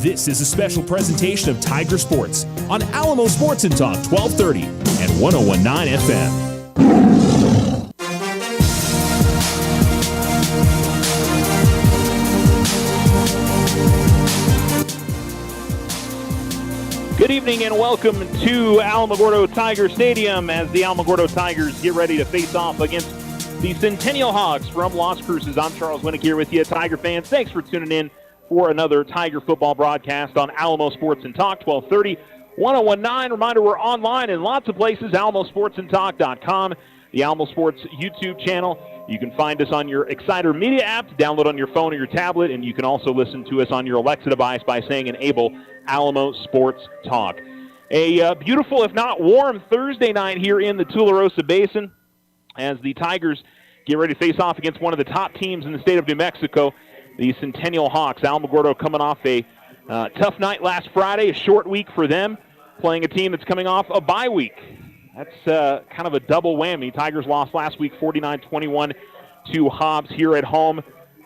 This is a special presentation of Tiger Sports on Alamo Sports and Talk 1230 and 101.9 FM. Good evening and welcome to Alamogordo Tiger Stadium as the Alamogordo Tigers get ready to face off against the Centennial Hogs from Las Cruces. I'm Charles Winnick here with you, Tiger fans. Thanks for tuning in for another Tiger football broadcast on Alamo Sports and Talk 1230, 101.9. Reminder, we're online in lots of places, alamosportsandtalk.com, the Alamo Sports YouTube channel. You can find us on your Exciter Media app to download on your phone or your tablet, and you can also listen to us on your Alexa device by saying enable Alamo Sports Talk. A beautiful, if not warm, Thursday night here in the Tularosa Basin as the Tigers get ready to face off against one of the top teams in the state of New Mexico, the Centennial Hawks. Alamogordo coming off a tough night last Friday, a short week for them, playing a team that's coming off a bye week. That's kind of a double whammy. Tigers lost last week 49-21 to Hobbs here at home.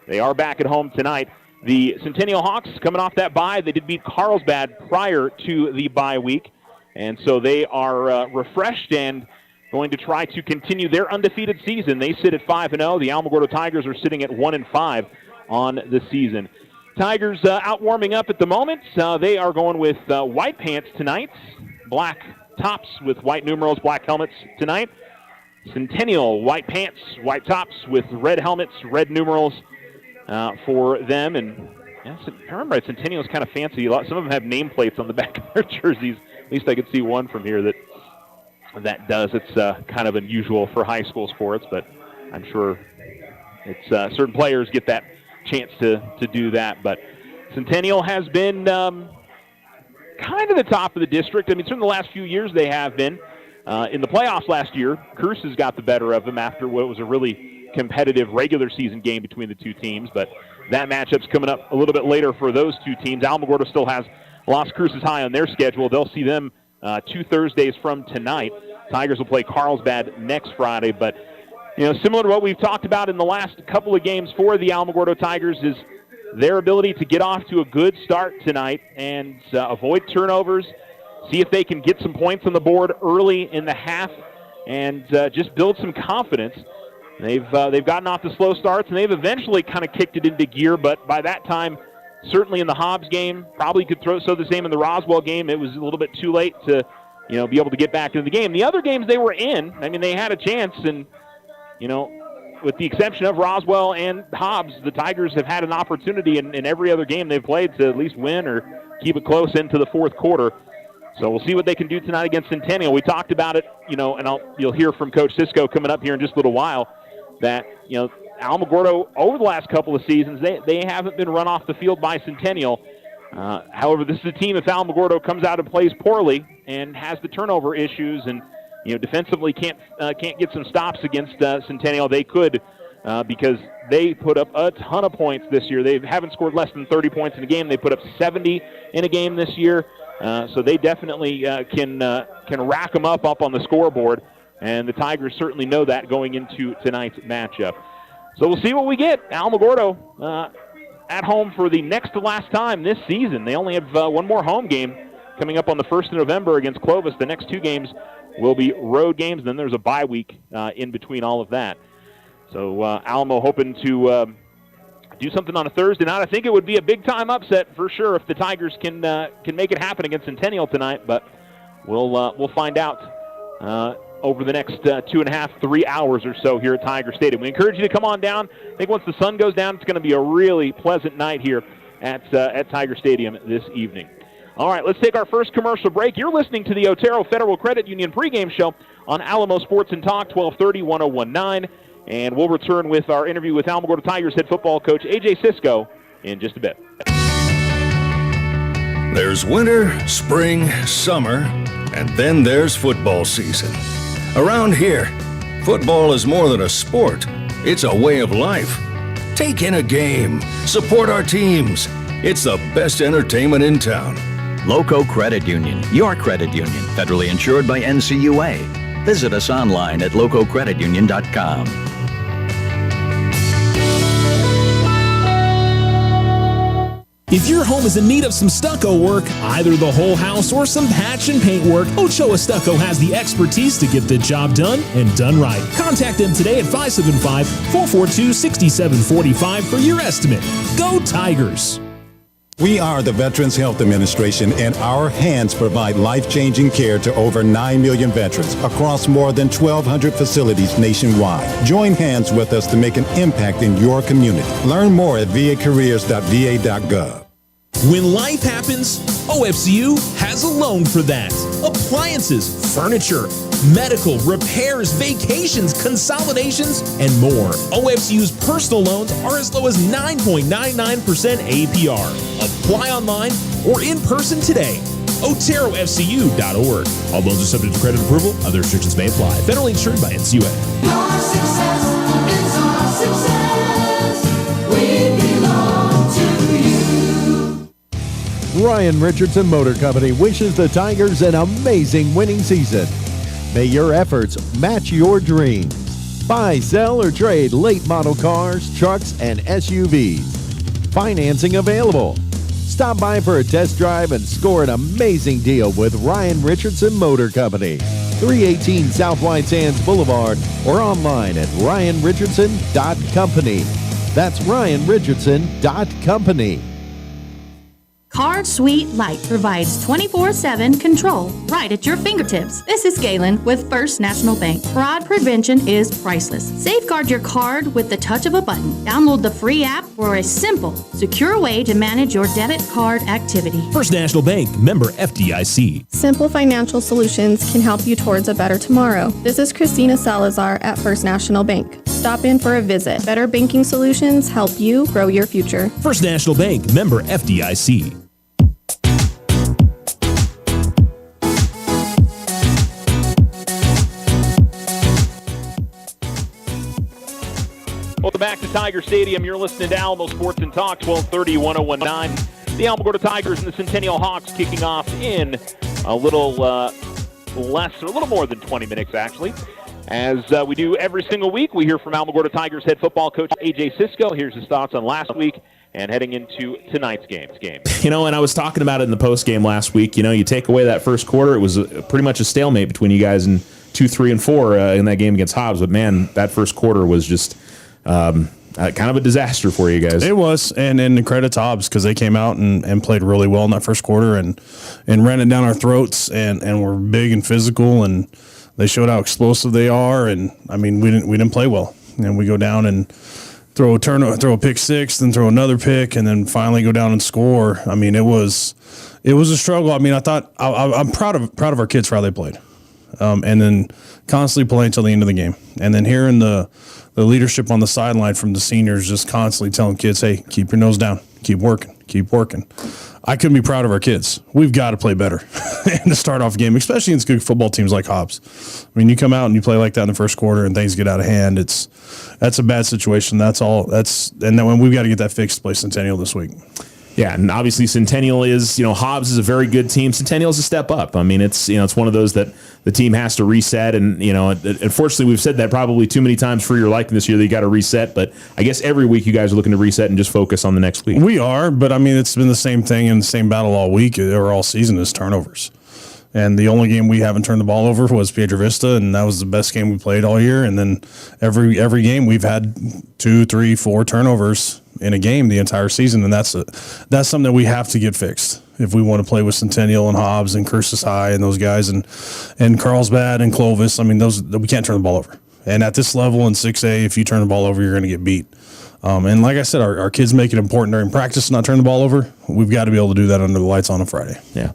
They are back at home tonight. The Centennial Hawks coming off that bye. They did beat Carlsbad prior to the bye week, and so they are refreshed and going to try to continue their undefeated season. They sit at 5-0. The Alamogordo Tigers are sitting at 1-5 on the season. Tigers out warming up at the moment. They are going with white pants tonight, black tops with white numerals, black helmets tonight. Centennial, white pants, white tops with red helmets, red numerals for them. And yes, if I remember, Centennial's kind of fancy. Some of them have nameplates on the back of their jerseys. At least I could see one from here that does. It's kind of unusual for high school sports, but I'm sure it's certain players get that chance to do that. But Centennial has been kind of the top of the district. I mean, certainly the last few years they have been. In the playoffs last year, Cruces got the better of them after what was a really competitive regular season game between the two teams, but that matchup's coming up a little bit later for those two teams. Alamogordo still has Las Cruces high on their schedule. They'll see them 2 Thursdays from tonight. Tigers will play Carlsbad next Friday, but similar to what we've talked about in the last couple of games for the Alamogordo Tigers is their ability to get off to a good start tonight and avoid turnovers, see if they can get some points on the board early in the half, and just build some confidence. They've gotten off the slow starts, and they've eventually kind of kicked it into gear, but by that time, certainly in the Hobbs game, probably could throw the same in the Roswell game. It was a little bit too late to be able to get back into the game. The other games they were in, I mean, they had a chance, and with the exception of Roswell and Hobbs, the Tigers have had an opportunity in every other game they've played to at least win or keep it close into the fourth quarter. So we'll see what they can do tonight against Centennial. We talked about it, and you'll hear from Coach Cisco coming up here in just a little while that, Alamogordo over the last couple of seasons, they haven't been run off the field by Centennial. However, this is a team, if Alamogordo comes out and plays poorly and has the turnover issues and defensively can't get some stops against Centennial, they could because they put up a ton of points this year. They haven't scored less than 30 points in a game. They put up 70 in a game this year. So they definitely can rack them up on the scoreboard, and the Tigers certainly know that going into tonight's matchup. So we'll see what we get. Alamogordo at home for the next to last time this season. They only have one more home game coming up on the 1st of November against Clovis. The next 2 games will be road games. Then there's a bye week in between all of that. So Alamo hoping to do something on a Thursday night. I think it would be a big-time upset for sure if the Tigers can make it happen against Centennial tonight, but we'll find out over the next 2.5, 3 hours or so here at Tiger Stadium. We encourage you to come on down. I think once the sun goes down, it's going to be a really pleasant night here at Tiger Stadium this evening. All right, let's take our first commercial break. You're listening to the Otero Federal Credit Union pregame show on Alamo Sports and Talk 1230, 101.9. And we'll return with our interview with Alamogordo Tigers head football coach AJ Cisco in just a bit. There's winter, spring, summer, and then there's football season. Around here, football is more than a sport. It's a way of life. Take in a game. Support our teams. It's the best entertainment in town. Loco Credit Union, your credit union, federally insured by NCUA. Visit us online at lococreditunion.com. If your home is in need of some stucco work, either the whole house or some patch and paint work, Ochoa Stucco has the expertise to get the job done and done right. Contact them today at 575-442-6745 for your estimate. Go Tigers! We are the Veterans Health Administration, and our hands provide life-changing care to over 9 million veterans across more than 1,200 facilities nationwide. Join hands with us to make an impact in your community. Learn more at vacareers.va.gov. When life happens, OFCU has a loan for that. Appliances, furniture, medical, repairs, vacations, consolidations, and more. OFCU's personal loans are as low as 9.99% APR. Apply online or in person today. OteroFCU.org. All loans are subject to credit approval. Other restrictions may apply. Federally insured by NCUA. Your success is our success. We belong to you. Ryan Richardson Motor Company wishes the Tigers an amazing winning season. May your efforts match your dreams. Buy, sell, or trade late model cars, trucks, and SUVs. Financing available. Stop by for a test drive and score an amazing deal with Ryan Richardson Motor Company. 318 South White Sands Boulevard or online at ryanrichardson.company. That's ryanrichardson.company. Card Suite Lite provides 24/7 control right at your fingertips. This is Galen with First National Bank. Fraud prevention is priceless. Safeguard your card with the touch of a button. Download the free app for a simple, secure way to manage your debit card activity. First National Bank, member FDIC. Simple financial solutions can help you towards a better tomorrow. This is Christina Salazar at First National Bank. Stop in for a visit. Better banking solutions help you grow your future. First National Bank, member FDIC. Welcome back to Tiger Stadium. You're listening to Alamo Sports and Talk, 1230, 1019. The Alamogordo Tigers and the Centennial Hawks kicking off in a little more than 20 minutes, actually. As we do every single week, we hear from Alamogordo Tigers head football coach AJ Cisco. Here's his thoughts on last week and heading into tonight's game. You know, and I was talking about it in the postgame last week. You know, you take away that first quarter, it was pretty much a stalemate between you guys in 2, 3, and 4 in that game against Hobbs. But, man, that first quarter was just kind of a disaster for you guys. It was, and credit to Hobbs because they came out and played really well in that first quarter and ran it down our throats and were big and physical, and they showed how explosive they are. And I mean, we didn't play well, and we go down and throw a pick six, then throw another pick, and then finally go down and score. I mean, it was a struggle. I mean, I'm proud of our kids for how they played, and then constantly playing until the end of the game, and then hearing the leadership on the sideline from the seniors just constantly telling kids, hey, keep your nose down, keep working. I couldn't be proud of our kids. We've got to play better in the start off game, especially against good football teams like Hobbs. I mean, you come out and you play like that in the first quarter and things get out of hand. That's a bad situation. And then when we've got to get that fixed to play Centennial this week. Yeah, and obviously Centennial is, Hobbs is a very good team. Centennial is a step up. I mean, it's one of those that the team has to reset, and unfortunately we've said that probably too many times for your liking this year that you got to reset. But I guess every week you guys are looking to reset and just focus on the next week. We are, but I mean it's been the same thing and the same battle all week or all season is turnovers. And the only game we haven't turned the ball over was Piedra Vista, and that was the best game we played all year. And then every game we've had 2, 3, 4 turnovers in a game the entire season, and that's something that we have to get fixed if we want to play with Centennial and Hobbs and Cursus High and those guys and Carlsbad and Clovis. I mean, we can't turn the ball over. And at this level in 6A, if you turn the ball over, you're going to get beat. And like I said, our kids make it important during practice to not turn the ball over. We've got to be able to do that under the lights on a Friday. Yeah.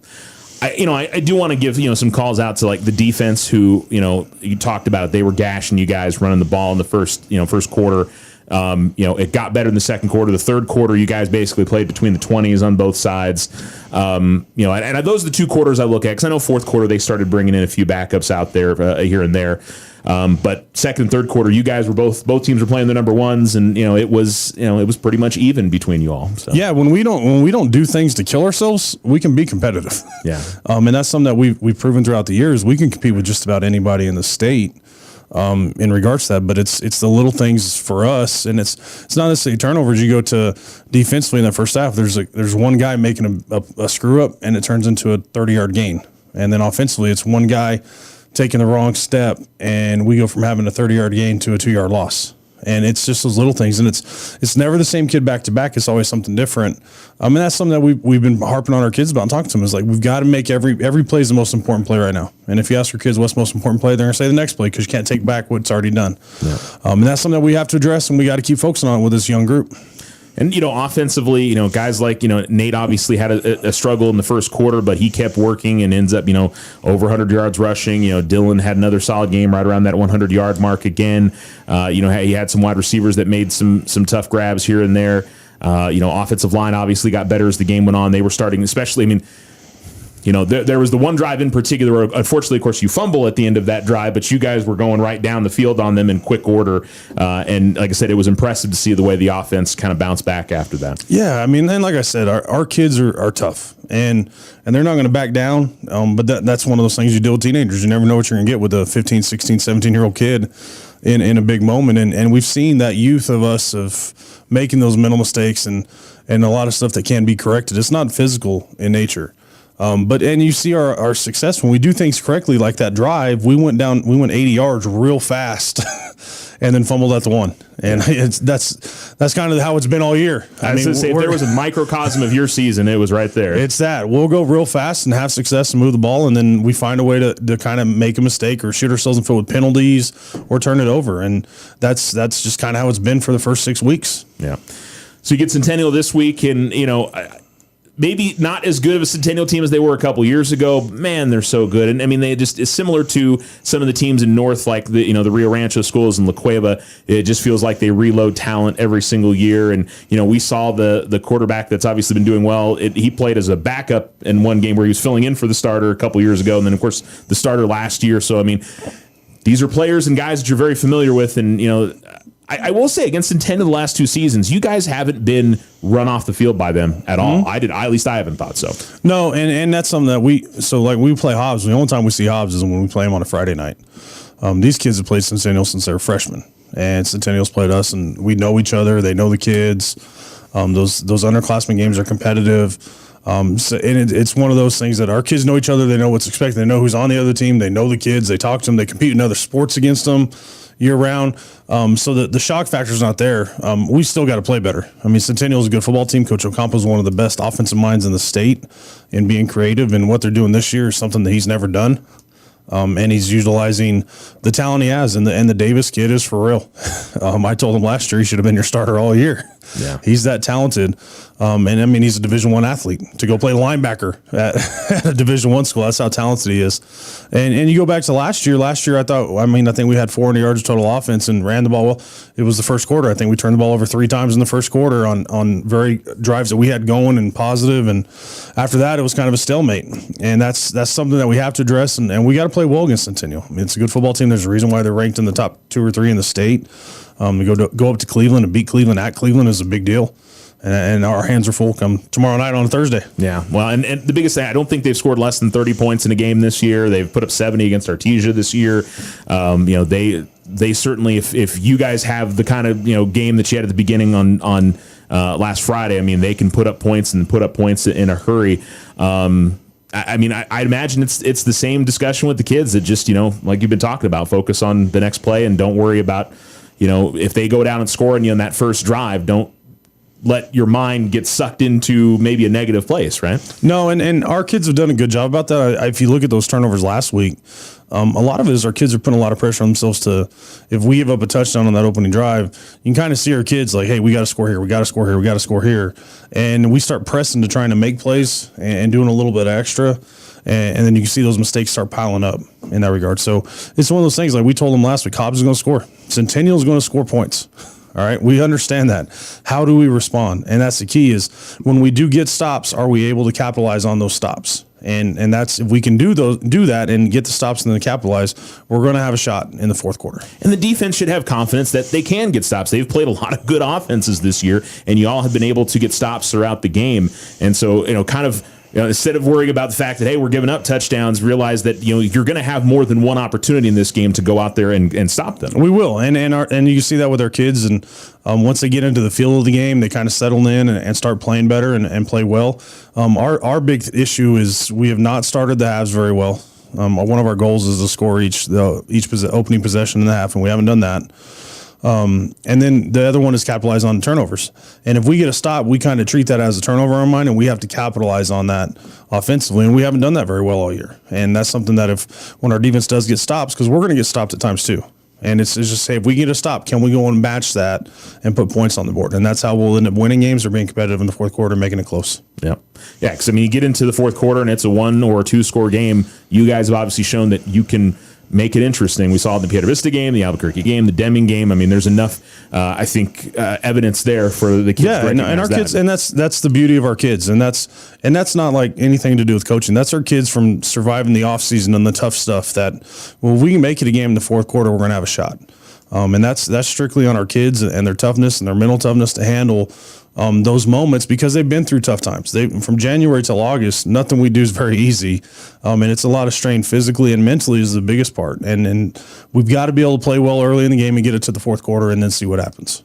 I do want to give some calls out to like the defense who you talked about it. They were gashing you guys running the ball in the first quarter. It got better in the second quarter. The third quarter, you guys basically played between the 20s on both sides. And those are the 2 quarters I look at because I know fourth quarter they started bringing in a few backups out there here and there. But second and third quarter, you guys were both teams were playing the number ones, and it was pretty much even between you all. So. Yeah, when we don't do things to kill ourselves, we can be competitive. Yeah, and that's something that we've proven throughout the years. We can compete with just about anybody in the state. in regards to that. But it's the little things for us, and it's not necessarily turnovers. You go to defensively in that first half. There's one guy making a screw up, and it turns into a 30-yard gain. And then offensively, it's one guy taking the wrong step, and we go from having a 30-yard gain to a 2-yard loss. And it's just those little things, and it's never the same kid back to back. It's always something different. And that's something that we've been harping on our kids about and talking to them is like, we've got to make every play is the most important play right now. And if you ask your kids what's the most important play, they're going to say the next play because you can't take back what's already done. Yeah. And that's something that we have to address, and we got to keep focusing on it with this young group. And, offensively, guys like, Nate obviously had a struggle in the first quarter, but he kept working and ends up, over 100 yards rushing. Dylan had another solid game right around that 100-yard mark again. He had some wide receivers that made some tough grabs here and there. Offensive line obviously got better as the game went on. They were starting, especially, there was the one drive in particular where, unfortunately, of course, you fumble at the end of that drive, but you guys were going right down the field on them in quick order. And like I said, it was impressive to see the way the offense kind of bounced back after that. Yeah, and like I said, our kids are tough, and they're not going to back down. But that's one of those things you deal with teenagers. You never know what you're going to get with a 15, 16, 17-year-old kid in a big moment. And we've seen that youth of us of making those mental mistakes and a lot of stuff that can be corrected. It's not physical in nature. But you see our success when we do things correctly, like that drive. We went 80 yards real fast, and then fumbled at the one. And that's kind of how it's been all year. I mean, if there was a microcosm of your season, it was right there. It's that we'll go real fast and have success and move the ball, and then we find a way to kind of make a mistake or shoot ourselves in the foot with penalties or turn it over. And that's just kind of how it's been for the first 6 weeks. Yeah. So you get Centennial this week, and maybe not as good of a Centennial team as they were a couple years ago. Man, they're so good. And I mean, they just, it's similar to some of the teams in North, like the Rio Rancho schools and La Cueva. It just feels like they reload talent every single year. And, we saw the quarterback that's obviously been doing well. He played as a backup in one game where he was filling in for the starter a couple years ago. And then, of course, the starter last year. So, I mean, these are players and guys that you're very familiar with. And, I will say against Centennial the last 2 seasons, you guys haven't been run off the field by them at all. At least I haven't thought so. No, and that's something that we play Hobbs. The only time we see Hobbs is when we play them on a Friday night. These kids have played Centennial since they were freshmen, and Centennial's played us, and we know each other. They know the kids. Those underclassmen games are competitive. It's one of those things that our kids know each other. They know what's expected. They know who's on the other team. They know the kids. They talk to them. They compete in other sports against them year round. So the shock factor is not there. We still got to play better. I mean, Centennial is a good football team. Coach Ocampo is one of the best offensive minds in the state in being creative. And what they're doing this year is something that he's never done. And he's utilizing the talent he has. And the Davis kid is for real. I told him last year he should have been your starter all year. Yeah, he's that talented. And I mean, he's a Division I athlete to go play linebacker at a Division I school. That's how talented he is. And you go back to last year. I think we had 400 yards of total offense and ran the ball well. It was the first quarter. I think we turned the ball over 3 times in the first quarter on very drives that we had going and positive. And after that, it was kind of a stalemate. And that's something that we have to address. And we got to play well against Centennial. I mean, it's a good football team. There's a reason why they're ranked in the top 2 or 3 in the state. To go up to Cleveland and beat Cleveland at Cleveland is a big deal. And our hands are full come tomorrow night on a Thursday. Yeah, well, and the biggest thing, I don't think they've scored less than 30 points in a game this year. They've put up 70 against Artesia this year. They certainly, if you guys have the kind of game that you had at the beginning on last Friday, I mean, they can put up points in a hurry. I imagine it's the same discussion with the kids that just like you've been talking about, focus on the next play and don't worry about if they go down and score on you on that first drive, don't let your mind get sucked into maybe a negative place, right? No, and our kids have done a good job about that. If you look at those turnovers last week, a lot of it is our kids are putting a lot of pressure on themselves to, if we give up a touchdown on that opening drive, you can kind of see our kids like, hey, we got to score here, we got to score here, we got to score here. And we start pressing to trying to make plays and doing a little bit extra. And then you can see those mistakes start piling up in that regard. So it's one of those things, like we told them last week, Hobbs is going to score. Centennial is going to score points. All right, we understand that. How do we respond? And that's the key is when we do get stops, are we able to capitalize on those stops? And that's, if we can do that and get the stops and then capitalize, we're going to have a shot in the fourth quarter. And the defense should have confidence that they can get stops. They've played a lot of good offenses this year, and you all have been able to get stops throughout the game. And so, kind of instead of worrying about the fact that, hey, we're giving up touchdowns, realize that you're going to have more than one opportunity in this game to go out there and stop them. We will, and you see that with our kids. And once they get into the feel of the game, they kind of settle in and start playing better and play well. Our big issue is we have not started the halves very well. One of our goals is to score each opening possession in the half, and we haven't done that. And then the other one is capitalize on turnovers. And if we get a stop, we kind of treat that as a turnover in our mind, and we have to capitalize on that offensively. And we haven't done that very well all year. And that's something that when our defense does get stops, because we're going to get stopped at times too. And it's just say, if we get a stop, can we go and match that and put points on the board? And that's how we'll end up winning games or being competitive in the fourth quarter, making it close. Yeah. Yeah. Because, you get into the fourth quarter and it's a 1 or a 2 score game. You guys have obviously shown that you can make it interesting. We saw it in the Pieta Vista game, the Albuquerque game, the Deming game. There's enough, I think, evidence there for the kids. Yeah, and our kids, and that's the beauty of our kids, and that's not like anything to do with coaching. That's our kids from surviving the off season and the tough stuff. That we can make it a game in the fourth quarter, we're going to have a shot, and that's strictly on our kids and their toughness and their mental toughness to handle those moments, because they've been through tough times. From January till August, nothing we do is very easy, and it's a lot of strain physically and mentally is the biggest part. And we've got to be able to play well early in the game and get it to the fourth quarter and then see what happens.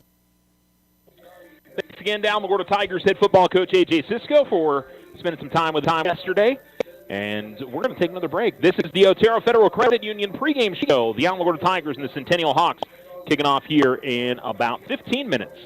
Thanks again to Alamogordo Tigers head football coach AJ Cisco for spending some time with him yesterday. And we're going to take another break. This is the Otero Federal Credit Union pregame show. The Alamogordo Tigers and the Centennial Hawks kicking off here in about 15 minutes.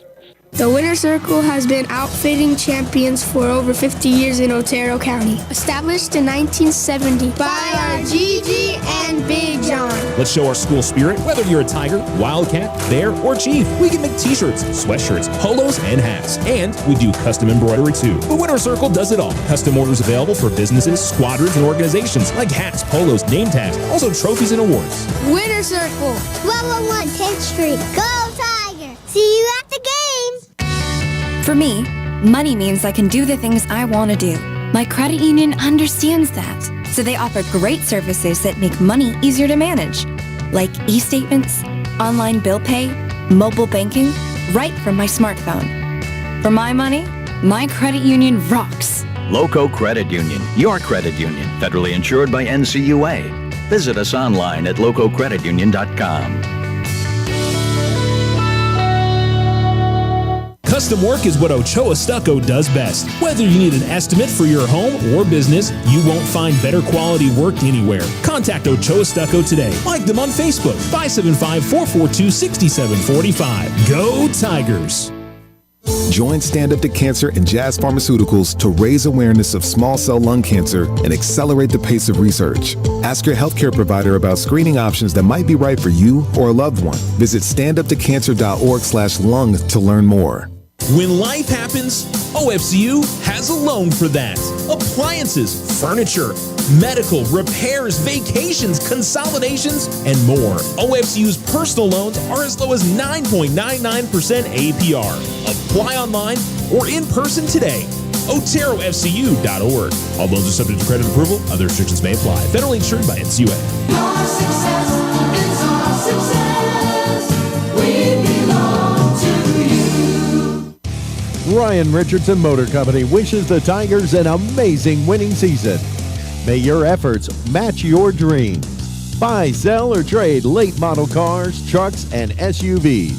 The Winner Circle has been outfitting champions for over 50 years in Otero County. Established in 1970 by our Gigi and Big John. Let's show our school spirit. Whether you're a Tiger, Wildcat, Bear, or Chief, we can make t-shirts, sweatshirts, polos, and hats. And we do custom embroidery too. The Winner Circle does it all. Custom orders available for businesses, squadrons, and organizations like hats, polos, name tags, also trophies and awards. Winner Circle. 1201 10th Street. Go Tiger! See you at the game! For me, money means I can do the things I want to do. My credit union understands that, so they offer great services that make money easier to manage, like e-statements, online bill pay, mobile banking, right from my smartphone. For my money, my credit union rocks. Loco Credit Union, your credit union, federally insured by NCUA. Visit us online at lococreditunion.com. Custom work is what Ochoa Stucco does best. Whether you need an estimate for your home or business, you won't find better quality work anywhere. Contact Ochoa Stucco today. Like them on Facebook, 575-442-6745. Go Tigers! Join Stand Up to Cancer and Jazz Pharmaceuticals to raise awareness of small cell lung cancer and accelerate the pace of research. Ask your healthcare provider about screening options that might be right for you or a loved one. Visit standuptocancer.org/lung to learn more. When life happens, OFCU has a loan for that. Appliances, furniture, medical, repairs, vacations, consolidations, and more. OFCU's personal loans are as low as 9.99% APR. Apply online or in person today. OteroFCU.org. All loans are subject to credit approval. Other restrictions may apply. Federally insured by NCUA. Your success is our success. We belong to you. Ryan Richardson Motor Company wishes the Tigers an amazing winning season. May your efforts match your dreams. Buy, sell, or trade late model cars, trucks, and SUVs.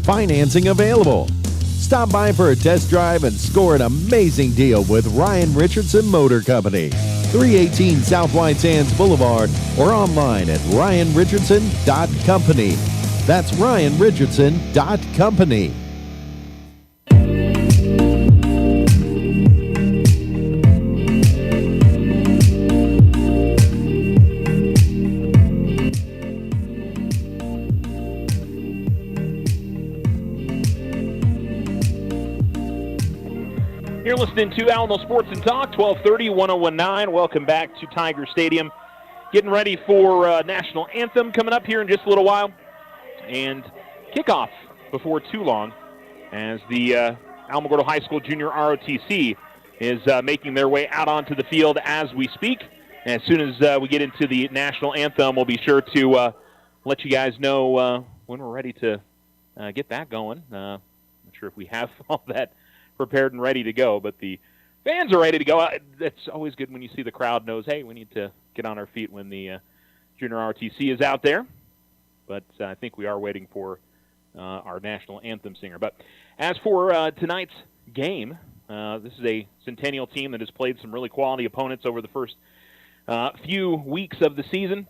Financing available. Stop by for a test drive and score an amazing deal with Ryan Richardson Motor Company. 318 South White Sands Boulevard or online at ryanrichardson.company. That's ryanrichardson.company. You're listening to Alamo Sports and Talk, 1230, 1019. Welcome back to Tiger Stadium. Getting ready for National Anthem coming up here in just a little while. And kickoff before too long as the Alamogordo High School Junior ROTC is making their way out onto the field as we speak. And as soon as we get into the National Anthem, we'll be sure to let you guys know when we're ready to get that going. Not sure if we have all that prepared and ready to go, but the Fans are ready to go. It's always good when you see the crowd knows, hey, we need to get on our feet when the Junior ROTC is out there. But I think we are waiting for our national anthem singer. But as for tonight's game, this is a Centennial team that has played some really quality opponents over the first few weeks of the season,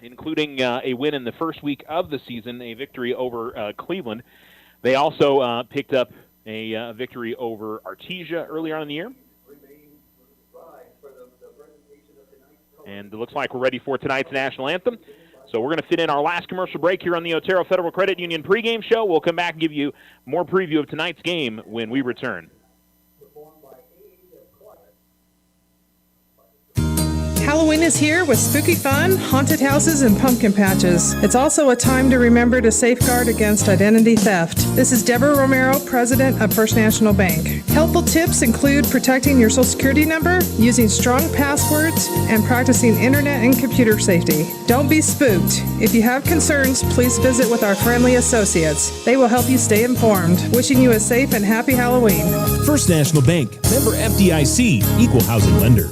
including a win in the first week of the season, a victory over Cleveland. They also picked up a victory over Artesia earlier on in the year. And it looks like we're ready for tonight's national anthem. So we're going to fit in our last commercial break here on the Otero Federal Credit Union pregame show. We'll come back and give you more preview of tonight's game when we return. Halloween is here with spooky fun, haunted houses, and pumpkin patches. It's also a time to remember to safeguard against identity theft. This is Deborah Romero, President of First National Bank. Helpful tips include protecting your Social Security number, using strong passwords, and practicing internet and computer safety. Don't be spooked. If you have concerns, please visit with our friendly associates. They will help you stay informed. Wishing you a safe and happy Halloween. First National Bank, member FDIC, equal housing lender.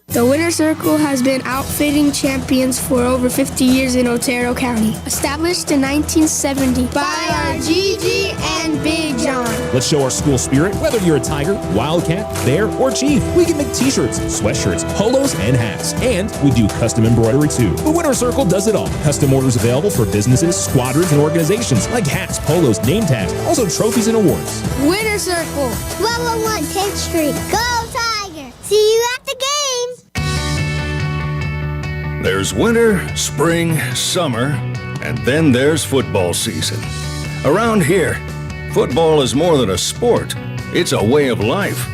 The Winner Circle has been outfitting champions for over 50 years in Otero County. Established in 1970 by our Gigi and Big John. Let's show our school spirit. Whether you're a Tiger, Wildcat, Bear, or Chief, we can make t-shirts, sweatshirts, polos, and hats. And we do custom embroidery too. The Winner Circle does it all. Custom orders available for businesses, squadrons, and organizations like hats, polos, name tags, also trophies and awards. Winner Circle. 1201 10th Street. Go Tiger. See you at the game. There's winter, spring, summer, and then there's football season. Around here, football is more than a sport. It's a way of life.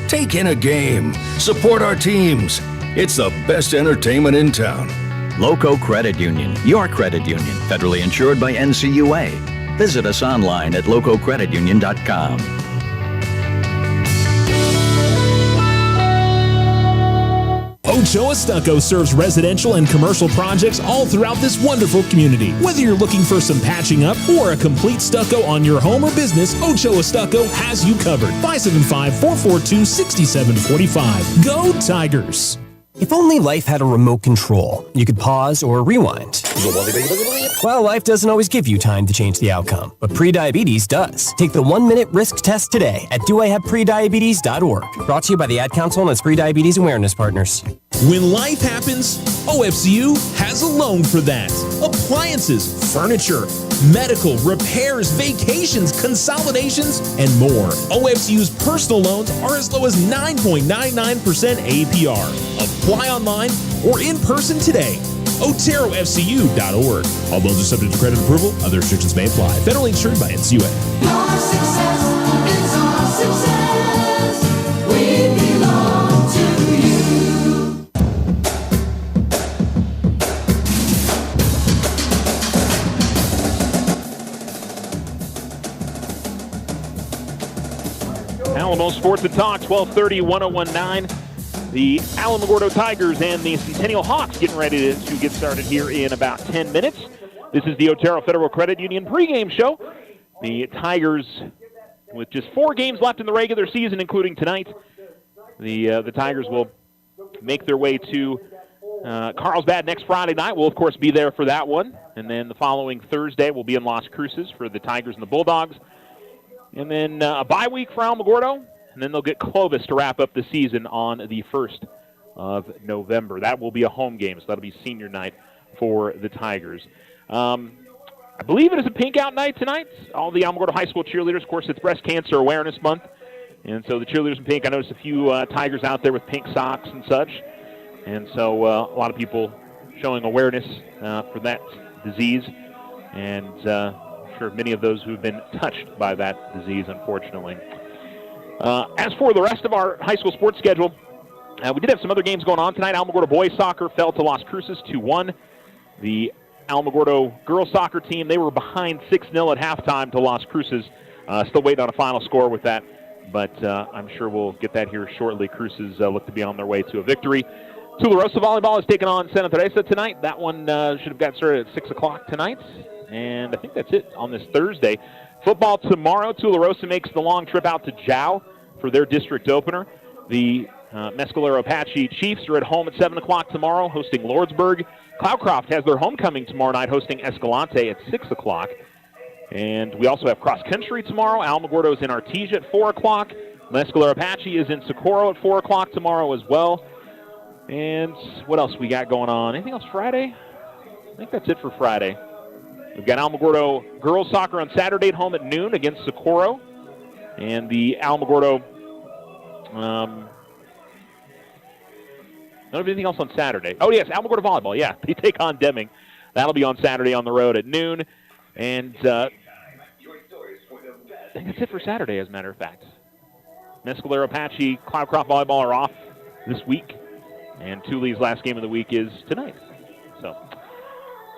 Take in a game. Support our teams. It's the best entertainment in town. Loco Credit Union, your credit union, federally insured by NCUA. Visit us online at lococreditunion.com. Ochoa Stucco serves residential and commercial projects all throughout this wonderful community. Whether you're looking for some patching up or a complete stucco on your home or business, Ochoa Stucco has you covered. 575-442-6745. Go Tigers! If only life had a remote control, you could pause or rewind. Well, life doesn't always give you time to change the outcome, but prediabetes does. Take the 1-minute risk test today at doihaveprediabetes.org. Brought to you by the Ad Council and its Prediabetes Awareness Partners. When life happens, OFCU has a loan for that. Appliances, furniture, medical, repairs, vacations, consolidations, and more. OFCU's personal loans are as low as 9.99% APR. Apply online or in person today. OteroFCU.org. All loans are subject to credit approval. Other restrictions may apply. Federally insured by NCUA. Your success is our success. We belong to you. Alamo Sports and Talk, 1230, 1019. The Alamogordo Tigers and the Centennial Hawks getting ready to get started here in about 10 minutes. This is the Otero Federal Credit Union pregame show. The Tigers, with just 4 games left in the regular season, including tonight, the Tigers will make their way to Carlsbad next Friday night. We'll, of course, be there for that one. And then the following Thursday, we'll be in Las Cruces for the Tigers and the Bulldogs. And then a bye week for Alamogordo. And then they'll get Clovis to wrap up the season on the 1st of November. That will be a home game, so that'll be senior night for the Tigers. I believe it is a pink out night tonight. All the Alamogordo High School cheerleaders, of course, it's Breast Cancer Awareness Month. And so the cheerleaders in pink, I noticed a few Tigers out there with pink socks and such. And so a lot of people showing awareness for that disease. And I'm sure many of those who've been touched by that disease, unfortunately. As for the rest of our high school sports schedule, we did have some other games going on tonight. Alamogordo boys soccer fell to Las Cruces 2-1. The Alamogordo girls soccer team, they were behind 6-0 at halftime to Las Cruces. Still waiting on a final score with that, but I'm sure we'll get that here shortly. Cruces look to be on their way to a victory. Tularosa volleyball is taking on Santa Teresa tonight. That one should have got started at 6 o'clock tonight, and I think that's it on this Thursday. Football tomorrow. Tularosa makes the long trip out to Jow for their district opener. The Mescalero Apache Chiefs are at home at 7 o'clock tomorrow, hosting Lordsburg. Cloudcroft has their homecoming tomorrow night, hosting Escalante at 6 o'clock. And we also have cross-country tomorrow. Alamogordo is in Artesia at 4 o'clock. Mescalero Apache is in Socorro at 4 o'clock tomorrow as well. And what else we got going on? Anything else Friday? I think that's it for Friday. We've got Alamogordo girls soccer on Saturday at home at noon against Socorro. And the Alamogordo, don't have anything else on Saturday. Oh, yes, Alamogordo volleyball. Yeah, they take on Deming. That'll be on Saturday on the road at noon. And I think that's it for Saturday, as a matter of fact. Mescalero Apache, Cloudcroft volleyball are off this week. And Thule's last game of the week is tonight. So,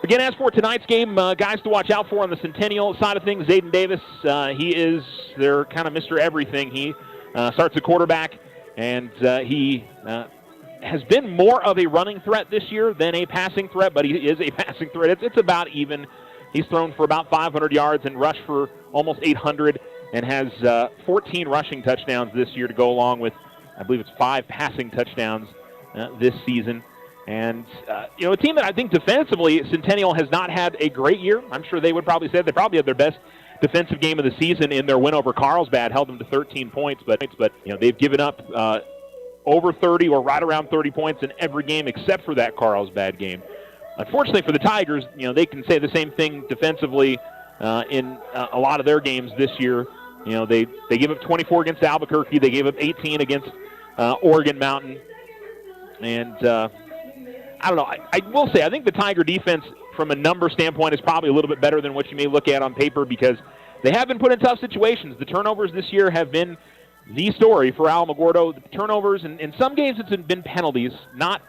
again, as for tonight's game, guys to watch out for on the Centennial side of things, Zayden Davis, he is their kind of Mr. Everything. He starts a quarterback, and he has been more of a running threat this year than a passing threat, but he is a passing threat. It's about even. He's thrown for about 500 yards and rushed for almost 800 and has 14 rushing touchdowns this year to go along with, I believe it's 5 passing touchdowns this season. And, a team that I think defensively, Centennial has not had a great year. I'm sure they would probably say they probably had their best defensive game of the season in their win over Carlsbad, held them to 13 points. But they've given up over 30 or right around 30 points in every game except for that Carlsbad game. Unfortunately for the Tigers, they can say the same thing defensively in a lot of their games this year. They gave up 24 against Albuquerque. They gave up 18 against Oregon Mountain. And I don't know. I will say I think the Tiger defense from a number standpoint is probably a little bit better than what you may look at on paper because they have been put in tough situations. The turnovers this year have been the story for Alamogordo. The turnovers, and in some games it's been penalties, not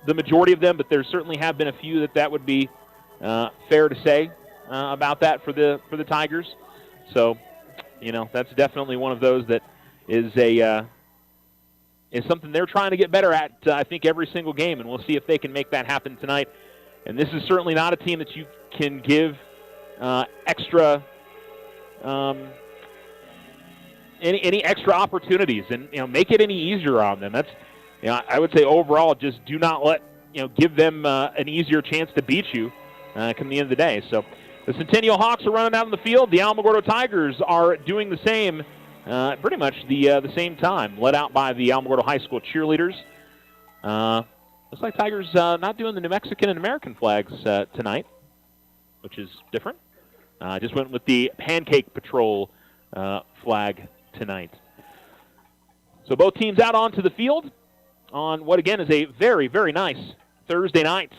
the majority of them, but there certainly have been a few that would be fair to say about that for the Tigers. So, that's definitely one of those that is is something they're trying to get better at, I think, every single game, and we'll see if they can make that happen tonight. And this is certainly not a team that you can give extra any extra opportunities and make it any easier on them. That's I would say overall, just do not give them an easier chance to beat you come the end of the day. So the Centennial Hawks are running out on the field. The Alamogordo Tigers are doing the same, pretty much the same time, led out by the Alamogordo High School cheerleaders. Looks like Tigers not doing the New Mexican and American flags tonight, which is different. Just went with the Pancake Patrol flag tonight. So both teams out onto the field on what, again, is a very, very nice Thursday night.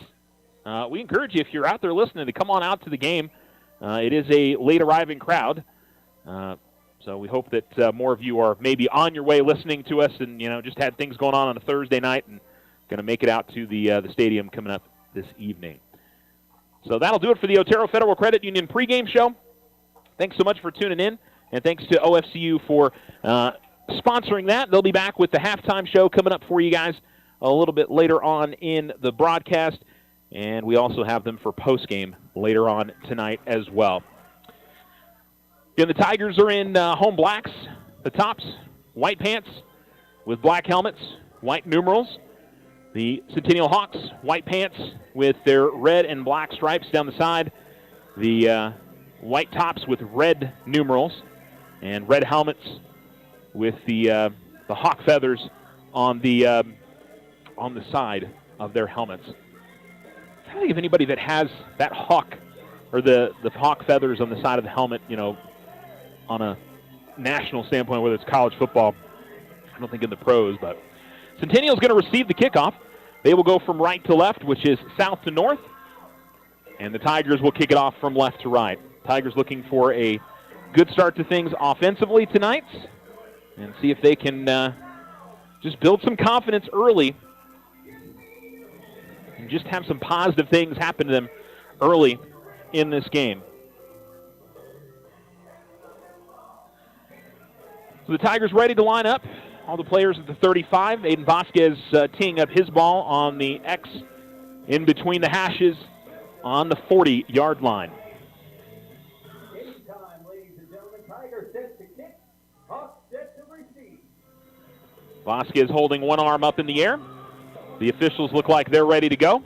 We encourage you, if you're out there listening, to come on out to the game. It is a late-arriving crowd, so we hope that more of you are maybe on your way listening to us and, just had things going on a Thursday night and going to make it out to the stadium coming up this evening. So that'll do it for the Otero Federal Credit Union pregame show. Thanks so much for tuning in, and thanks to OFCU for sponsoring that. They'll be back with the halftime show coming up for you guys a little bit later on in the broadcast, and we also have them for postgame later on tonight as well. Again, the Tigers are in home blacks, the tops, white pants with black helmets, white numerals. The Centennial Hawks, white pants with their red and black stripes down the side. The white tops with red numerals and red helmets with the hawk feathers on the side of their helmets. I'm trying to think of anybody that has that hawk or the hawk feathers on the side of the helmet, on a national standpoint, whether it's college football. I don't think in the pros, but Centennial is going to receive the kickoff. They will go from right to left, which is south to north, and the Tigers will kick it off from left to right. Tigers looking for a good start to things offensively tonight and see if they can just build some confidence early and just have some positive things happen to them early in this game. So the Tigers ready to line up. All the players at the 35. Aiden Vasquez teeing up his ball on the X in between the hashes on the 40-yard line. Game time, ladies and gentlemen. Tigers set to kick. Hawks set to receive. Vasquez holding one arm up in the air. The officials look like they're ready to go.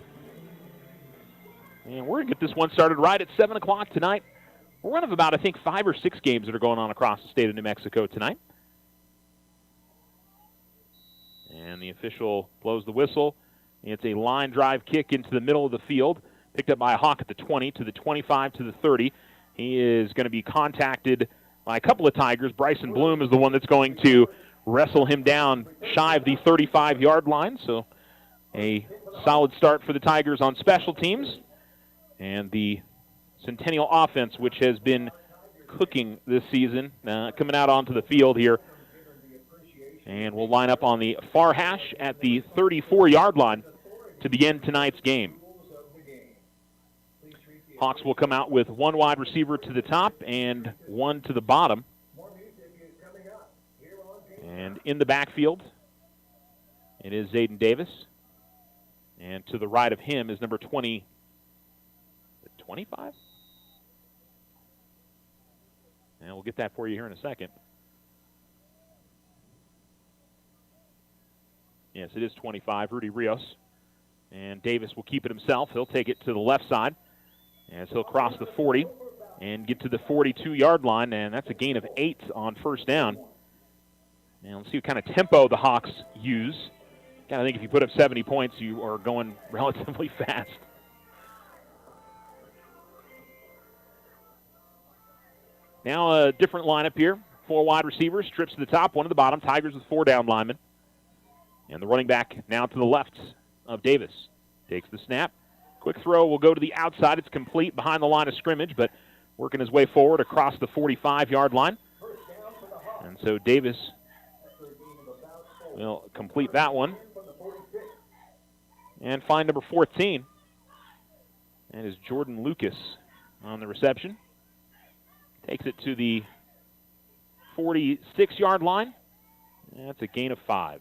And we're going to get this one started right at 7 o'clock tonight. We're one of about, I think, 5 or 6 games that are going on across the state of New Mexico tonight. And the official blows the whistle. It's a line drive kick into the middle of the field, picked up by a Hawk at the 20, to the 25, to the 30. He is going to be contacted by a couple of Tigers. Bryson Bloom is the one that's going to wrestle him down shy of the 35-yard line. So a solid start for the Tigers on special teams. And the Centennial offense, which has been cooking this season, coming out onto the field here. And we'll line up on the far hash at the 34-yard line to begin tonight's game. Hawks will come out with one wide receiver to the top and one to the bottom. And in the backfield, it is Zayden Davis. And to the right of him is number 25? And we'll get that for you here in a second. Yes, it is 25, Rudy Rios. And Davis will keep it himself. He'll take it to the left side as he'll cross the 40 and get to the 42-yard line, and that's a gain of 8 on first down. And let's see what kind of tempo the Hawks use. I think if you put up 70 points, you are going relatively fast. Now a different lineup here. 4 wide receivers, trips to the top, 1 to the bottom. Tigers with 4 down linemen. And the running back now to the left of Davis. Takes the snap. Quick throw will go to the outside. It's complete behind the line of scrimmage, but working his way forward across the 45-yard line. And so Davis will complete that one. And find number 14. That is Jordan Lucas on the reception. Takes it to the 46-yard line. That's a gain of 5.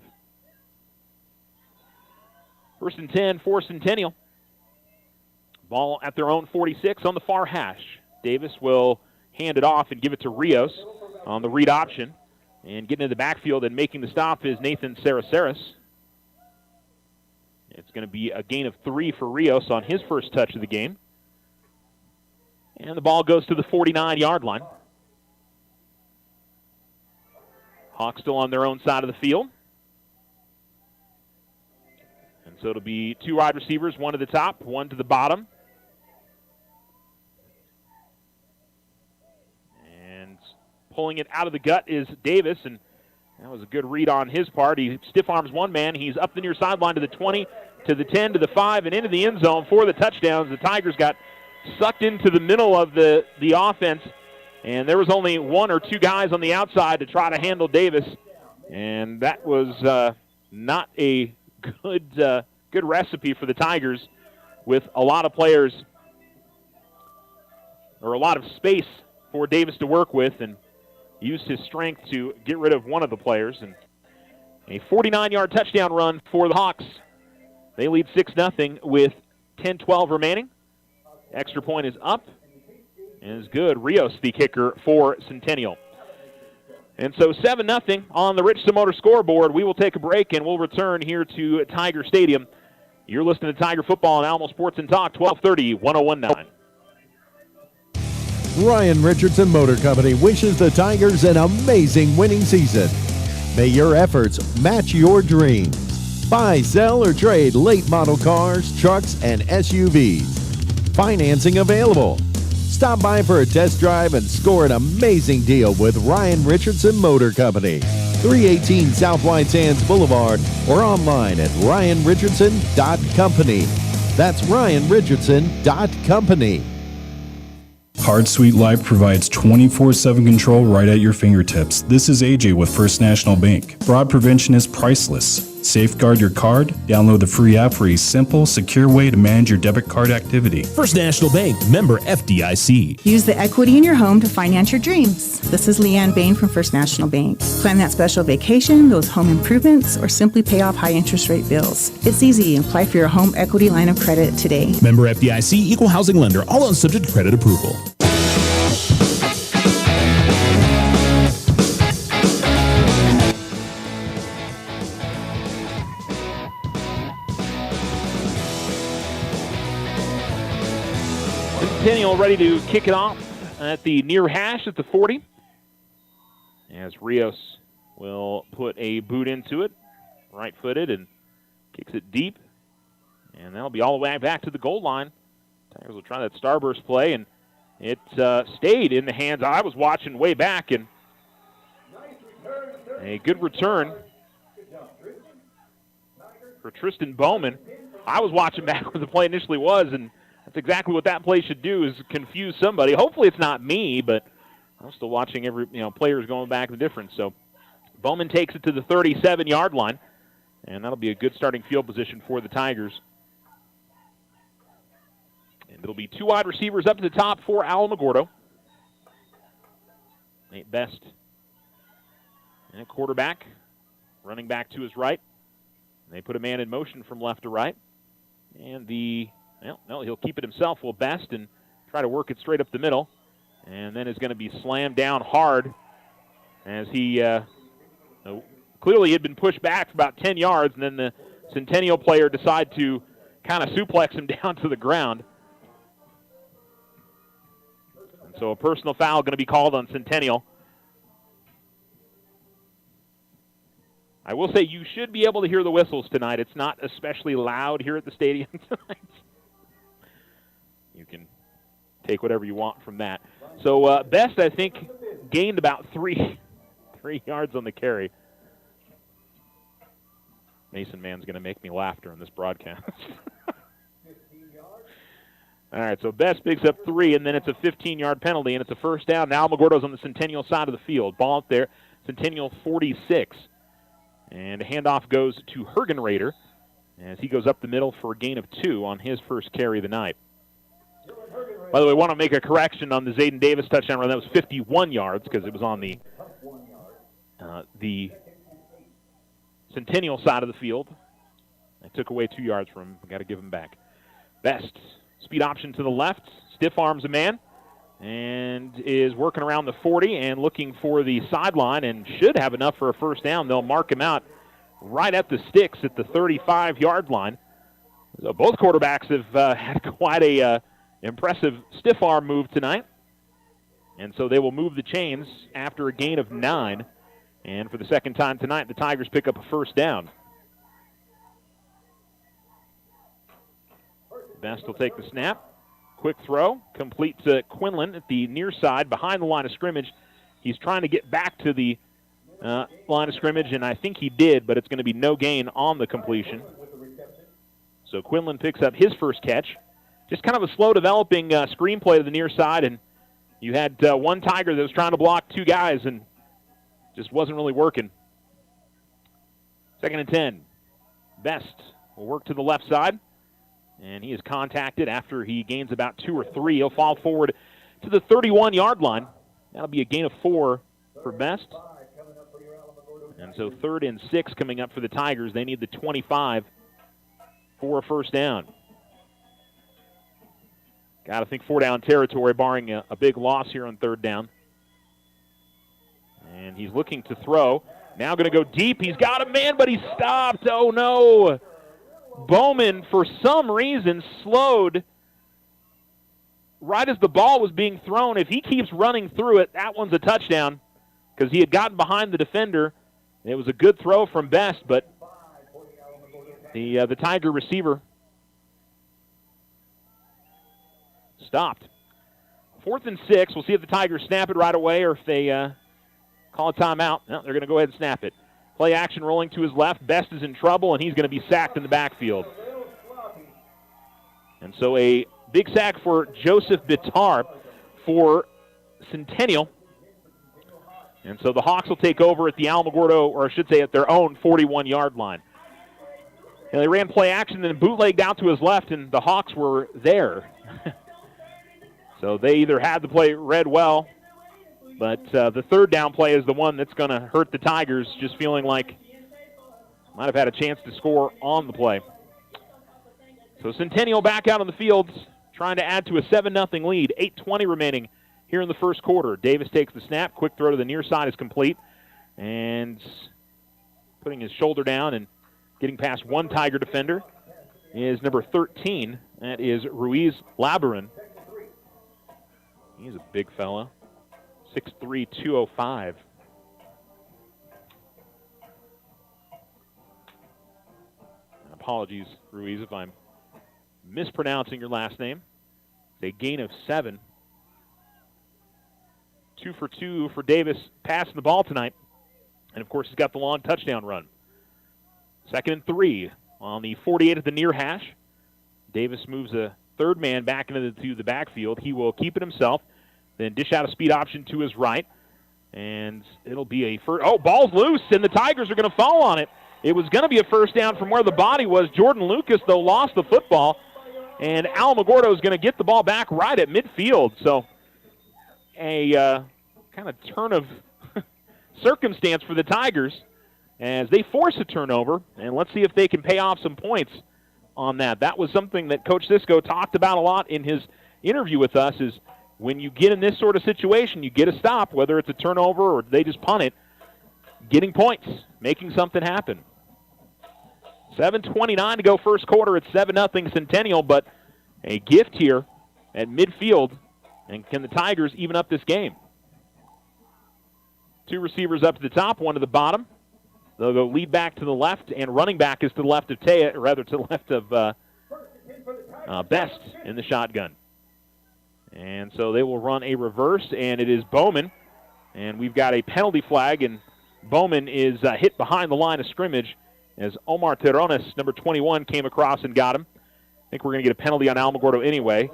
First and 10 for Centennial. Ball at their own 46 on the far hash. Davis will hand it off and give it to Rios on the read option. And getting into the backfield and making the stop is Nathan Saraceris. It's going to be a gain of 3 for Rios on his first touch of the game. And the ball goes to the 49-yard line. Hawks still on their own side of the field. And so it'll be 2 wide receivers, 1 to the top, 1 to the bottom. And pulling it out of the gut is Davis, and that was a good read on his part. He stiff arms one man. He's up the near sideline to the 20, to the 10, to the 5, and into the end zone for the touchdowns. The Tigers got sucked into the middle of the offense, and there was only 1 or 2 guys on the outside to try to handle Davis, and that was not a good recipe for the Tigers, with a lot of players, or a lot of space for Davis to work with, and used his strength to get rid of one of the players. And a 49-yard touchdown run for the Hawks. They lead 6-0 with 10-12 remaining. Extra point is up and is good. Rios, the kicker for Centennial. And so 7-0 on the Richardson Motor scoreboard. We will take a break and we'll return here to Tiger Stadium. You're listening to Tiger Football on Alamo Sports and Talk, 1230, 1019. Ryan Richardson Motor Company wishes the Tigers an amazing winning season. May your efforts match your dreams. Buy, sell, or trade late model cars, trucks, and SUVs. Financing available. Stop by for a test drive and score an amazing deal with Ryan Richardson Motor Company. 318 South White Sands Boulevard or online at ryanrichardson.company. That's ryanrichardson.company. Card Suite Life provides 24/7 control right at your fingertips. This is AJ with First National Bank. Fraud prevention is priceless. Safeguard your card. Download the free app for a simple, secure way to manage your debit card activity. First National Bank, member FDIC. Use the equity in your home to finance your dreams. This is Leanne Bain from First National Bank. Plan that special vacation, those home improvements, or simply pay off high interest rate bills. It's easy. Apply for your home equity line of credit today. Member FDIC, equal housing lender, all loans subject to credit approval. Centennial ready to kick it off at the near hash at the 40. As Rios will put a boot into it, right-footed, and kicks it deep. And that'll be all the way back to the goal line. Tigers will try that starburst play, and it stayed in the hands. I was watching way back, and a good return for Tristan Bowman. I was watching back where the play initially was, and that's exactly what that play should do, is confuse somebody. Hopefully it's not me, but I'm still watching every players going back the difference. So Bowman takes it to the 37-yard line, and that'll be a good starting field position for the Tigers. And it'll be two wide receivers up to the top for Alamogordo. Nate Best and a quarterback running back to his right. They put a man in motion from left to right. And he'll keep it himself, will Best, and try to work it straight up the middle. And then is going to be slammed down hard as he clearly had been pushed back for about 10 yards, and then the Centennial player decided to kind of suplex him down to the ground. And so a personal foul going to be called on Centennial. I will say you should be able to hear the whistles tonight. It's not especially loud here at the stadium tonight. You can take whatever you want from that. So Best, I think, gained about three yards on the carry. Mason Man's going to make me laugh during this broadcast. All right, so Best picks up 3, and then it's a 15-yard penalty, and it's a first down. Now Alamogordo's on the Centennial side of the field. Ball up there, Centennial 46. And a handoff goes to Hergenrader as he goes up the middle for a gain of 2 on his first carry of the night. By the way, I want to make a correction on the Zayden Davis touchdown run. That was 51 yards because it was on the Centennial side of the field. I took away 2 yards from him. I've got to give him back. Best speed option to the left, stiff arms a man, and is working around the 40 and looking for the sideline and should have enough for a first down. They'll mark him out right at the sticks at the 35-yard line. So both quarterbacks have had quite a impressive stiff arm move tonight. And so they will move the chains after a gain of 9. And for the second time tonight, the Tigers pick up a first down. Best will take the snap. Quick throw, complete to Quinlan at the near side behind the line of scrimmage. He's trying to get back to the line of scrimmage, and I think he did, but it's going to be no gain on the completion. So Quinlan picks up his first catch. Just kind of a slow developing screenplay to the near side, and you had one Tiger that was trying to block 2 guys and just wasn't really working. 2nd and 10. Best will work to the left side. And he is contacted after he gains about 2 or 3. He'll fall forward to the 31-yard line. That'll be a gain of 4 for Best. And so 3rd and 6 coming up for the Tigers. They need the 25 for a first down. Got to think 4-down territory, barring a big loss here on 3rd down. And he's looking to throw. Now going to go deep. He's got a man, but he stopped. Oh, no. Bowman, for some reason, slowed right as the ball was being thrown. If he keeps running through it, that one's a touchdown because he had gotten behind the defender. It was a good throw from Best, but the Tiger receiver stopped. 4th and 6. We'll see if the Tigers snap it right away or if they call a timeout. No, they're going to go ahead and snap it. Play action rolling to his left. Best is in trouble, and he's going to be sacked in the backfield. And so a big sack for Joseph Bitar for Centennial. And so the Hawks will take over at the Alamogordo, or I should say at their own 41-yard line. And they ran play action, then bootlegged out to his left, and the Hawks were there. So they either had the play read well, but the 3rd down play is the one that's going to hurt the Tigers, just feeling like might have had a chance to score on the play. So Centennial back out on the field, trying to add to a 7-0 lead. 8:20 remaining here in the first quarter. Davis takes the snap. Quick throw to the near side is complete. And putting his shoulder down and getting past one Tiger defender is number 13. That is Ruiz Labaran. He's a big fella. 6'3", 205. Apologies, Ruiz, if I'm mispronouncing your last name. It's a gain of 7. 2 for 2 for Davis passing the ball tonight. And, of course, he's got the long touchdown run. 2nd and 3 on the 48 at the near hash. Davis moves a third man back into the backfield. He will keep it himself, then dish out a speed option to his right. And it'll be a first. Oh, ball's loose, and the Tigers are going to fall on it. It was going to be a first down from where the body was. Jordan Lucas, though, lost the football. And Alamogordo is going to get the ball back right at midfield. So a kind of turn of circumstance for the Tigers as they force a turnover. And let's see if they can pay off some points on that. That was something that Coach Cisco talked about a lot in his interview with us, is when you get in this sort of situation, you get a stop, whether it's a turnover or they just punt it, getting points, making something happen. 7:29 to go first quarter. It's 7-0 Centennial, but a gift here at midfield. And can the Tigers even up this game? 2 receivers up to the top, 1 to the bottom. They'll go lead back to the left, and running back is to the left of Taya, or rather to the left of Best in the shotgun. And so they will run a reverse, and it is Bowman. And we've got a penalty flag, and Bowman is hit behind the line of scrimmage as Omar Terrones, number 21, came across and got him. I think we're going to get a penalty on Alamogordo anyway.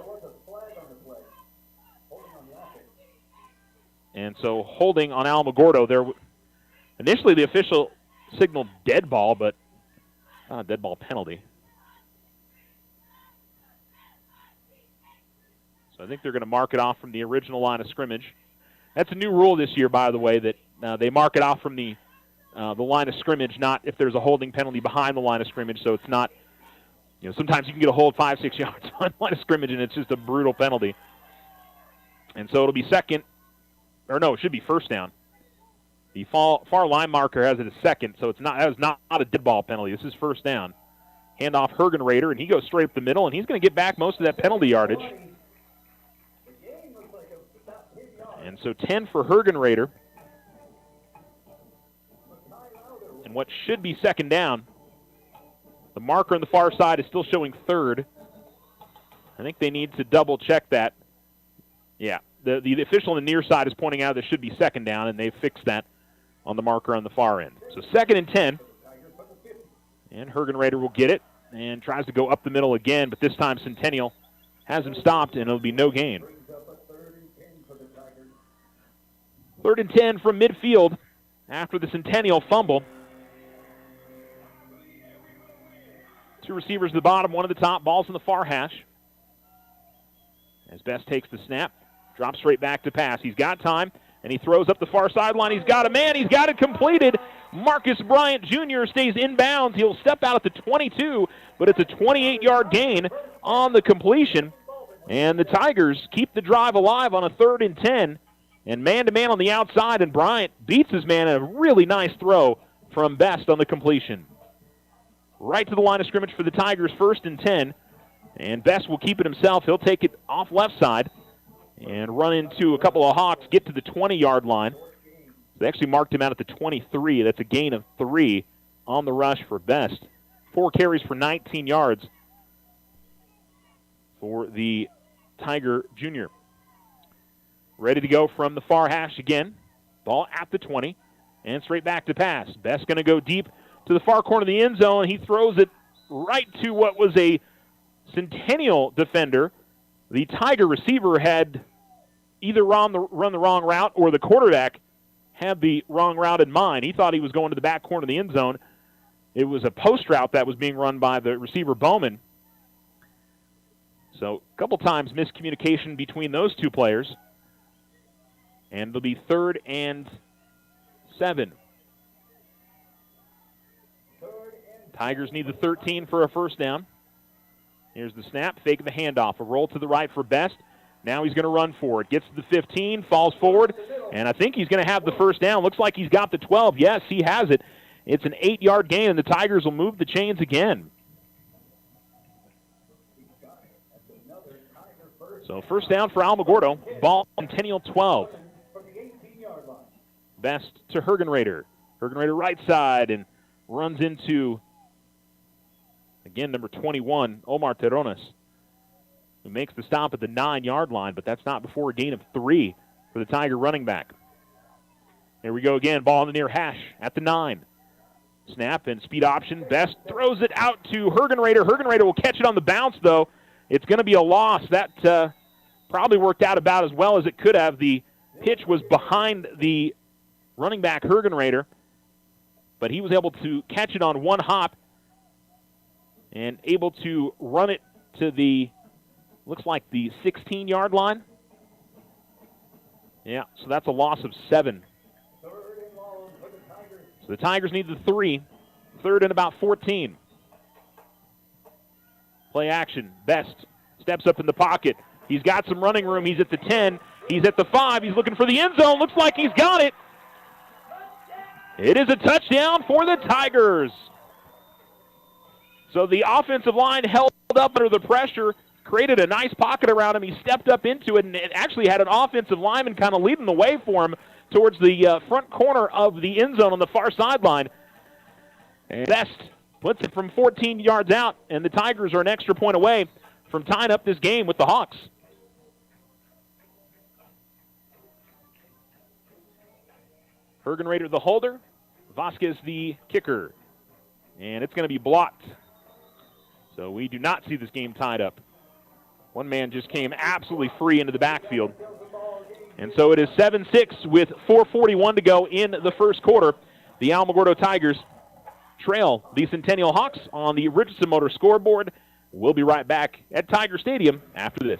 And so holding on Alamogordo there. Initially the official signaled dead ball, but not a dead ball penalty. So I think they're going to mark it off from the original line of scrimmage. That's a new rule this year, by the way, that they mark it off from the line of scrimmage, not if there's a holding penalty behind the line of scrimmage. So it's not, sometimes you can get a hold 5-6 yards on the line of scrimmage, and it's just a brutal penalty. And so it'll be it should be first down. The far line marker has it as second, so that was not a dead ball penalty. This is first down. Handoff Hergenrader, and he goes straight up the middle, and he's going to get back most of that penalty yardage. And so 10 for Hergenrader. And what should be second down. The marker on the far side is still showing third. I think they need to double check that. Yeah, the official on the near side is pointing out there should be second down, and they've fixed that on the marker on the far end. So 2nd and 10. And Hergenrader will get it and tries to go up the middle again, but this time Centennial has him stopped, and it'll be no gain. 3rd and 10 from midfield after the Centennial fumble. 2 receivers at the bottom, 1 at the top. Ball's in the far hash. As Best takes the snap, drops straight back to pass. He's got time, and he throws up the far sideline. He's got a man. He's got it completed. Marcus Bryant Jr. stays inbounds. He'll step out at the 22, but it's a 28-yard gain on the completion. And the Tigers keep the drive alive on a 3rd and 10. And man-to-man on the outside, and Bryant beats his man. A really nice throw from Best on the completion. Right to the line of scrimmage for the Tigers, 1st and 10. And Best will keep it himself. He'll take it off left side and run into a couple of Hawks, get to the 20-yard line. They actually marked him out at the 23. That's a gain of 3 on the rush for Best. 4 carries for 19 yards for the Tiger Jr. Ready to go from the far hash again. Ball at the 20 and straight back to pass. Best going to go deep to the far corner of the end zone. He throws it right to what was a Centennial defender. The Tiger receiver had either run the wrong route, or the quarterback had the wrong route in mind. He thought he was going to the back corner of the end zone. It was a post route that was being run by the receiver Bowman. So a couple times miscommunication between those two players. And it'll be 3rd and 7. Tigers need the 13 for a first down. Here's the snap, fake the handoff. A roll to the right for Best. Now he's going to run for it. Gets to the 15, falls forward, and I think he's going to have the first down. Looks like he's got the 12. Yes, he has it. It's an 8-yard gain, and the Tigers will move the chains again. So first down for Alamogordo. Ball Centennial 12. Best to Hergenrader. Hergenrader right side and runs into, again, number 21, Omar Terrones, who makes the stop at the 9-yard line, but that's not before a gain of 3 for the Tiger running back. Here we go again. Ball in the near hash at the 9. Snap and speed option. Best throws it out to Hergenrader. Hergenrader will catch it on the bounce, though. It's going to be a loss. That probably worked out about as well as it could have. The pitch was behind the running back, Hergenrader, but he was able to catch it on one hop and able to run it to the, looks like the 16-yard line. Yeah, so that's a loss of 7. So the Tigers need the 3. Third and about 14. Play action. Best steps up in the pocket. He's got some running room. He's at the 10. He's at the 5. He's looking for the end zone. Looks like he's got it. It is a touchdown for the Tigers. So the offensive line held up under the pressure, created a nice pocket around him. He stepped up into it, and it actually had an offensive lineman kind of leading the way for him towards the front corner of the end zone on the far sideline. And Best puts it from 14 yards out, and the Tigers are an extra point away from tying up this game with the Hawks. Hergenrader the holder, Vasquez the kicker. And it's going to be blocked. So we do not see this game tied up. One man just came absolutely free into the backfield. And so it is 7-6 with 4:41 to go in the first quarter. The Alamogordo Tigers trail the Centennial Hawks on the Richardson Motor scoreboard. We'll be right back at Tiger Stadium after this.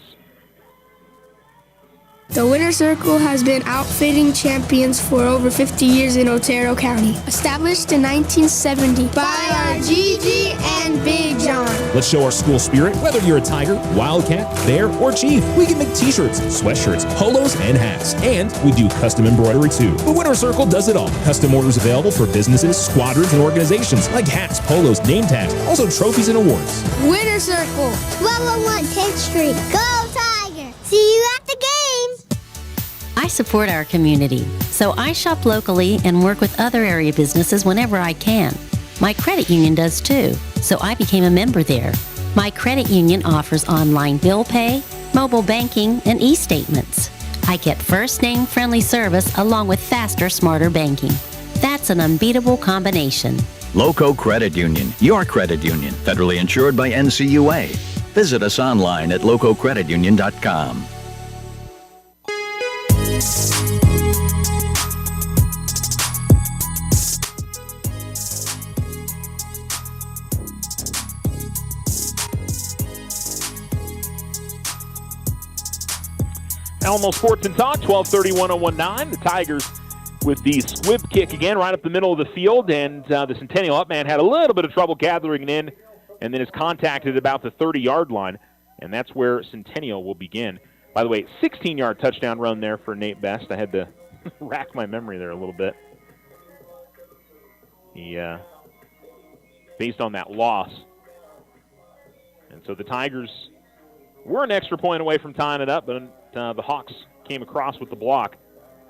The Winter Circle has been outfitting champions for over 50 years in Otero County. Established in 1970 by our Gigi and Big John. Let's show our school spirit. Whether you're a Tiger, Wildcat, Bear, or Chief, we can make t-shirts, sweatshirts, polos, and hats. And we do custom embroidery too. The Winter Circle does it all. Custom orders available for businesses, squadrons, and organizations like hats, polos, name tags, also trophies and awards. Winter Circle, 1201 10th Street. Go Tiger! See you at the game! I support our community, so I shop locally and work with other area businesses whenever I can. My credit union does too, so I became a member there. My credit union offers online bill pay, mobile banking, and e-statements. I get first name friendly service along with faster, smarter banking. That's an unbeatable combination. Loco Credit Union, your credit union, federally insured by NCUA. Visit us online at lococreditunion.com. Alamo Sports and Talk, 1230-1019. The Tigers with the squib kick again right up the middle of the field, and the Centennial Upman had a little bit of trouble gathering it in and then is contacted about the 30-yard line, and that's where Centennial will begin. By the way, 16-yard touchdown run there for Nate Best. I had to rack my memory there a little bit. He, based on that loss. And so the Tigers were an extra point away from tying it up, but the Hawks came across with the block.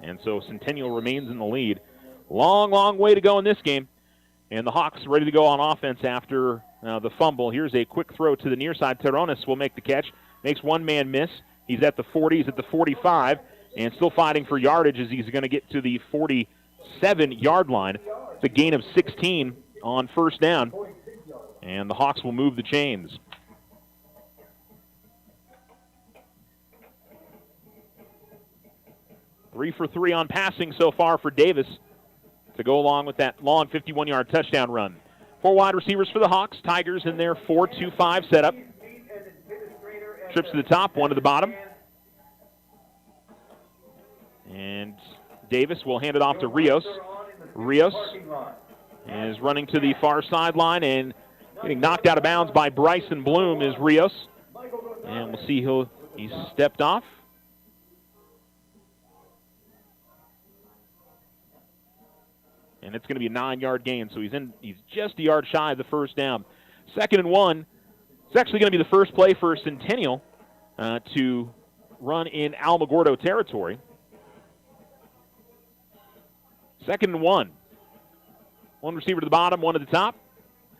And so Centennial remains in the lead. Long, long way to go in this game. And the Hawks ready to go on offense after the fumble. Here's a quick throw to the near side. Terrones will make the catch. Makes one man miss. He's at the 40. He's at the 45. And still fighting for yardage as he's going to get to the 47-yard line. It's a gain of 16 on first down. And the Hawks will move the chains. Three for three on passing so far for Davis to go along with that long 51-yard touchdown run. 4 wide receivers for the Hawks. Tigers in their 4-2-5 setup. Trips to the top, one to the bottom. And Davis will hand it off to Rios. Rios is running to the far sideline and getting knocked out of bounds by Bryson Bloom is Rios. And we'll see he's stepped off. And it's going to be a 9-yard gain, so he's just a yard shy of the first down. 2nd and 1. It's actually going to be the first play for Centennial to run in Alamogordo territory. 2nd and 1. One receiver to the bottom, one to the top.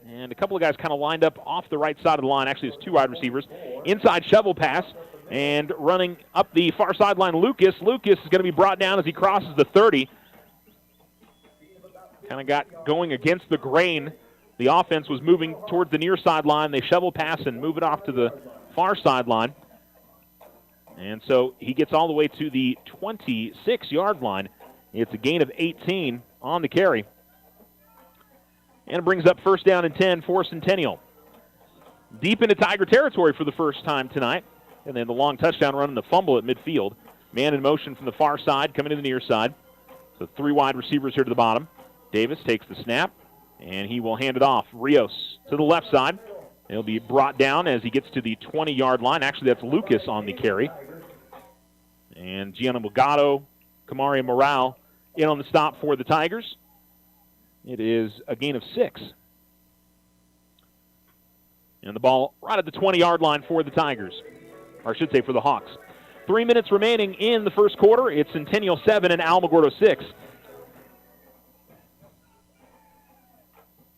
And a couple of guys kind of lined up off the right side of the line. Actually, it's 2 wide receivers. Inside shovel pass. And running up the far sideline, Lucas. Lucas is going to be brought down as he crosses the 30. Kind of got going against the grain. The offense was moving towards the near sideline. They shovel pass and move it off to the far sideline. And so he gets all the way to the 26-yard line. It's a gain of 18 on the carry. And it brings up 1st down and 10 for Centennial. Deep into Tiger territory for the first time tonight. And then the long touchdown run and the fumble at midfield. Man in motion from the far side, coming to the near side. So 3 wide receivers here to the bottom. Davis takes the snap, and he will hand it off. Rios to the left side. He'll be brought down as he gets to the 20-yard line. Actually, that's Lucas on the carry. And Alamogordo, Kamari Morale in on the stop for the Tigers. It is a gain of 6. And the ball right at the 20-yard line for the Tigers. Or I should say for the Hawks. 3 minutes remaining in the first quarter. It's Centennial 7 and Alamogordo 6.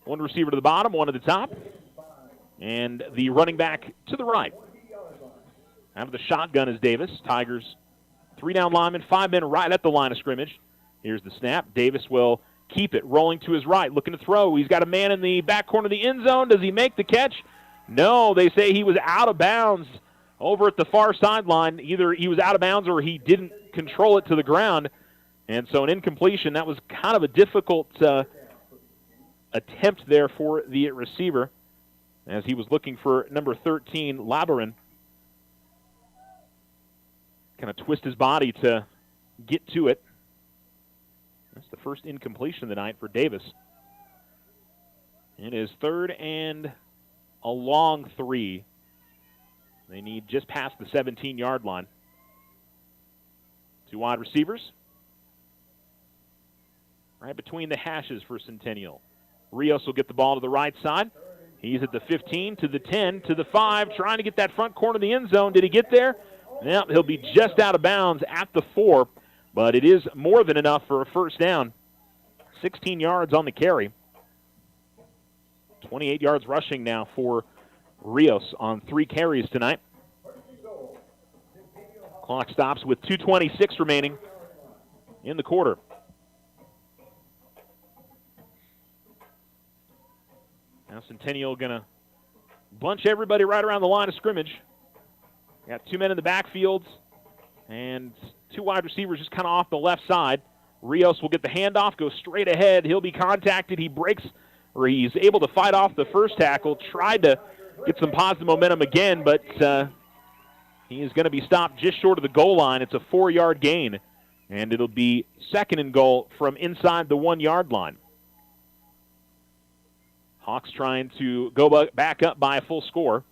One receiver to the bottom, one to the top. And the running back to the right. Out of the shotgun is Davis. Tigers, 3-down lineman, 5 men right at the line of scrimmage. Here's the snap. Davis will keep it, rolling to his right, looking to throw. He's got a man in the back corner of the end zone. Does he make the catch? No, they say he was out of bounds over at the far sideline. Either he was out of bounds or he didn't control it to the ground. And so an incompletion. That was kind of a difficult attempt there for the receiver as he was looking for number 13, Labyrin. Kind of twist his body to get to it. That's the first incompletion of the night for Davis. It is 3rd and a long 3. They need just past the 17-yard line. 2 wide receivers. Right between the hashes for Centennial. Rios will get the ball to the right side. He's at the 15, to the 10, to the 5, trying to get that front corner of the end zone. Did he get there? No, he'll be just out of bounds at the 4, but it is more than enough for a first down. 16 yards on the carry. 28 yards rushing now for Rios on 3 carries tonight. Clock stops with 2:26 remaining in the quarter. Now Centennial going to bunch everybody right around the line of scrimmage. Got 2 men in the backfield and 2 wide receivers just kind of off the left side. Rios will get the handoff, go straight ahead. He'll be contacted. He breaks, or he's able to fight off the first tackle. Tried to get some positive momentum again, but he is going to be stopped just short of the goal line. It's a 4-yard gain, and it'll be 2nd and goal from inside the 1-yard line. Hawks trying to go back up by a full score.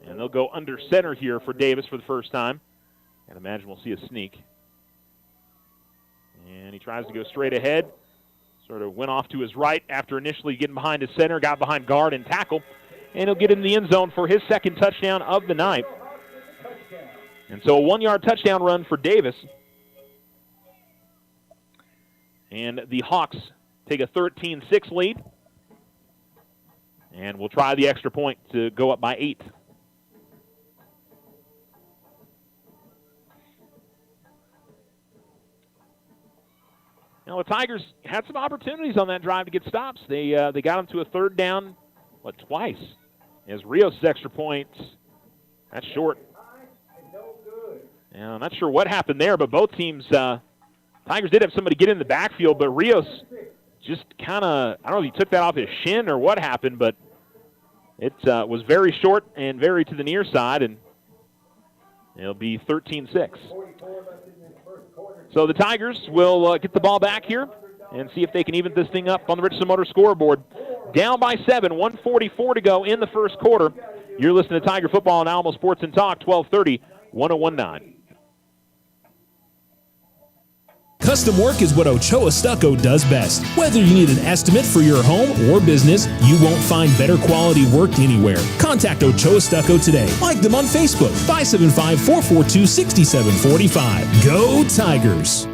And they'll go under center here for Davis for the first time. And imagine we'll see a sneak. And he tries to go straight ahead. Sort of went off to his right after initially getting behind his center, got behind guard and tackle. And he'll get in the end zone for his 2nd touchdown of the night. And so a 1-yard touchdown run for Davis. And the Hawks take a 13-6 lead. And we'll try the extra point to go up by 8. Now, the Tigers had some opportunities on that drive to get stops. They got them to a 3rd down, twice. As Rios' extra point, that's short. Yeah, I'm not sure what happened there, but both teams, Tigers did have somebody get in the backfield, but Rios just kind of, I don't know if he took that off his shin or what happened, but it was very short and very to the near side, and it'll be 13-6. So the Tigers will get the ball back here and see if they can even this thing up on the Richardson Motor scoreboard. Down by 7, 1:44 to go in the first quarter. You're listening to Tiger Football on Alamo Sports and Talk, 1230, 1019. Custom work is what Ochoa Stucco does best. Whether you need an estimate for your home or business, you won't find better quality work anywhere. Contact Ochoa Stucco today. Like them on Facebook, 575-442-6745. Go Tigers!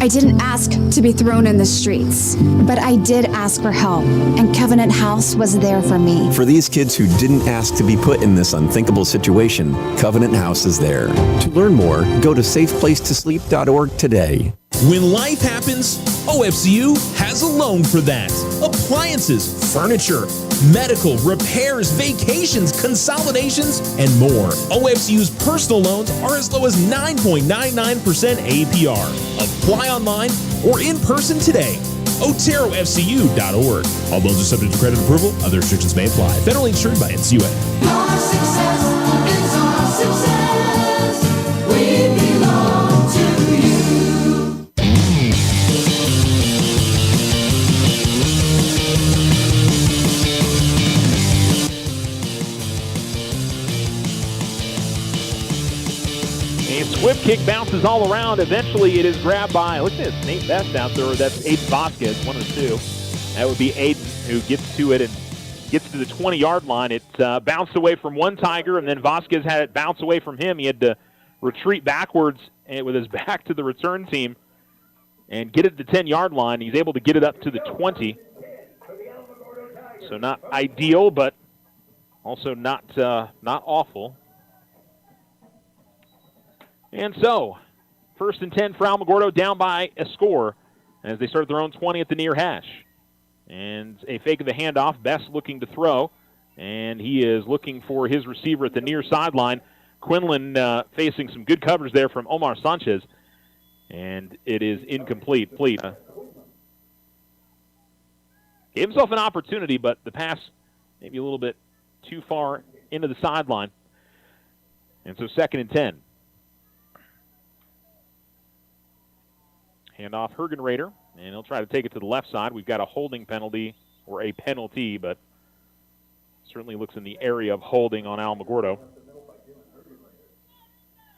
I didn't ask to be thrown in the streets, but I did ask for help, and Covenant House was there for me. For these kids who didn't ask to be put in this unthinkable situation, Covenant House is there. To learn more, go to safeplacetosleep.org today. When life happens, OFCU has a loan for that. Appliances, furniture, medical, repairs, vacations, consolidations, and more. OFCU's personal loans are as low as 9.99% APR. Apply online or in person today. OteroFCU.org. All loans are subject to credit approval. Other restrictions may apply. Federally insured by NCUA. Your success is our success. We belong to you. A swift kick bounces all around. Eventually, it is grabbed by, look at this, Nate Best out there. That's Aiden Vasquez, one of the two. That would be Aiden who gets to it and gets to the 20-yard line. It bounced away from one Tiger, and then Vasquez had it bounce away from him. He had to retreat backwards with his back to the return team and get it to the 10-yard line. He's able to get it up to the 20. So not ideal, but also not awful. And so, 1st and 10 for Alamogordo, down by a score as they start their own 20 at the near hash. And a fake of the handoff, Best looking to throw, and he is looking for his receiver at the near sideline. Quinlan facing some good coverage there from Omar Sanchez, and it is incomplete. Gave himself an opportunity, but the pass maybe a little bit too far into the sideline. And so 2nd and 10. Handoff Hergenrader, and he'll try to take it to the left side. We've got a holding penalty, or a penalty, but certainly looks in the area of holding on Alamogordo.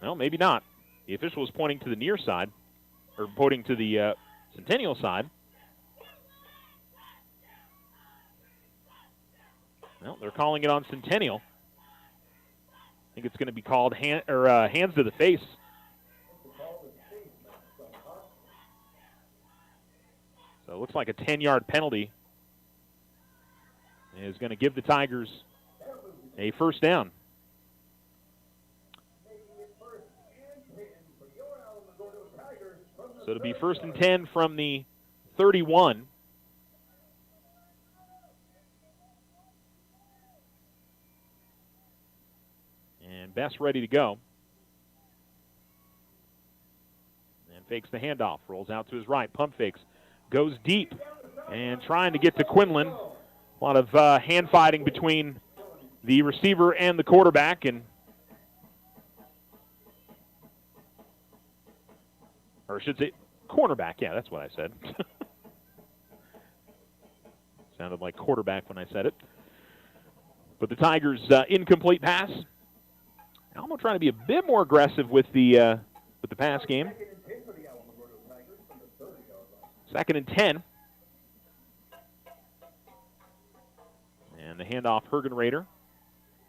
Well, maybe not. The official is pointing to the near side, or pointing to the Centennial side. Well, they're calling it on Centennial. I think it's going to be called hands to the face. So it looks like a 10-yard penalty is going to give the Tigers a first down. So it'll be 1st and 10 from the 31. And Best ready to go. And fakes the handoff, rolls out to his right, pump fakes. Goes deep and trying to get to Quinlan. A lot of hand fighting between the receiver and the quarterback, or I should say cornerback. Yeah, that's what I said. Sounded like quarterback when I said it. But the Tigers' incomplete pass. Alamo trying to be a bit more aggressive with the pass game. 2nd and 10. And the handoff, Hergenrader.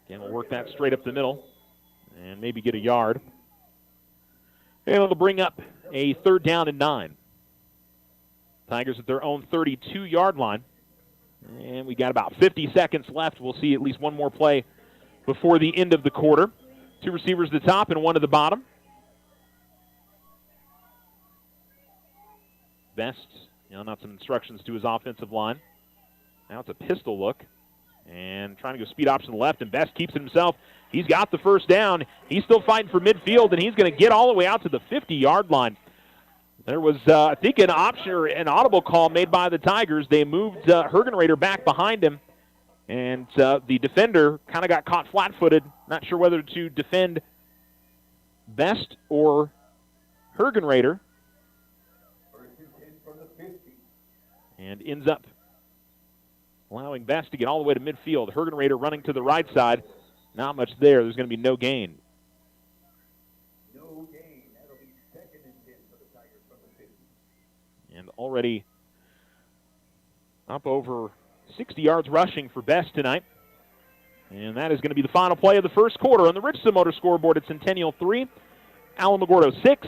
Again, we'll work that straight up the middle and maybe get a yard. And it'll bring up a 3rd down and 9. Tigers at their own 32-yard line. And we got about 50 seconds left. We'll see at least one more play before the end of the quarter. 2 receivers at the top and 1 at the bottom. Best, not some instructions to his offensive line. Now it's a pistol look. And trying to go speed option left, and Best keeps it himself. He's got the first down. He's still fighting for midfield, and he's going to get all the way out to the 50-yard line. There was, I think, an option or an audible call made by the Tigers. They moved Hergenrader back behind him, and the defender kind of got caught flat-footed. Not sure whether to defend Best or Hergenrader. And ends up allowing Best to get all the way to midfield. Hergenrader running to the right side. Not much there. There's going to be no gain. already up over 60 yards rushing for Best tonight. And that is going to be the final play of the first quarter on the Richardson Motor scoreboard at Centennial 3, Alamogordo 6.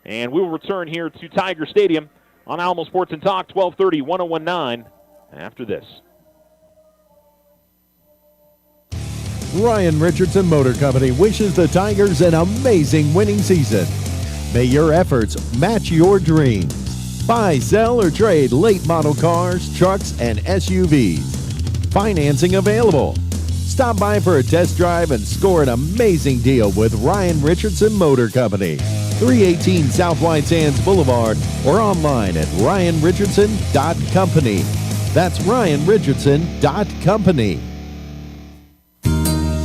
And we will return here to Tiger Stadium on Alamo Sports and Talk, 1230, 1019 after this. Ryan Richardson Motor Company wishes the Tigers an amazing winning season. May your efforts match your dreams. Buy, sell, or trade late model cars, trucks, and SUVs. Financing available. Stop by for a test drive and score an amazing deal with Ryan Richardson Motor Company. 318 South White Sands Boulevard or online at ryanrichardson.company. That's ryanrichardson.company.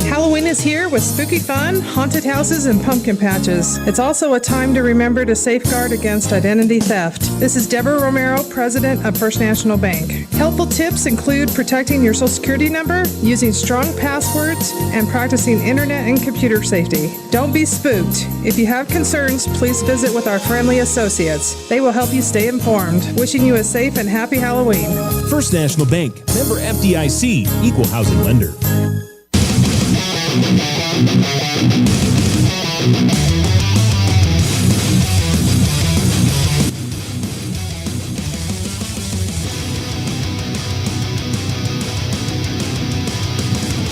Halloween is here with spooky fun, haunted houses, and pumpkin patches. It's also a time to remember to safeguard against identity theft. This is Deborah Romero, President of First National Bank. Helpful tips include protecting your Social Security number, using strong passwords, and practicing internet and computer safety. Don't be spooked. If you have concerns, please visit with our friendly associates. They will help you stay informed. Wishing you a safe and happy Halloween. First National Bank, member FDIC, equal housing lender.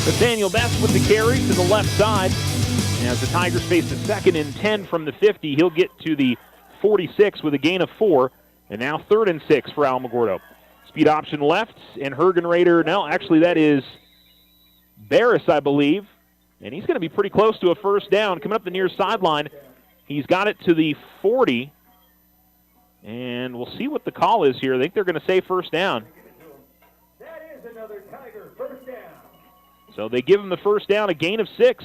Nathaniel Best with the carry to the left side. As the Tigers face a 2nd and 10 from the 50, he'll get to the 46 with a gain of 4. And now 3rd and 6 for Alamogordo. Speed option left, and Hergenrader, no, actually that is Barris, I believe. And he's going to be pretty close to a first down. Coming up the near sideline, he's got it to the 40. And we'll see what the call is here. I think they're going to say first down. That is another Tiger first down. So they give him the first down, a gain of 6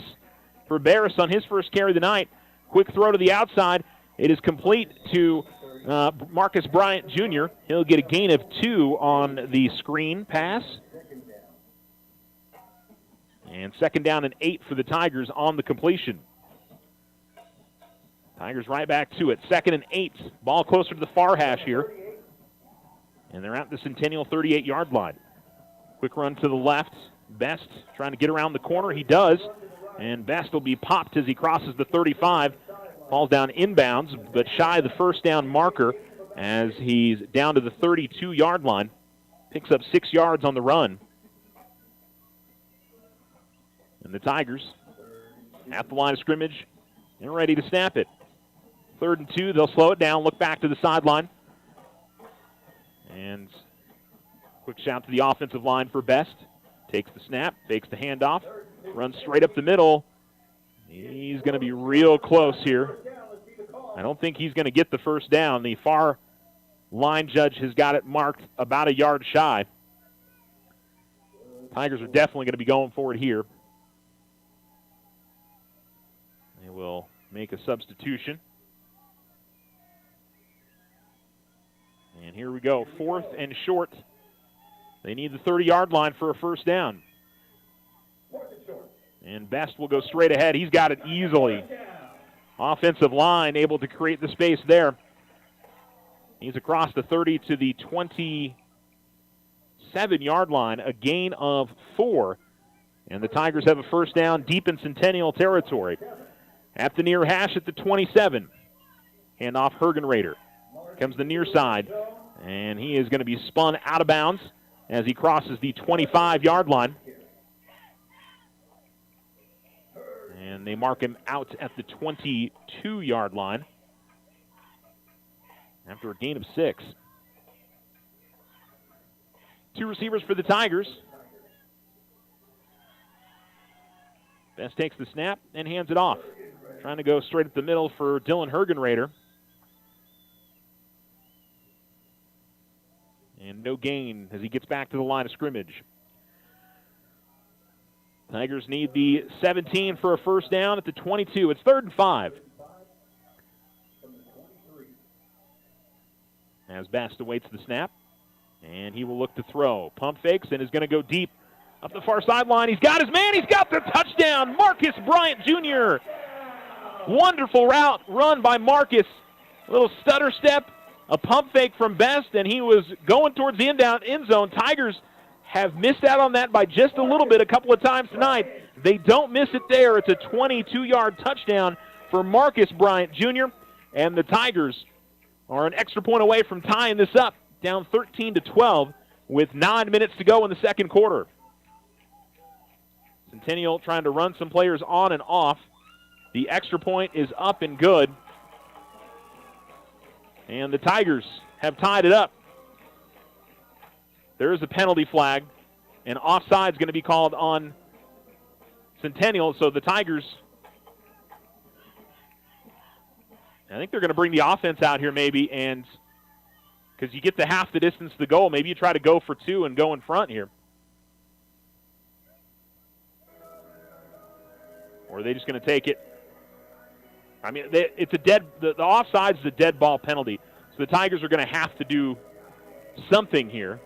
for Barris on his first carry of the night. Quick throw to the outside. It is complete to Marcus Bryant Jr. He'll get a gain of 2 on the screen pass. And 2nd down and 8 for the Tigers on the completion. Tigers right back to it. 2nd and 8. Ball closer to the far hash here. And they're at the Centennial 38-yard line. Quick run to the left. Best trying to get around the corner. He does. And Best will be popped as he crosses the 35. Falls down inbounds, but shy of the first down marker as he's down to the 32-yard line. Picks up 6 yards on the run. And the Tigers at the line of scrimmage and ready to snap it. 3rd and 2, they'll slow it down, look back to the sideline. And quick shout to the offensive line for Best. Takes the snap, fakes the handoff, runs straight up the middle. He's going to be real close here. I don't think he's going to get the first down. The far line judge has got it marked about a yard shy. Tigers are definitely going to be going for it here. They will make a substitution. And here we go, 4th and short. They need the 30-yard line for a first down. And Best will go straight ahead. He's got it easily. Offensive line able to create the space there. He's across the 30 to the 27-yard line, a gain of 4. And the Tigers have a first down deep in Centennial territory. At the near hash at the 27. Handoff Hergenrader. Comes the near side. And he is going to be spun out of bounds as he crosses the 25-yard line. And they mark him out at the 22-yard line after a gain of 6. 2 receivers for the Tigers. Best takes the snap and hands it off. Trying to go straight up the middle for Dylan Hergenrader. And no gain as he gets back to the line of scrimmage. Tigers need the 17 for a first down at the 22. It's 3rd and 5. As Best awaits the snap. And he will look to throw. Pump fakes and is going to go deep up the far sideline. He's got his man. He's got the touchdown. Marcus Bryant Jr. Wonderful route run by Marcus. A little stutter step A pump fake from Best, and he was going towards the end zone. Tigers have missed out on that by just a little bit a couple of times tonight. They don't miss it there. It's a 22-yard touchdown for Marcus Bryant Jr., and the Tigers are an extra point away from tying this up, down 13-12 with 9 minutes to go in the second quarter. Centennial trying to run some players on and off. The extra point is up and good. And the Tigers have tied it up. There is a penalty flag, and offside is going to be called on Centennial. So the Tigers, I think they're going to bring the offense out here maybe, and because you get to half the distance to the goal, maybe you try to go for two and go in front here. Or are they just going to take it? I mean, it's a dead. The offside is a dead ball penalty, so the Tigers are going to have to do something here.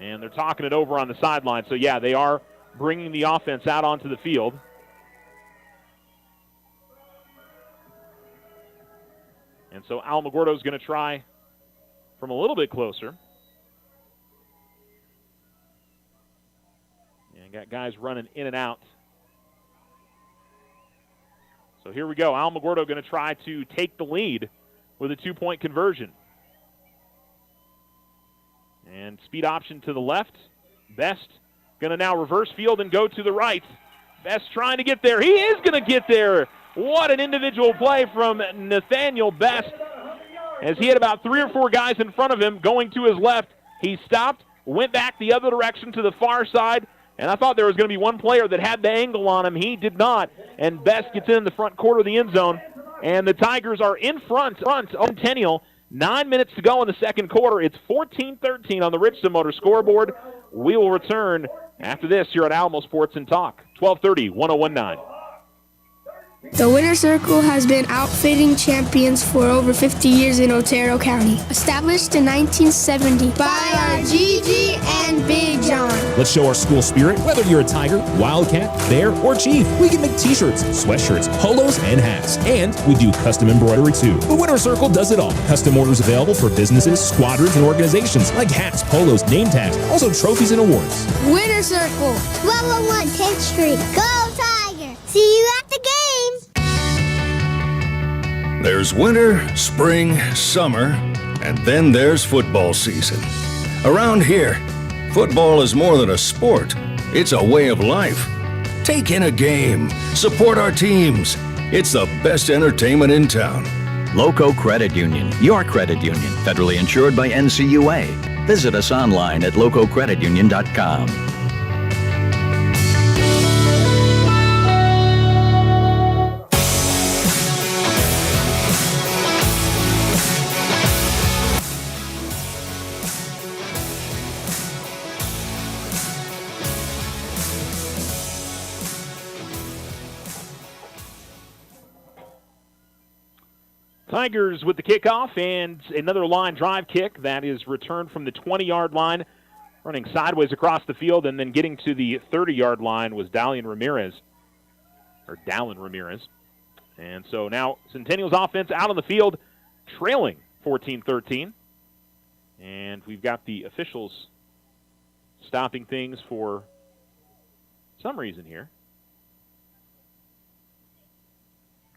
And they're talking it over on the sideline. So, yeah, they are bringing the offense out onto the field. And so Alamogordo is going to try from a little bit closer. And got guys running in and out. So here we go. Alamogordo going to try to take the lead with a two-point conversion. And speed option to the left. Best going to now reverse field and go to the right. Best trying to get there. He is going to get there. What an individual play from Nathaniel Best. As he had about 3 or 4 guys in front of him going to his left. He stopped, went back the other direction to the far side, and I thought there was going to be one player that had the angle on him. He did not, and Best gets in the front quarter of the end zone, and the Tigers are in front of Centennial. 9 minutes to go in the second quarter. It's 14-13 on the Richardson Motor scoreboard. We will return after this here at Alamo Sports and Talk. 1230, 101.9. The Winter Circle has been outfitting champions for over 50 years in Otero County. Established in 1970 by our Gigi and Big John. Let's show our school spirit. Whether you're a Tiger, Wildcat, Bear, or Chief, we can make t-shirts, sweatshirts, polos, and hats. And we do custom embroidery too. The Winter Circle does it all. Custom orders available for businesses, squadrons, and organizations like hats, polos, name tags, also trophies and awards. Winter Circle, 111 10th Street. Go Tiger! See you at the game! There's winter, spring, summer, and then there's football season. Around here, football is more than a sport. It's a way of life. Take in a game. Support our teams. It's the best entertainment in town. Loco Credit Union, your credit union, federally insured by NCUA. Visit us online at lococreditunion.com. Tigers with the kickoff and another line drive kick that is returned from the 20-yard line, running sideways across the field, and then getting to the 30-yard line was Dallin Ramirez. And so now Centennial's offense out on the field, trailing 14-13. And we've got the officials stopping things for some reason here.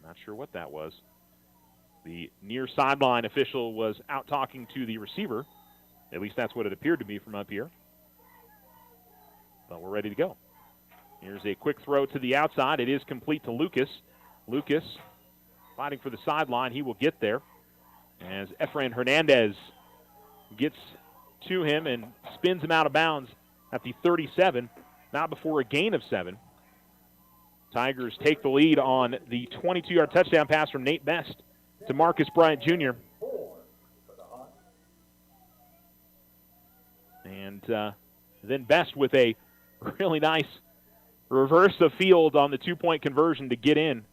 Not sure what that was. The near sideline official was out talking to the receiver. At least that's what it appeared to be from up here. But we're ready to go. Here's a quick throw to the outside. It is complete to Lucas. Lucas fighting for the sideline. He will get there as Efrain Hernandez gets to him and spins him out of bounds at the 37, not before a gain of 7. Tigers take the lead on the 22-yard touchdown pass from Nate Best to Marcus Bryant Jr. And then Best with a really nice reverse of field on the two-point conversion to get in.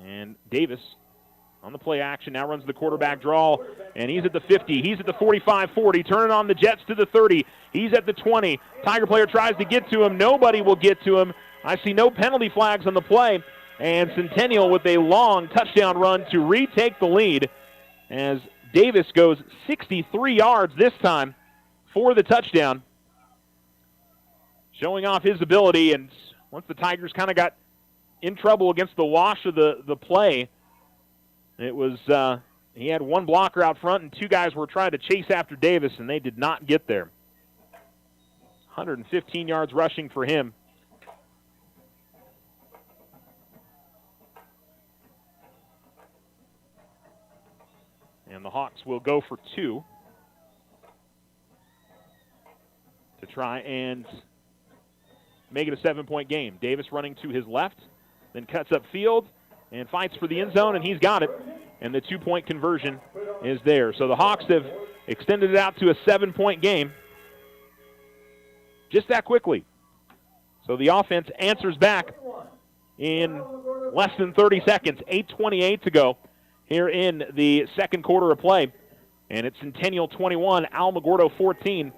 And Davis on the play action now runs the quarterback draw, and he's at the 50. He's at the 45-40, turning on the Jets to the 30. He's at the 20. Tiger player tries to get to him. Nobody will get to him. I see no penalty flags on the play. And Centennial with a long touchdown run to retake the lead as Davis goes 63 yards this time for the touchdown. Showing off his ability, and once the Tigers kind of got in trouble against the wash of the play, it was he had one blocker out front and two guys were trying to chase after Davis, and they did not get there. 115 yards rushing for him. And the Hawks will go for two to try and make it a 7-point game. Davis running to his left, then cuts up field and fights for the end zone, and he's got it. And the 2-point conversion is there. So the Hawks have extended it out to a 7-point game just that quickly. So the offense answers back in less than 30 seconds, 8:28 to go here in the second quarter of play. And it's Centennial 21, Alamogordo 14.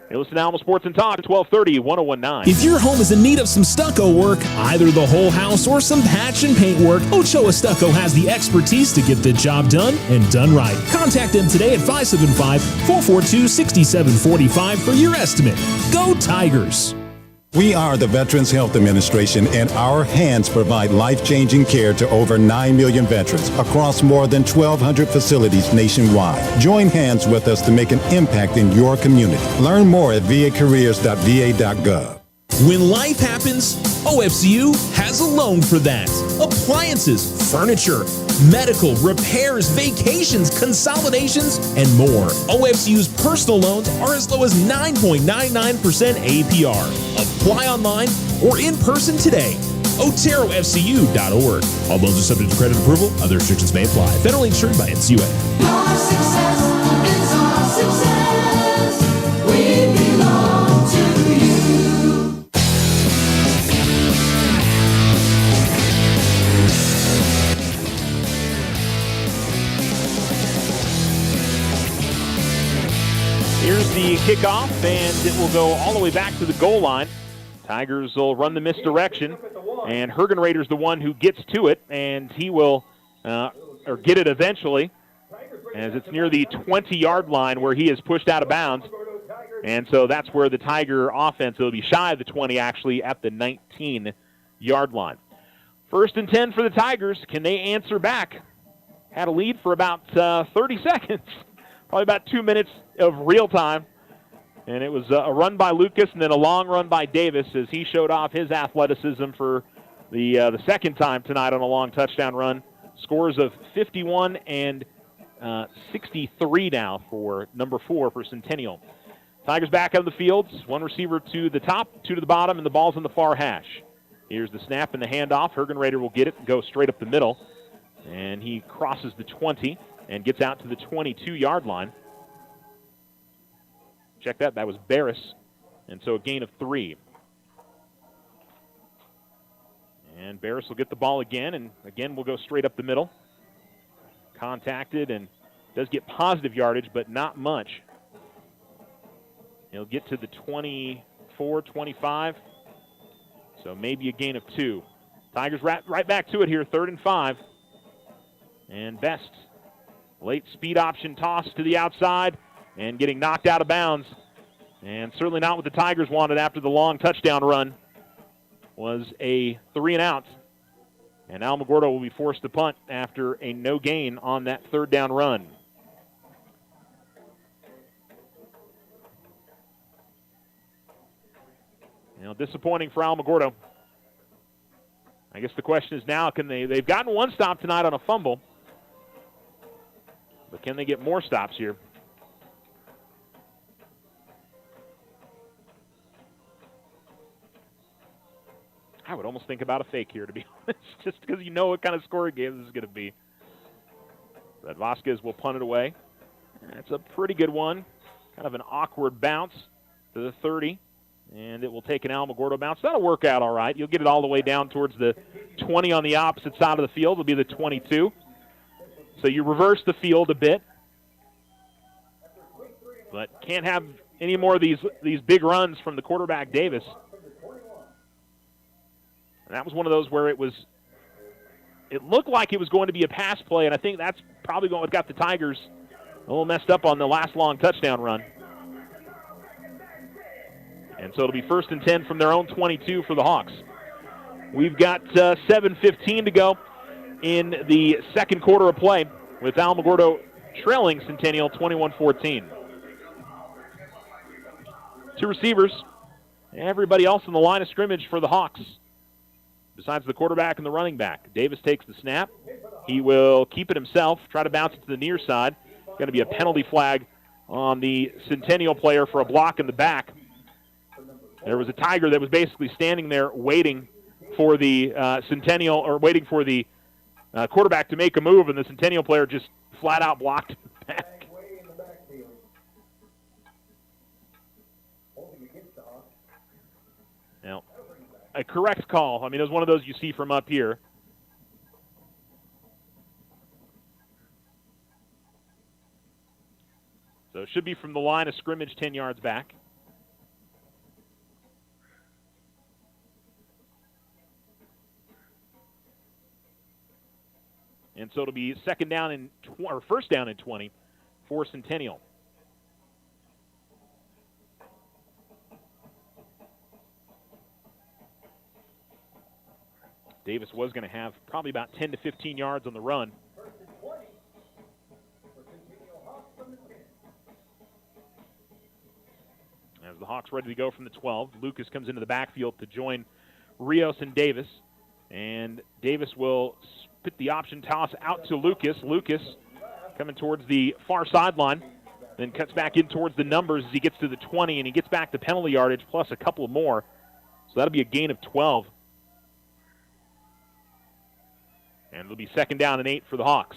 Hey, listen to Alamo Sports and Talk, 1230, 1019. If your home is in need of some stucco work, either the whole house or some patch and paint work, Ochoa Stucco has the expertise to get the job done and done right. Contact them today at 575-442-6745 for your estimate. Go Tigers! We are the Veterans Health Administration, and our hands provide life-changing care to over 9 million veterans across more than 1,200 facilities nationwide. Join hands with us to make an impact in your community. Learn more at vacareers.va.gov. When life happens, OFCU has a loan for that. Appliances, furniture, medical, repairs, vacations, consolidations, and more. OFCU's personal loans are as low as 9.99% APR. Apply online or in person today. OteroFCU.org. All loans are subject to credit approval. Other restrictions may apply. Federally insured by NCUA. Your success is our success. We belong to you. Here's the kickoff, and it will go all the way back to the goal line. Tigers will run the misdirection, and Hergenrader's the one who gets to it, and he will or get it eventually, as it's near the 20-yard line where he is pushed out of bounds. And so that's where the Tiger offense will be shy of the 20, actually, at the 19-yard line. 1st and 10 for the Tigers. Can they answer back? Had a lead for about 30 seconds. Probably about 2 minutes of real time. And it was a run by Lucas and then a long run by Davis as he showed off his athleticism for the second time tonight on a long touchdown run. Scores of 51 and 63 now for number 4 for Centennial. Tigers back on the field. One receiver to the top, two to the bottom, and the ball's in the far hash. Here's the snap and the handoff. Hergenrader will get it and go straight up the middle. And he crosses the 20 and gets out to the 22-yard line. Check that. That was Barris. And so a gain of 3. And Barris will get the ball again, and again we'll go straight up the middle. Contacted and does get positive yardage, but not much. He'll get to the 24, 25. So maybe a gain of 2. Tigers right back to it here, 3rd and 5. And Best. Late speed option toss to the outside and getting knocked out of bounds. And certainly not what the Tigers wanted after the long touchdown run. Was a 3 and out. And Alamogordo will be forced to punt after a no gain on that 3rd down run. You know, disappointing for Alamogordo. I guess the question is now, can they've gotten one stop tonight on a fumble. But can they get more stops here? I would almost think about a fake here, to be honest, just because you know what kind of scoring game this is going to be. But Vasquez will punt it away. That's a pretty good one. Kind of an awkward bounce to the 30, and it will take an Alamogordo bounce. That'll work out all right. You'll get it all the way down towards the 20 on the opposite side of the field. It'll be the 22. So you reverse the field a bit. But can't have any more of these big runs from the quarterback, Davis. And that was one of those where it was it looked like it was going to be a pass play, and I think that's probably what got the Tigers a little messed up on the last long touchdown run. And so it'll be 1st and 10 from their own 22 for the Hawks. We've got 7:15 to go in the second quarter of play with Alamogordo trailing Centennial 21-14. 2 receivers. Everybody else in the line of scrimmage for the Hawks, besides the quarterback and the running back. Davis takes the snap. He will keep it himself, try to bounce it to the near side. Going to be a penalty flag on the Centennial player for a block in the back. There was a Tiger that was basically standing there waiting for the Centennial, or waiting for the quarterback to make a move, and the Centennial player just flat out blocked him back. Now, a correct call. I mean, it was one of those you see from up here. So it should be from the line of scrimmage 10 yards back. And so it'll be first down and 20 for Centennial. Davis was going to have probably about 10 to 15 yards on the run. As the Hawks ready to go from the 12, Lucas comes into the backfield to join Rios and Davis. And Davis will spit the option toss out to Lucas. Lucas coming towards the far sideline, then cuts back in towards the numbers as he gets to the 20, and he gets back to penalty yardage plus a couple more. So that'll be a gain of 12. And it'll be 2nd down and 8 for the Hawks.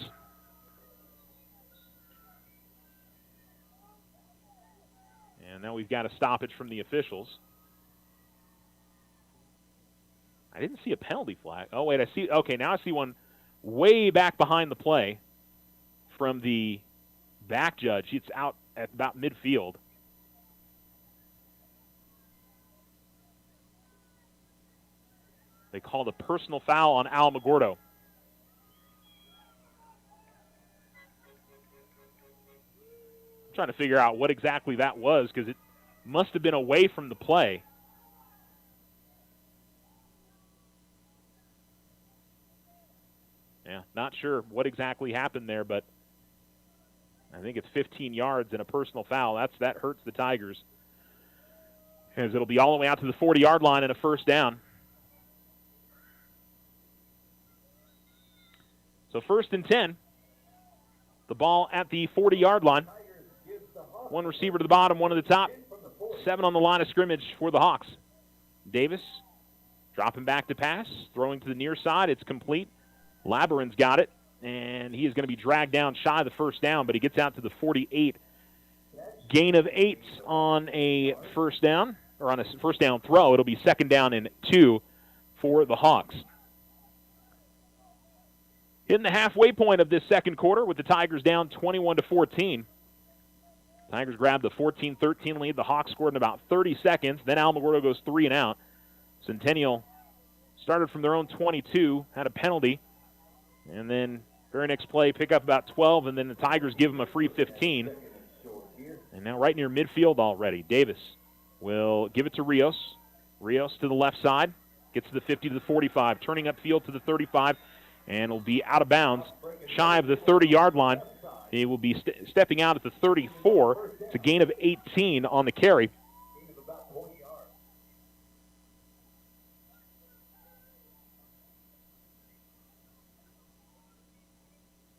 And now we've got a stoppage from the officials. I didn't see a penalty flag. Oh, wait, I see. Okay, now I see one way back behind the play from the back judge. It's out at about midfield. They called a personal foul on Alamogordo. I'm trying to figure out what exactly that was because it must have been away from the play. Yeah, not sure what exactly happened there, but I think it's 15 yards and a personal foul. That hurts the Tigers, as it'll be all the way out to the 40-yard line and a 1st down. So 1st and 10. The ball at the 40-yard line. 1 receiver to the bottom, 1 to the top. 7 on the line of scrimmage for the Hawks. Davis dropping back to pass, throwing to the near side. It's complete. Labyrinth's got it, and he is going to be dragged down shy of the 1st down, but he gets out to the 48. Gain of 8 on a 1st down, or on a 1st down throw. It'll be 2nd down and 2 for the Hawks. Hitting the halfway point of this second quarter with the Tigers down 21-14. Tigers grabbed the 14-13 lead. The Hawks scored in about 30 seconds. Then Alamogordo goes 3 and out. Centennial started from their own 22, had a penalty, and then very next play pick up about 12, and then the Tigers give them a free 15. And now right near midfield already, Davis will give it to Rios. Rios to the left side, gets to the 50 to the 45, turning upfield to the 35, and will be out of bounds shy of the 30-yard line. He will be stepping out at the 34. It's a gain of 18 on the carry.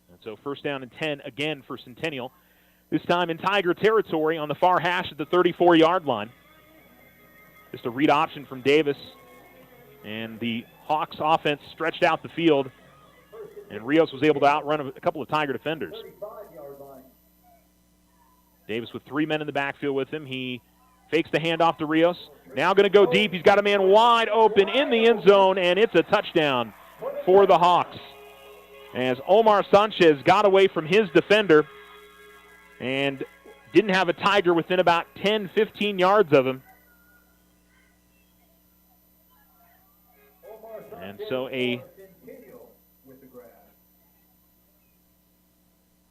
And so 1st down and 10 again for Centennial. This time in Tiger territory on the far hash at the 34-yard line. Just a read option from Davis. And the Hawks offense stretched out the field. And Rios was able to outrun a couple of Tiger defenders. Davis with 3 men in the backfield with him. He fakes the handoff to Rios. Now going to go deep. He's got a man wide open in the end zone, and it's a touchdown for the Hawks. As Omar Sanchez got away from his defender and didn't have a Tiger within about 10, 15 yards of him. And so a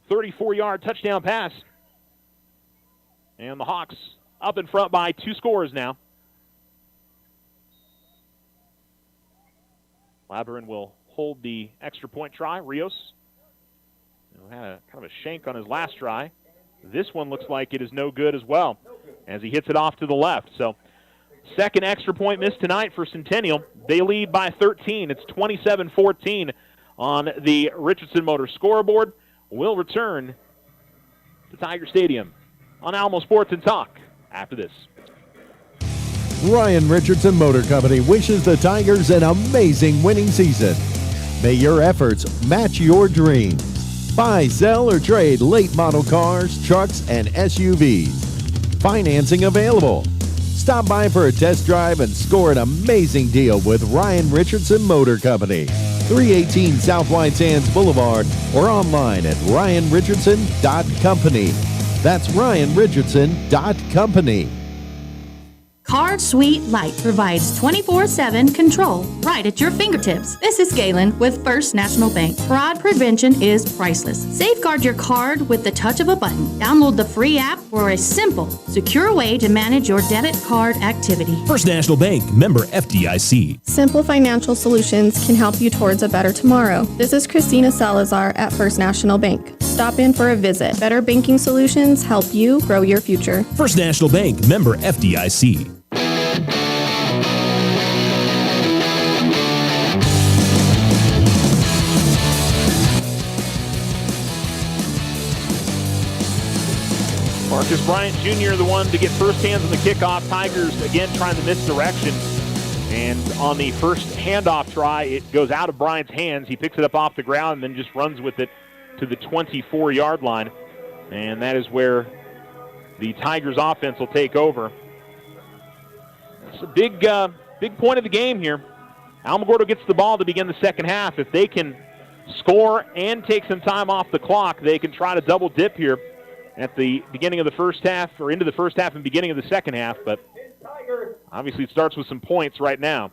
34-yard touchdown pass. And the Hawks up in front by 2 scores now. Labyrin will hold the extra point try. Rios had a kind of a shank on his last try. This one looks like it is no good as well as he hits it off to the left. So second extra point missed tonight for Centennial. They lead by 13. It's 27-14 on the Richardson Motor scoreboard. We'll return to Tiger Stadium on Alamo Sports and Talk after this. Ryan Richardson Motor Company wishes the Tigers an amazing winning season. May your efforts match your dreams. Buy, sell, or trade late model cars, trucks, and SUVs. Financing available. Stop by for a test drive and score an amazing deal with Ryan Richardson Motor Company. 318 South White Sands Boulevard or online at ryanrichardson.company. That's ryanrichardson.company. Card Suite Lite provides 24/7 control right at your fingertips. This is Galen with First National Bank. Fraud prevention is priceless. Safeguard your card with the touch of a button. Download the free app for a simple, secure way to manage your debit card activity. First National Bank, member FDIC. Simple financial solutions can help you towards a better tomorrow. This is Christina Salazar at First National Bank. Stop in for a visit. Better banking solutions help you grow your future. First National Bank, member FDIC. Marcus Bryant Jr., the one to get first hands on the kickoff. Tigers again trying the misdirection. And on the first handoff try, it goes out of Bryant's hands. He picks it up off the ground and then just runs with it to the 24-yard line. And that is where the Tigers offense will take over. It's a big point of the game here. Alamogordo gets the ball to begin the second half. If they can score and take some time off the clock, they can try to double dip here at the beginning of the first half, or into the first half and beginning of the second half, but obviously it starts with some points right now.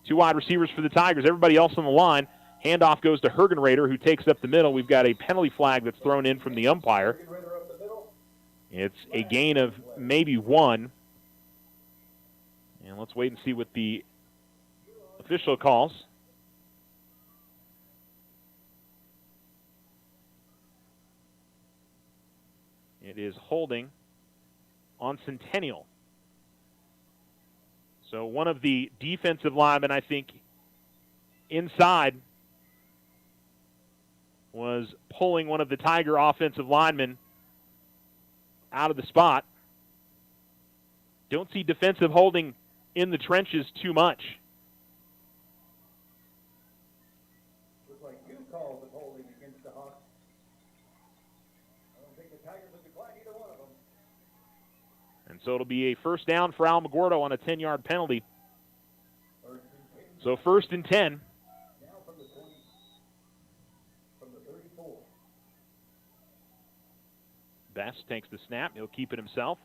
2 wide receivers for the Tigers. Everybody else on the line. Handoff goes to Hergenrader, who takes up the middle. We've got a penalty flag that's thrown in from the umpire. It's a gain of maybe 1. And let's wait and see what the official calls. It is holding on Centennial. So one of the defensive linemen, I think, inside was pulling one of the Tiger offensive linemen out of the spot. Don't see defensive holding in the trenches too much. Looks like 2 calls of holding against the Hawks. I don't think the Tigers would decline either one of them. And so it'll be a first down for Alamogordo on a 10-yard penalty. So 1st and 10. Now from the 20, from the 34. Best takes the snap. He'll keep it himself.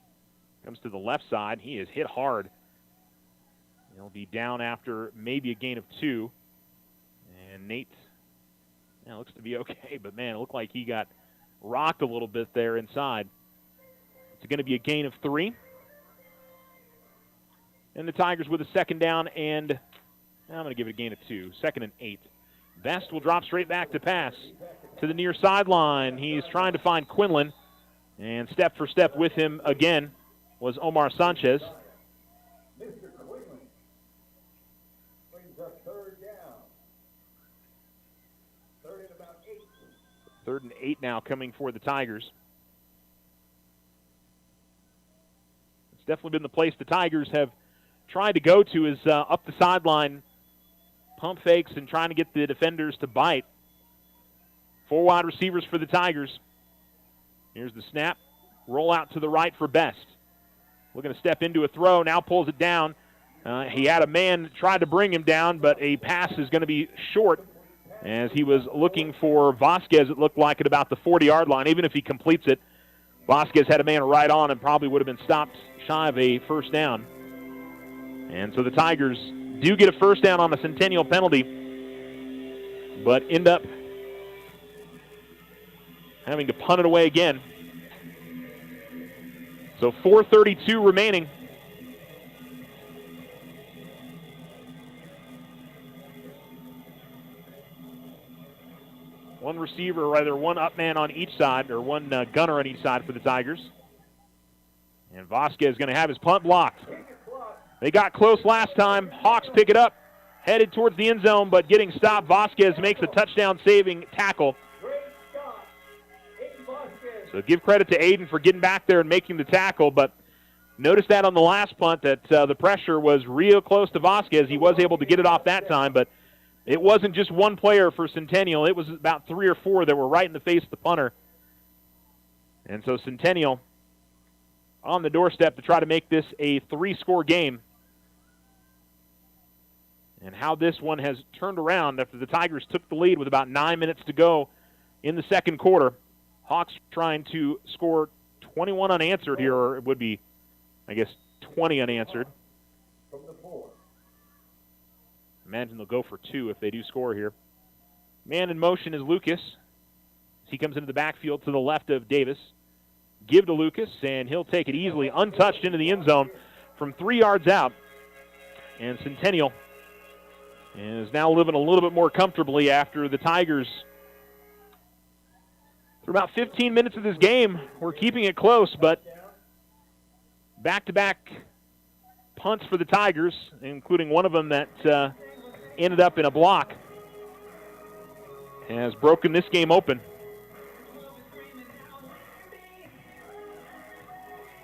Comes to the left side. He is hit hard. He'll be down after maybe a gain of 2. And Nate, looks to be okay, but man, it looked like he got rocked a little bit there inside. It's going to be a gain of 3. And the Tigers with a second down, and I'm going to give it a gain of 2. 2nd and 8. Best will drop straight back to pass to the near sideline. He's trying to find Quinlan, and step for step with him again was Omar Sanchez. Mr. Quinlan brings up 3rd down. 3rd and about 8. 3rd and 8 now coming for the Tigers. It's definitely been the place the Tigers have tried to go to, is up the sideline, pump fakes and trying to get the defenders to bite. 4 wide receivers for the Tigers. Here's the snap. Roll out to the right for Best. Looking to step into a throw. Now pulls it down. He had a man try to bring him down, but a pass is going to be short as he was looking for Vasquez, it looked like, at about the 40-yard line. Even if he completes it, Vasquez had a man right on and probably would have been stopped shy of a first down. And so the Tigers do get a first down on a Centennial penalty, but end up having to punt it away again. So 4:32 remaining. One receiver, or rather one up man on each side, or one gunner on each side for the Tigers. And Vasquez is going to have his punt blocked. They got close last time. Hawks pick it up, headed towards the end zone, but getting stopped. Vasquez makes a touchdown-saving tackle. So give credit to Aiden for getting back there and making the tackle, but notice that on the last punt that the pressure was real close to Vasquez. He was able to get it off that time, but it wasn't just one player for Centennial. It was about 3 or 4 that were right in the face of the punter. And so Centennial on the doorstep to try to make this a 3-score game. And how this one has turned around after the Tigers took the lead with about 9 minutes to go in the second quarter. Hawks trying to score 21 unanswered here, or it would be, I guess, 20 unanswered. Imagine they'll go for 2 if they do score here. Man in motion is Lucas. He comes into the backfield to the left of Davis. Give to Lucas, and he'll take it easily, untouched into the end zone from 3 yards out. And Centennial is now living a little bit more comfortably after the Tigers, for about 15 minutes of this game, we're keeping it close, but back-to-back punts for the Tigers, including one of them that ended up in a block, has broken this game open.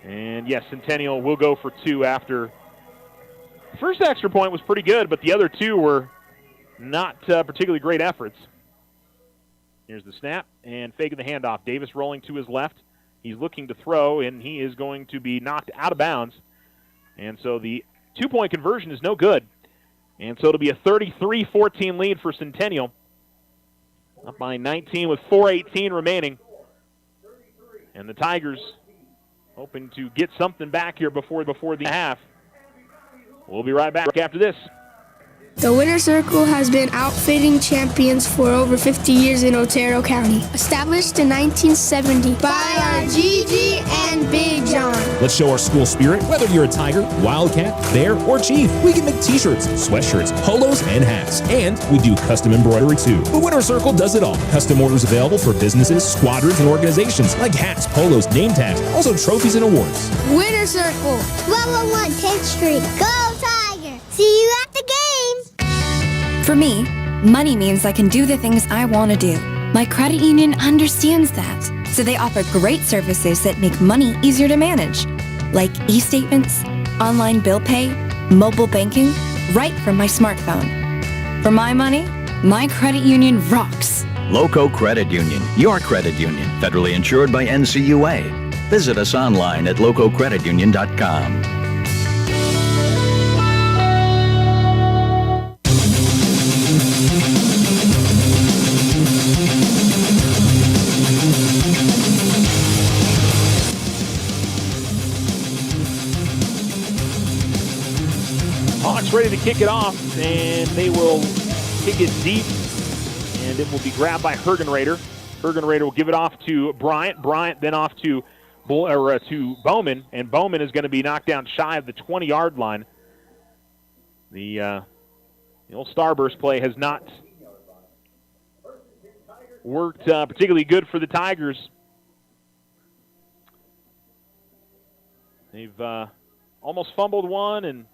And yes, Centennial will go for 2 after. The first extra point was pretty good, but the other 2 were not particularly great efforts. Here's the snap and faking the handoff. Davis rolling to his left. He's looking to throw, and he is going to be knocked out of bounds. And so the 2-point conversion is no good. And so it'll be a 33-14 lead for Centennial. Up by 19 with 4:18 remaining. And the Tigers hoping to get something back here before the half. We'll be right back after this. The Winner Circle has been outfitting champions for over 50 years in Otero County. Established in 1970 by our Gigi and Big John. Let's show our school spirit. Whether you're a Tiger, Wildcat, Bear, or Chief, we can make t-shirts, sweatshirts, polos, and hats. And we do custom embroidery too. The Winner Circle does it all. Custom orders available for businesses, squadrons, and organizations like hats, polos, name tags, also trophies and awards. Winner Circle. 1201 10th Street. Go Tiger! See you at the game! For me, money means I can do the things I want to do. My credit union understands that, so they offer great services that make money easier to manage, like e-statements, online bill pay, mobile banking, right from my smartphone. For my money, my credit union rocks. Loco Credit Union, your credit union, federally insured by NCUA. Visit us online at lococreditunion.com. Hawks ready to kick it off, and they will kick it deep, and it will be grabbed by Hergenrader. Hergenrader will give it off to Bryant. Bryant then off to Bowman, and Bowman is going to be knocked down shy of the 20-yard line. The old Starburst play has not worked particularly good for the Tigers. They've almost fumbled one, and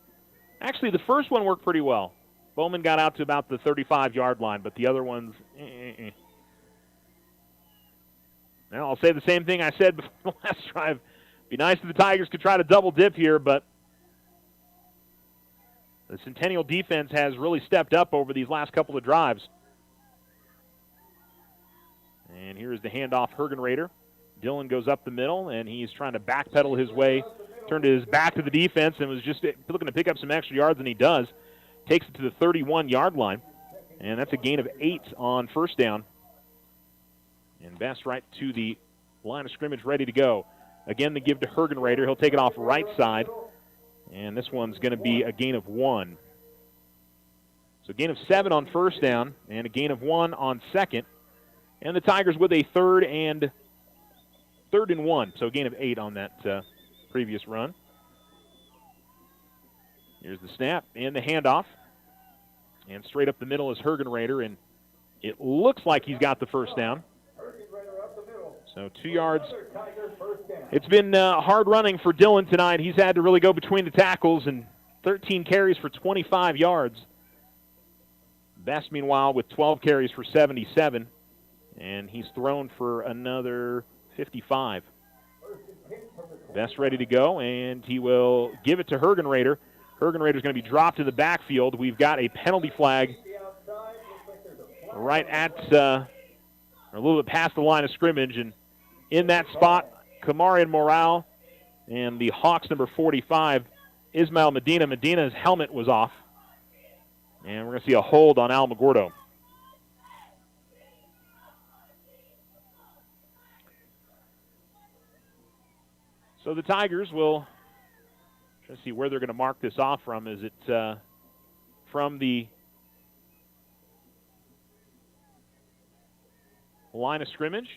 actually the first one worked pretty well. Bowman got out to about the 35-yard line, but the other ones, Now, I'll say the same thing I said before the last drive. Be nice if the Tigers could try to double dip here, but the Centennial defense has really stepped up over these last couple of drives. And here's the handoff, Hergenrader. Dillon goes up the middle, and he's trying to backpedal his way, turned his back to the defense, and was just looking to pick up some extra yards, and he does. Takes it to the 31-yard line, and that's a gain of 8 on first down. And Best right to the line of scrimmage, ready to go. Again, the give to Hergenrader. He'll take it off right side, and this one's going to be a gain of 1. So a gain of 7 on first down and a gain of 1 on second. And the Tigers with a third and 1, so a gain of 8 on that previous run. Here's the snap and the handoff. And straight up the middle is Hergenrader, and it looks like he's got the first down. So 2 yards. It's been hard running for Dillon tonight. He's had to really go between the tackles, and 13 carries for 25 yards. Best, meanwhile, with 12 carries for 77, and he's thrown for another 55. Best ready to go, and he will give it to Hergenrader. Hergenrader's going to be dropped in the backfield. We've got a penalty flag right at a little bit past the line of scrimmage, and in that spot, Kamarian Morale and the Hawks number 45, Ismail Medina. Medina's helmet was off, and we're going to see a hold on Alamogordo. So the Tigers will try to see where they're going to mark this off from. Is it from the line of scrimmage?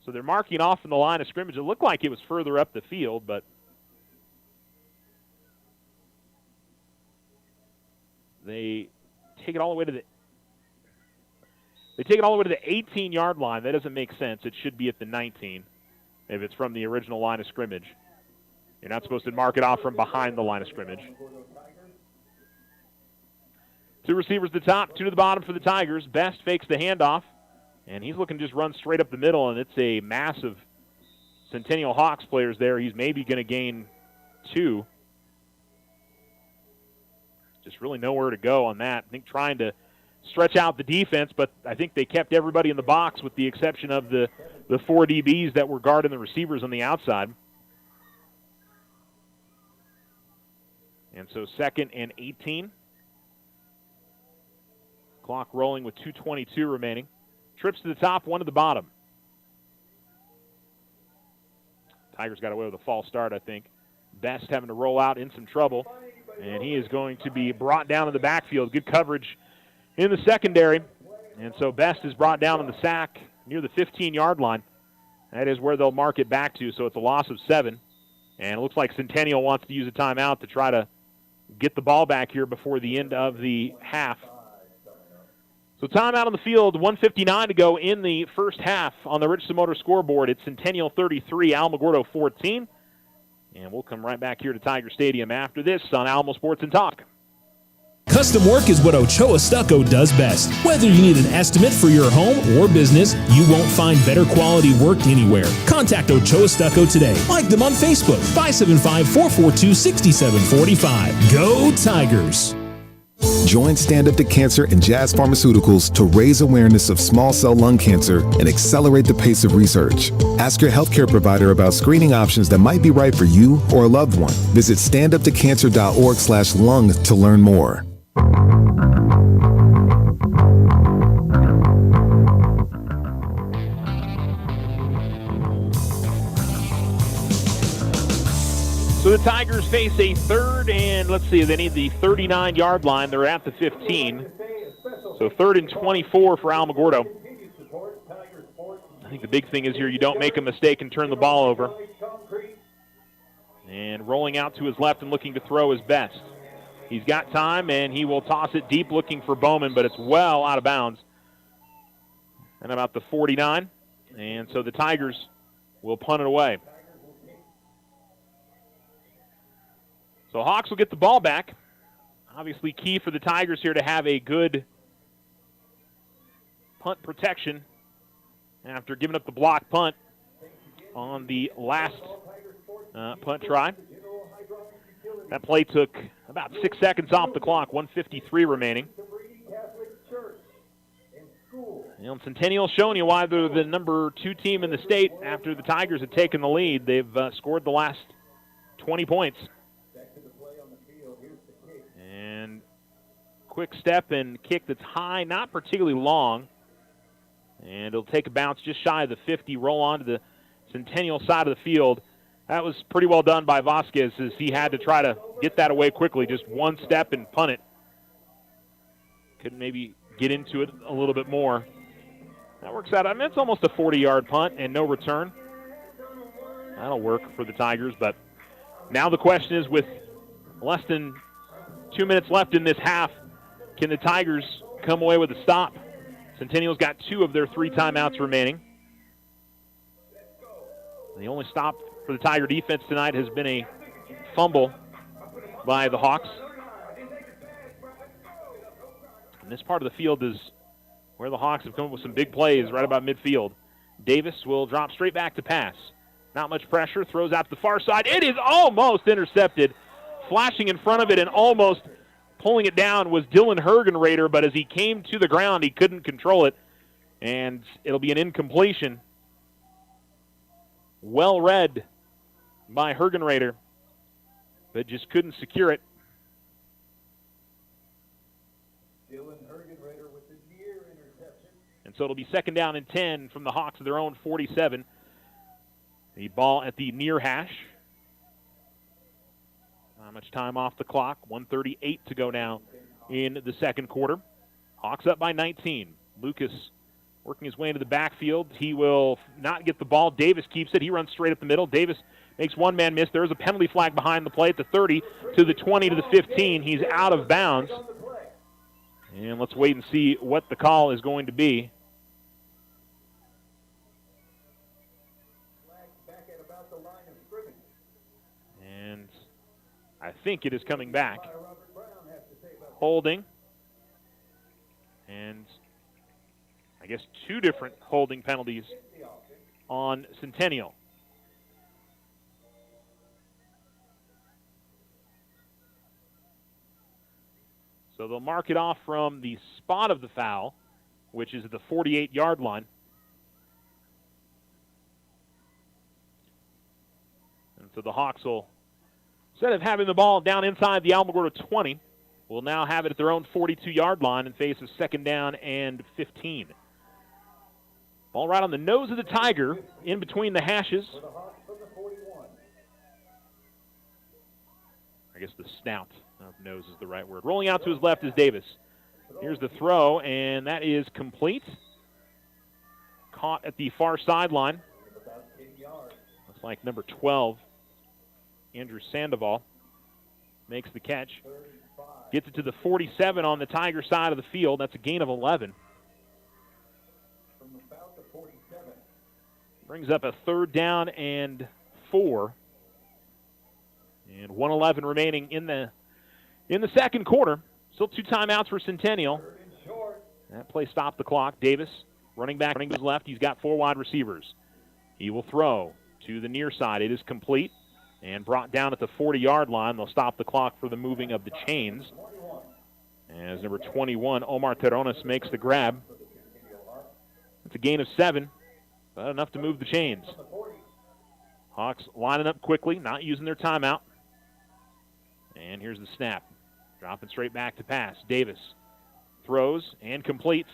So they're marking off from the line of scrimmage. It looked like it was further up the field, but they take it all the way to the 18-yard line. That doesn't make sense. It should be at the 19 if it's from the original line of scrimmage. You're not supposed to mark it off from behind the line of scrimmage. 2 receivers to the top, 2 to the bottom for the Tigers. Best fakes the handoff, and he's looking to just run straight up the middle, and it's a massive Centennial Hawks players there. He's maybe going to gain 2. Just really nowhere to go on that. I think trying to stretch out the defense, but I think they kept everybody in the box with the exception of the 4 DBs that were guarding the receivers on the outside. And so 2nd and 18. Clock rolling with 2:22 remaining. Trips to the top, 1 to the bottom. Tigers got away with a false start, I think. Best having to roll out in some trouble, and he is going to be brought down in the backfield. Good coverage in the secondary, and so Best is brought down in the sack near the 15-yard line. That is where they'll mark it back to, so it's a loss of 7. And it looks like Centennial wants to use a timeout to try to get the ball back here before the end of the half. So timeout on the field, 1:59 to go in the first half on the Richardson Motor scoreboard. It's Centennial 33, Alamogordo 14. And we'll come right back here to Tiger Stadium after this on Alamo Sports and Talk. Custom work is what Ochoa Stucco does best. Whether you need an estimate for your home or business, you won't find better quality work anywhere. Contact Ochoa Stucco today. Like them on Facebook, 575-442-6745. Go Tigers! Join Stand Up to Cancer and Jazz Pharmaceuticals to raise awareness of small cell lung cancer and accelerate the pace of research. Ask your healthcare provider about screening options that might be right for you or a loved one. Visit standuptocancer.org/lung to learn more. So the Tigers face a third and, let's see, they need the 39-yard line. They're at the 15. So 3rd and 24 for Alamogordo. I think the big thing is here you don't make a mistake and turn the ball over. And rolling out to his left and looking to throw his Best. He's got time, and he will toss it deep looking for Bowman, but it's well out of bounds. And about the 49. And so the Tigers will punt it away. So Hawks will get the ball back. Obviously key for the Tigers here to have a good punt protection after giving up the block punt on the last punt try. That play took about 6 seconds off the clock, 1:53 remaining. And Centennial showing you why they're the number 2 team in the state after the Tigers have taken the lead. They've scored the last 20 points. And quick step and kick that's high, not particularly long. And it'll take a bounce just shy of the 50, roll on to the Centennial side of the field. That was pretty well done by Vasquez as he had to try to get that away quickly. Just one step and punt it. Couldn't maybe get into it a little bit more. That works out. I mean, it's almost a 40-yard punt and no return. That'll work for the Tigers, but now the question is, with less than 2 minutes left in this half, can the Tigers come away with a stop? Centennial's got 2 of their 3 timeouts remaining. The only stop for the Tiger defense tonight has been a fumble by the Hawks. And this part of the field is where the Hawks have come up with some big plays right about midfield. Davis will drop straight back to pass. Not much pressure, throws out to the far side. It is almost intercepted. Flashing in front of it and almost pulling it down was Dylan Hergenrader, but as he came to the ground, he couldn't control it. And it'll be an incompletion. Well read by Hergenrader, but just couldn't secure it. Dylan Hergenrader with the near interception. And so it'll be 2nd down and 10 from the Hawks at their own 47. The ball at the near hash. Not much time off the clock. 1:38 to go now in the second quarter. Hawks up by 19. Lucas working his way into the backfield. He will not get the ball. Davis keeps it. He runs straight up the middle. Davis makes one man miss. There's a penalty flag behind the play at the 30 to the 20 to the 15. He's out of bounds. And let's wait and see what the call is going to be. And I think it is coming back. Holding. And I guess 2 different holding penalties on Centennial. So they'll mark it off from the spot of the foul, which is at the 48-yard line. And so the Hawks will, instead of having the ball down inside the Alamogordo 20, will now have it at their own 42-yard line and face a 2nd down and 15. Ball right on the nose of the Tiger, in between the hashes. I guess the snout of nose is the right word. Rolling out to his left is Davis. Here's the throw, and that is complete. Caught at the far sideline. Looks like number 12, Andrew Sandoval, makes the catch. Gets it to the 47 on the Tiger side of the field. That's a gain of 11. Brings up a 3rd down and 4. And 1:11 remaining in the second quarter. Still 2 timeouts for Centennial. That play stopped the clock. Davis running back, running to his left. He's got 4 wide receivers. He will throw to the near side. It is complete and brought down at the 40-yard line. They'll stop the clock for the moving of the chains. As number 21, Omar Terrones, makes the grab. It's a gain of 7, but enough to move the chains. Hawks lining up quickly, not using their timeout. And here's the snap. Dropping straight back to pass. Davis throws and completes.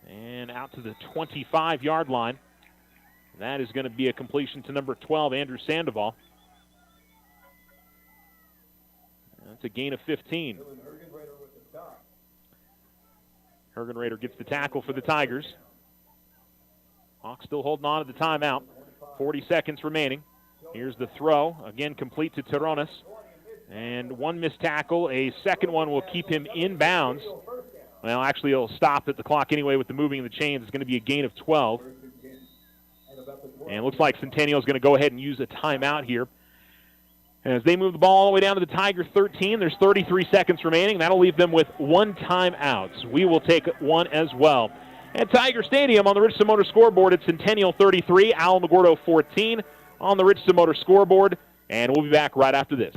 And out to the 25-yard line. That is going to be a completion to number 12, Andrew Sandoval. That's a gain of 15. Hergenrader gets the tackle for the Tigers. Hawks still holding on to the timeout. 40 seconds remaining. Here's the throw. Again, complete to Terrones. And 1 missed tackle. A second one will keep him in bounds. Well, actually, it'll stop at the clock anyway with the moving of the chains. It's going to be a gain of 12. And it looks like Centennial is going to go ahead and use a timeout here. As they move the ball all the way down to the Tiger 13, there's 33 seconds remaining. That'll leave them with 1 timeout. We will take one as well. At Tiger Stadium on the Richardson Motor scoreboard, it's Centennial 33, Alamogordo 14 on the Richardson Motor scoreboard. And we'll be back right after this.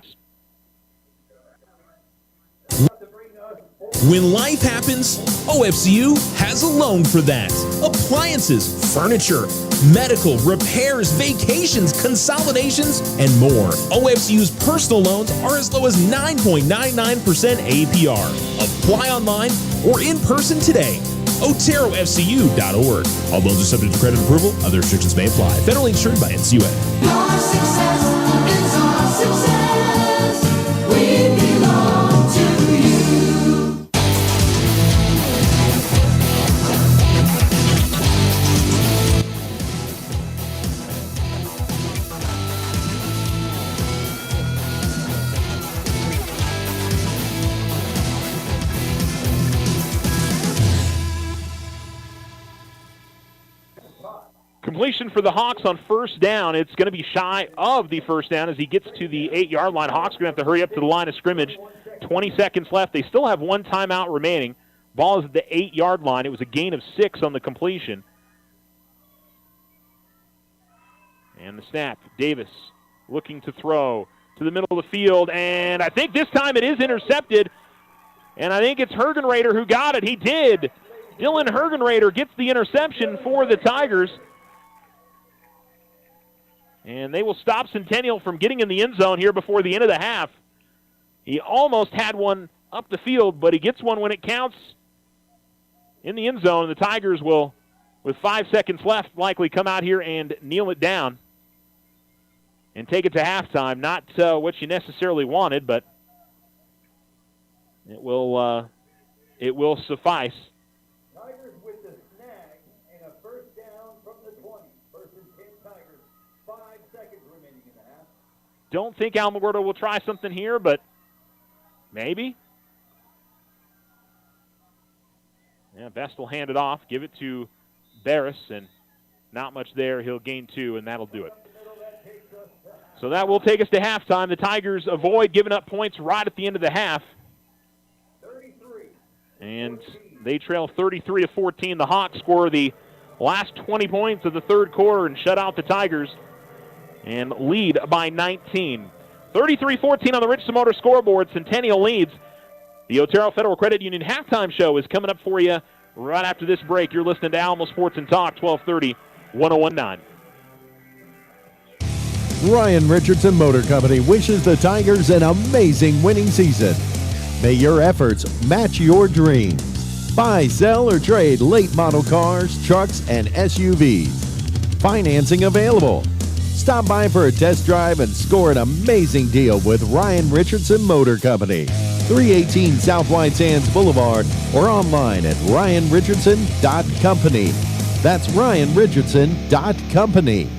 When life happens, OFCU has a loan for that. Appliances, furniture, medical, repairs, vacations, consolidations, and more. OFCU's personal loans are as low as 9.99% APR. Apply online or in person today. OteroFCU.org. All loans are subject to credit approval. Other restrictions may apply. Federally insured by NCUA. Your success is our success. We belong to you. Completion for the Hawks on first down. It's going to be shy of the first down as he gets to the 8-yard line. Hawks are going to have to hurry up to the line of scrimmage. 20 seconds left. They still have one timeout remaining. Ball is at the 8-yard line. It was a gain of 6 on the completion. And the snap. Davis looking to throw to the middle of the field. And I think this time it is intercepted. And I think it's Hergenrader who got it. He did. Dylan Hergenrader gets the interception for the Tigers. And they will stop Centennial from getting in the end zone here before the end of the half. He almost had one up the field, but he gets one when it counts in the end zone. The Tigers will, with 5 seconds left, likely come out here and kneel it down and take it to halftime. Not what you necessarily wanted, but it will suffice. Tigers with the snag and a first down from the 20. First and 10 Tigers. 5 seconds remaining in the half. Don't think Alamogordo will try something here, but maybe. Yeah, Best will hand it off, give it to Barris, and not much there. He'll gain 2, and that'll do it. So that will take us to halftime. The Tigers avoid giving up points right at the end of the half. And they trail 33-14. The Hawks score the last 20 points of the third quarter and shut out the Tigers and lead by 19. 33-14 on the Richardson Motor scoreboard. Centennial leads. The Otero Federal Credit Union halftime show is coming up for you right after this break. You're listening to Alamo Sports and Talk, 1230, 1019. Ryan Richardson Motor Company wishes the Tigers an amazing winning season. May your efforts match your dreams. Buy, sell, or trade late model cars, trucks, and SUVs. Financing available. Stop by for a test drive and score an amazing deal with Ryan Richardson Motor Company. 318 South White Sands Boulevard or online at ryanrichardson.company. That's ryanrichardson.company.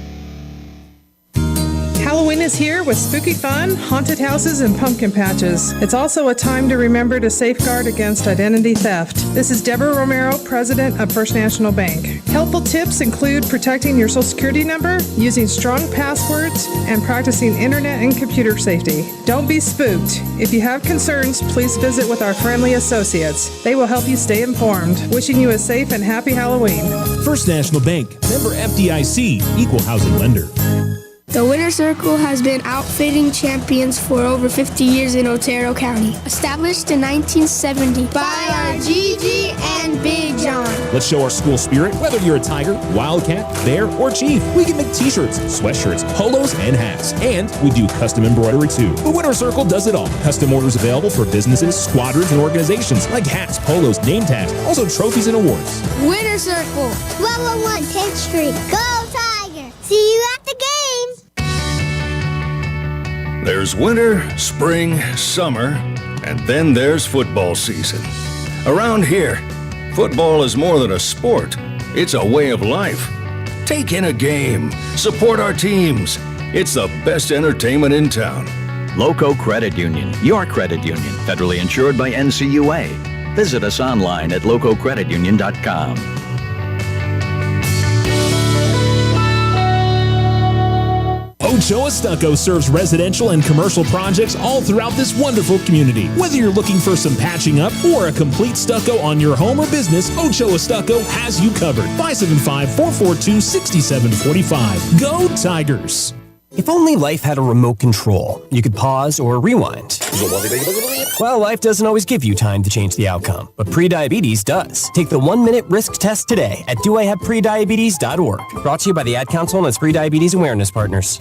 Halloween is here with spooky fun, haunted houses, and pumpkin patches. It's also a time to remember to safeguard against identity theft. This is Deborah Romero, President of First National Bank. Helpful tips include protecting your Social Security number, using strong passwords, and practicing internet and computer safety. Don't be spooked. If you have concerns, please visit with our friendly associates. They will help you stay informed. Wishing you a safe and happy Halloween. First National Bank, member FDIC, equal housing lender. The Winner Circle has been outfitting champions for over 50 years in Otero County. Established in 1970 by our Gigi and Big John. Let's show our school spirit. Whether you're a Tiger, Wildcat, Bear, or Chief, we can make t-shirts, sweatshirts, polos, and hats. And we do custom embroidery too. The Winner Circle does it all. Custom orders available for businesses, squadrons, and organizations like hats, polos, name tags, also trophies and awards. Winner Circle, 1201 10th Street. Go Tiger! See you at the games! There's winter, spring, summer, and then there's football season. Around here, football is more than a sport. It's a way of life. Take in a game. Support our teams. It's the best entertainment in town. Loco Credit Union, your credit union, federally insured by NCUA. Visit us online at lococreditunion.com. Ochoa Stucco serves residential and commercial projects all throughout this wonderful community. Whether you're looking for some patching up or a complete stucco on your home or business, Ochoa Stucco has you covered. 575-442-6745. Go Tigers! If only life had a remote control, you could pause or rewind. Well, life doesn't always give you time to change the outcome, but prediabetes does. Take the 1-minute risk test today at doihaveprediabetes.org. Brought to you by the Ad Council and its Prediabetes Awareness Partners.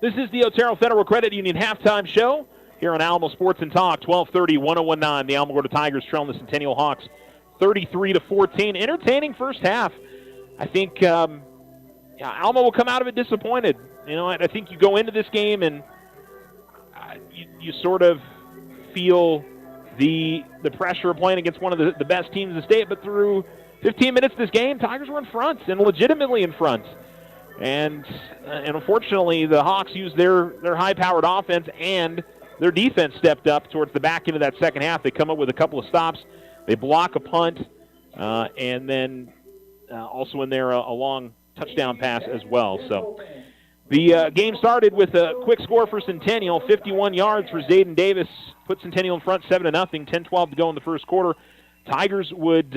This is the Otero Federal Credit Union halftime show here on Alamo Sports and Talk, 1230, 1019. The Alamogordo Tigers trailing the Centennial Hawks 33-14. Entertaining first half. I think Alamo will come out of it disappointed. You know, I think you go into this game and you sort of feel the pressure of playing against one of the best teams in the state, but through 15 minutes of this game, Tigers were in front and legitimately in front. And unfortunately, the Hawks used their high-powered offense and their defense stepped up towards the back end of that second half. They come up with a couple of stops. They block a punt, and then also in there a long touchdown pass as well. So the game started with a quick score for Centennial, 51 yards for Zayden Davis. Put Centennial in front 7-0, 10-12 to go in the first quarter. Tigers would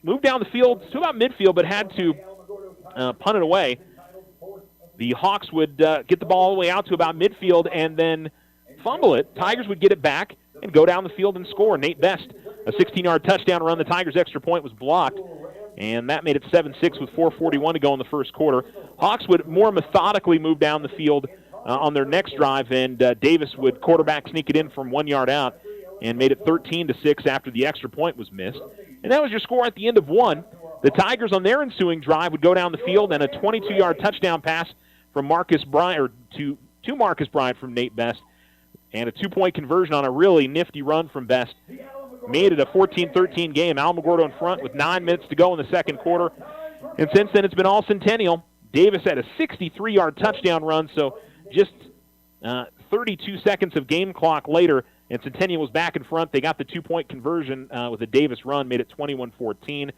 move down the field to about midfield, but had to punt it away. The Hawks would get the ball all the way out to about midfield and then fumble it. Tigers would get it back and go down the field and score. Nate Best, a 16-yard touchdown run. The Tigers' extra point was blocked, and that made it 7-6 with 4:41 to go in the first quarter. Hawks would more methodically move down the field on their next drive, and Davis would quarterback sneak it in from 1 yard out and made it 13-6 after the extra point was missed. And that was your score at the end of one. The Tigers on their ensuing drive would go down the field, and a 22-yard touchdown pass from Marcus Bryant, or to Marcus Bryant from Nate Best, and a 2-point conversion on a really nifty run from Best made it a 14-13 game. Alamogordo in front with 9 minutes to go in the second quarter. And since then, it's been all Centennial. Davis had a 63-yard touchdown run, so just 32 seconds of game clock later, and Centennial was back in front. They got the 2-point conversion with a Davis run, made it 21-14.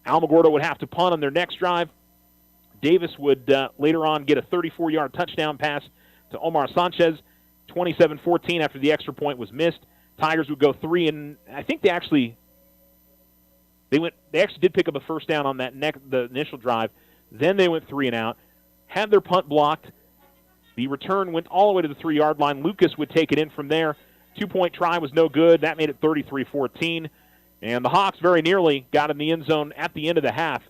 Alamogordo would have to punt on their next drive. Davis would later on get a 34-yard touchdown pass to Omar Sanchez, 27-14 after the extra point was missed. Tigers would go 3, and I think they actually did pick up a first down on that the initial drive. Then they went 3 and out, had their punt blocked. The return went all the way to the 3-yard line. Lucas would take it in from there. 2-point try was no good. That made it 33-14. And the Hawks very nearly got in the end zone at the end of the half.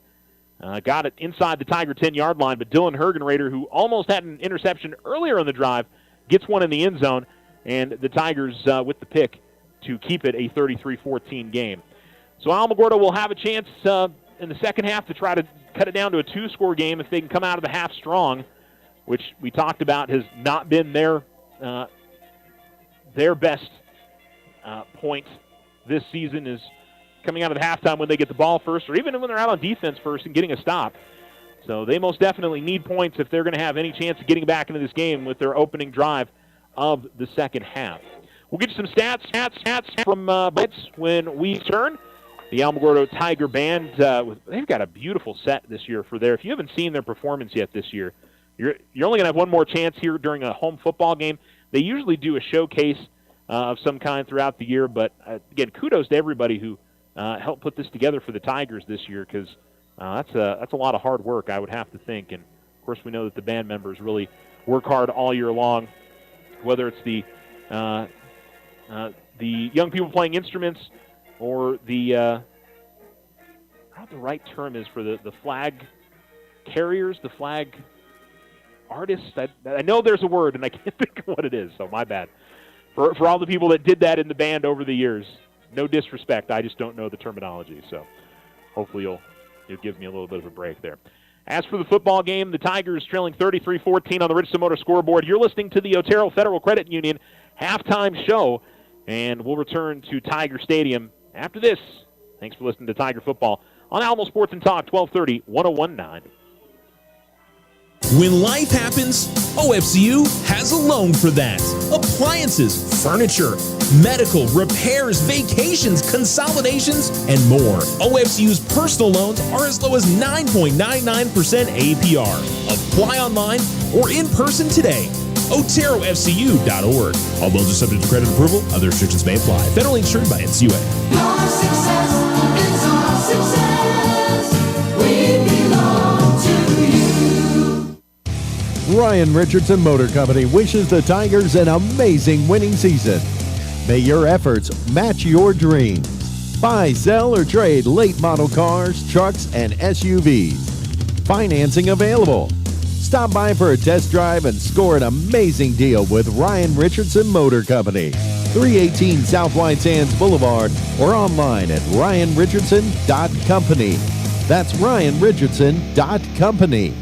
Got it inside the Tiger 10-yard line, but Dylan Hergenrader, who almost had an interception earlier in the drive, gets one in the end zone, and the Tigers with the pick to keep it a 33-14 game. So Alamogordo will have a chance in the second half to try to cut it down to a 2-score game if they can come out of the half strong, which we talked about has not been their best point this season, is coming out of the halftime when they get the ball first, or even when they're out on defense first and getting a stop. So they most definitely need points if they're going to have any chance of getting back into this game with their opening drive of the second half. We'll get you some stats from Blitz when we turn. The Alamogordo Tiger Band, they've got a beautiful set this year for there. If you haven't seen their performance yet this year, you're only going to have one more chance here during a home football game. They usually do a showcase of some kind throughout the year, but again, kudos to everybody who helped put this together for the Tigers this year, because that's a lot of hard work, I would have to think. And of course, we know that the band members really work hard all year long, whether it's the young people playing instruments or the I don't know what the right term is for the flag carriers, the flag artists. I know there's a word, and I can't think of what it is, so my bad. For all the people that did that in the band over the years, no disrespect, I just don't know the terminology, so hopefully you'll give me a little bit of a break there. As for the football game, the Tigers trailing 33-14 on the Richardson Motor scoreboard. You're listening to the Otero Federal Credit Union halftime show, and we'll return to Tiger Stadium after this. Thanks for listening to Tiger Football on Alamo Sports and Talk, 1230, 101.9. When life happens, OFCU has a loan for that. Appliances, furniture, medical, repairs, vacations, consolidations, and more. OFCU's personal loans are as low as 9.99% APR. Apply online or in person today. OteroFCU.org. All loans are subject to credit approval. Other restrictions may apply. Federally insured by NCUA. Your success is our success. We belong to you. Ryan Richardson Motor Company wishes the Tigers an amazing winning season. May your efforts match your dreams. Buy, sell, or trade late model cars, trucks, and SUVs. Financing available. Stop by for a test drive and score an amazing deal with Ryan Richardson Motor Company. 318 South White Sands Boulevard or online at ryanrichardson.company. That's ryanrichardson.company.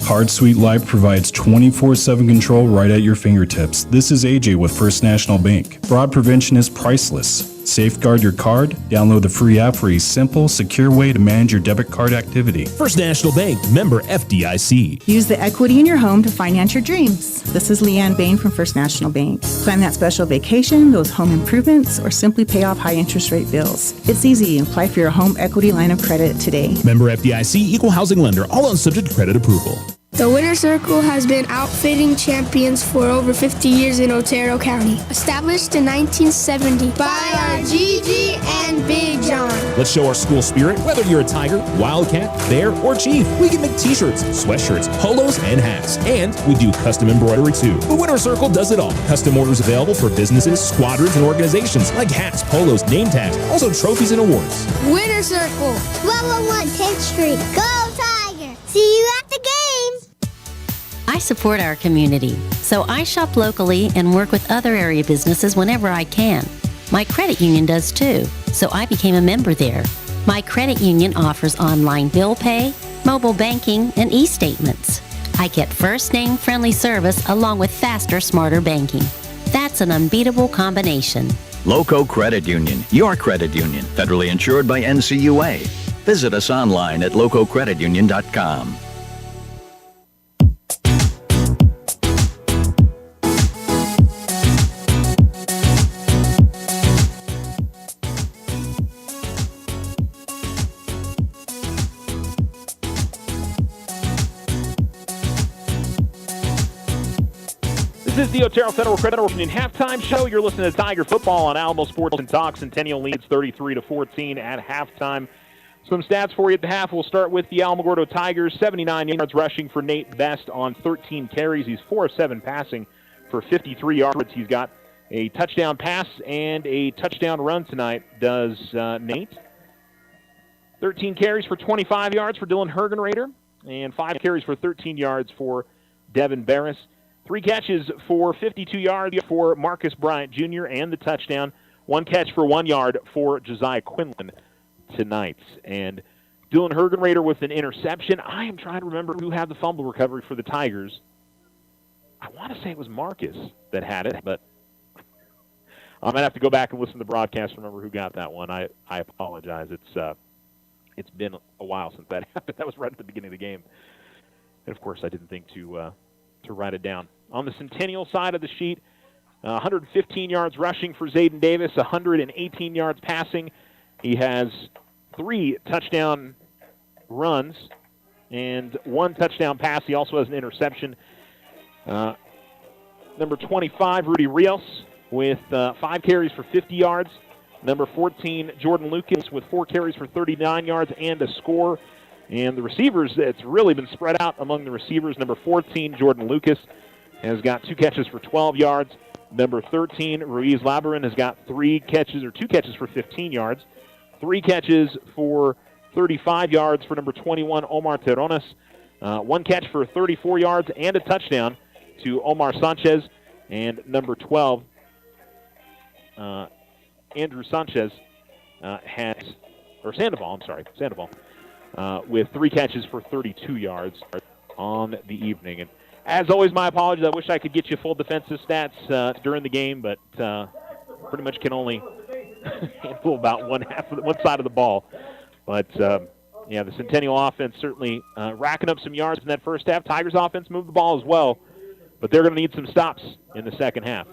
Card Suite Life provides 24/7 control right at your fingertips. This is AJ with First National Bank. Fraud prevention is priceless. Safeguard your card. Download the free app for a simple, secure way to manage your debit card activity. First National Bank, member FDIC. Use the equity in your home to finance your dreams. This is Leanne Bain from First National Bank. Plan that special vacation, those home improvements, or simply pay off high interest rate bills. It's easy. Apply for your home equity line of credit today. Member FDIC, equal housing lender, all loans subject to credit approval. The Winter Circle has been outfitting champions for over 50 years in Otero County. Established in 1970 by our Gigi and Big John. Let's show our school spirit. Whether you're a Tiger, Wildcat, Bear, or Chief, we can make t-shirts, sweatshirts, polos, and hats. And we do custom embroidery too. The Winter Circle does it all. Custom orders available for businesses, squadrons, and organizations like hats, polos, name tags, also trophies and awards. Winter Circle, 1201 10th Street. Go Tiger! See you at the games! I support our community, so I shop locally and work with other area businesses whenever I can. My credit union does too, so I became a member there. My credit union offers online bill pay, mobile banking, and e-statements. I get first-name friendly service along with faster, smarter banking. That's an unbeatable combination. Loco Credit Union, your credit union, federally insured by NCUA. Visit us online at lococreditunion.com. This is the Otero Federal Credit Union halftime show. You're listening to Tiger Football on Alamo Sports and Talk. Centennial leads 33-14 at halftime. Some stats for you at the half. We'll start with the Alamogordo Tigers. 79 yards rushing for Nate Best on 13 carries. He's 4 of 7 passing for 53 yards. He's got a touchdown pass and a touchdown run tonight, does Nate. 13 carries for 25 yards for Dylan Hergenrader, and 5 carries for 13 yards for Devin Barris. 3 catches for 52 yards for Marcus Bryant Jr. and the touchdown. 1 catch for 1 yard for Josiah Quinlan tonight. And Dylan Hergenrader with an interception. I am trying to remember who had the fumble recovery for the Tigers. I want to say it was Marcus that had it, but I might have to go back and listen to the broadcast to remember who got that one. I apologize. It's been a while since that happened. That was right at the beginning of the game. And, of course, I didn't think to write it down. On the Centennial side of the sheet, 115 yards rushing for Zayden Davis, 118 yards passing. He has 3 touchdown runs and 1 touchdown pass. He also has an interception. Number 25, Rudy Rios, with 5 carries for 50 yards. Number 14, Jordan Lucas, with 4 carries for 39 yards and a score. And the receivers, it's really been spread out among the receivers. Number 14, Jordan Lucas, has got 2 catches for 12 yards. Number 13, Ruiz Labarin, has got 2 catches for 15 yards. 3 catches for 35 yards for number 21, Omar Terrones. 1 catch for 34 yards and a touchdown to Omar Sanchez. And number 12, Andrew Sanchez, Sandoval, with 3 catches for 32 yards on the evening. And as always, my apologies. I wish I could get you full defensive stats during the game, but pretty much can only handle about one side of the ball. But, the Centennial offense certainly racking up some yards in that first half. Tigers offense moved the ball as well, but they're going to need some stops in the second half.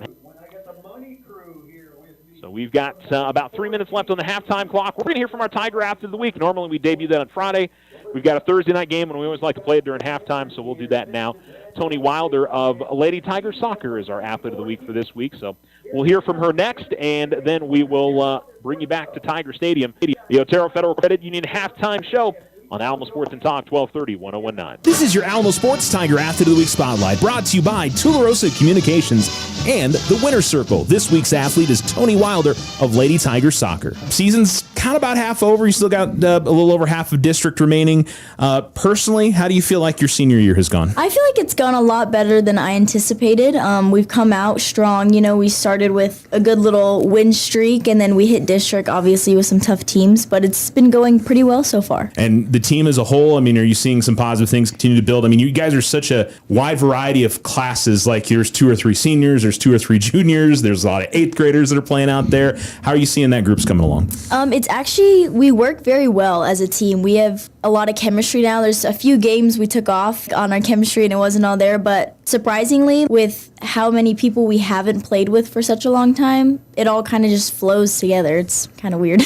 So we've got about 3 minutes left on the halftime clock. We're going to hear from our Tiger Athlete of the Week. Normally we debut that on Friday. We've got a Thursday night game, and we always like to play it during halftime, so we'll do that now. Tony Wilder of Lady Tiger Soccer is our Athlete of the Week for this week, so we'll hear from her next, and then we will bring you back to Tiger Stadium. The Otero Federal Credit Union halftime show on Alamo Sports and Talk, 1230, 1019. This is your Alamo Sports Tiger Athlete of the Week Spotlight, brought to you by Tularosa Communications and the Winter Circle. This week's athlete is Tony Wilder of Lady Tiger Soccer. Season's kind of about half over. You still got a little over half of district remaining. Personally, how do you feel like your senior year has gone? I feel like it's gone a lot better than I anticipated. We've come out strong. We started with a good little win streak, and then we hit district, obviously, with some tough teams, but it's been going pretty well so far. And the team as a whole, I mean, are you seeing some positive things continue to build? I mean, you guys are such a wide variety of classes. Like there's 2 or 3 seniors, there's 2 or 3 juniors, there's a lot of 8th graders that are playing out there. How are you seeing that group's coming along? It's actually, we work very well as a team. We have a lot of chemistry now. There's a few games we took off on our chemistry and it wasn't all there, but surprisingly, with how many people we haven't played with for such a long time, it all kind of just flows together. It's kind of weird.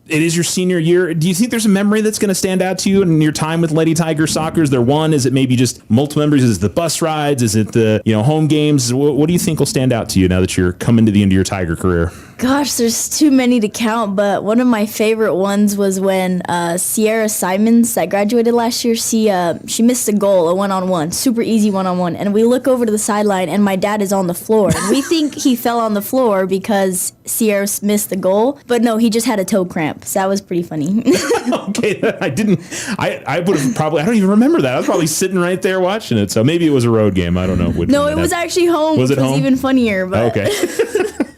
It is your senior year. Do you think there's a memory that's going to stand out to you in your time with Lady Tiger soccer? Is there one? Is it maybe just multiple memories? Is it the bus rides? Is it the home games? What do you think will stand out to you now that you're coming to the end of your Tiger career? Gosh, there's too many to count, but one of my favorite ones was when Sierra Simons, that graduated last year, she missed a goal, a one-on-one, super easy one-on-one, and we look over to the sideline, and my dad is on the floor. And we think he fell on the floor because Sierra missed the goal, but no, he just had a toe cramp, so that was pretty funny. Okay, I would have probably, I don't even remember that. I was probably sitting right there watching it, so maybe it was a road game. I don't know. No, it was actually home, was which it was home? even funnier. But Okay.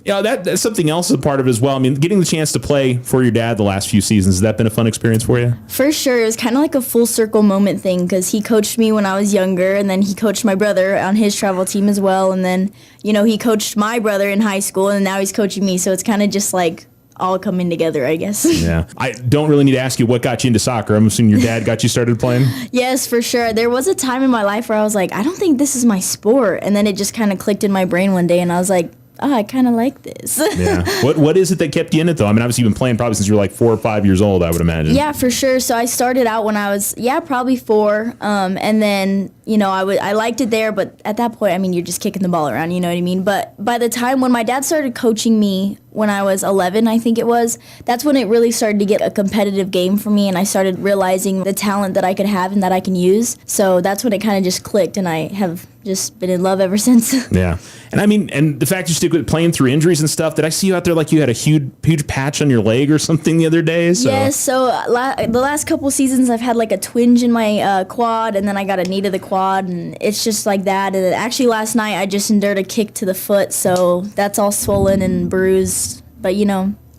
That's something else a part of it as well. I mean, getting the chance to play for your dad the last few seasons, has that been a fun experience for you? For sure. It was kind of like a full circle moment thing because he coached me when I was younger, and then he coached my brother on his travel team as well. And then, he coached my brother in high school, and now he's coaching me. So it's kind of just like all coming together, I guess. Yeah. I don't really need to ask you what got you into soccer. I'm assuming your dad got you started playing? Yes, for sure. There was a time in my life where I was like, I don't think this is my sport. And then it just kind of clicked in my brain one day, and I was like, I kind of like this. Yeah. What is it that kept you in it, though? I mean, obviously you've been playing probably since you were like 4 or 5 years old, I would imagine. Yeah, for sure. So I started out when I was, probably 4. And then, I liked it there. But at that point, I mean, you're just kicking the ball around, you know what I mean? But by the time when my dad started coaching me when I was 11, I think it was, that's when it really started to get a competitive game for me. And I started realizing the talent that I could have and that I can use. So that's when it kind of just clicked. And I have just been in love ever since. Yeah. And I mean, and the fact you stick with playing through injuries and stuff, did I see you out there like you had a huge patch on your leg or something the other day? So. Yes, so the last couple seasons I've had like a twinge in my quad, and then I got a knee to the quad, and it's just like that. And actually last night I just endured a kick to the foot, so that's all swollen and bruised. But you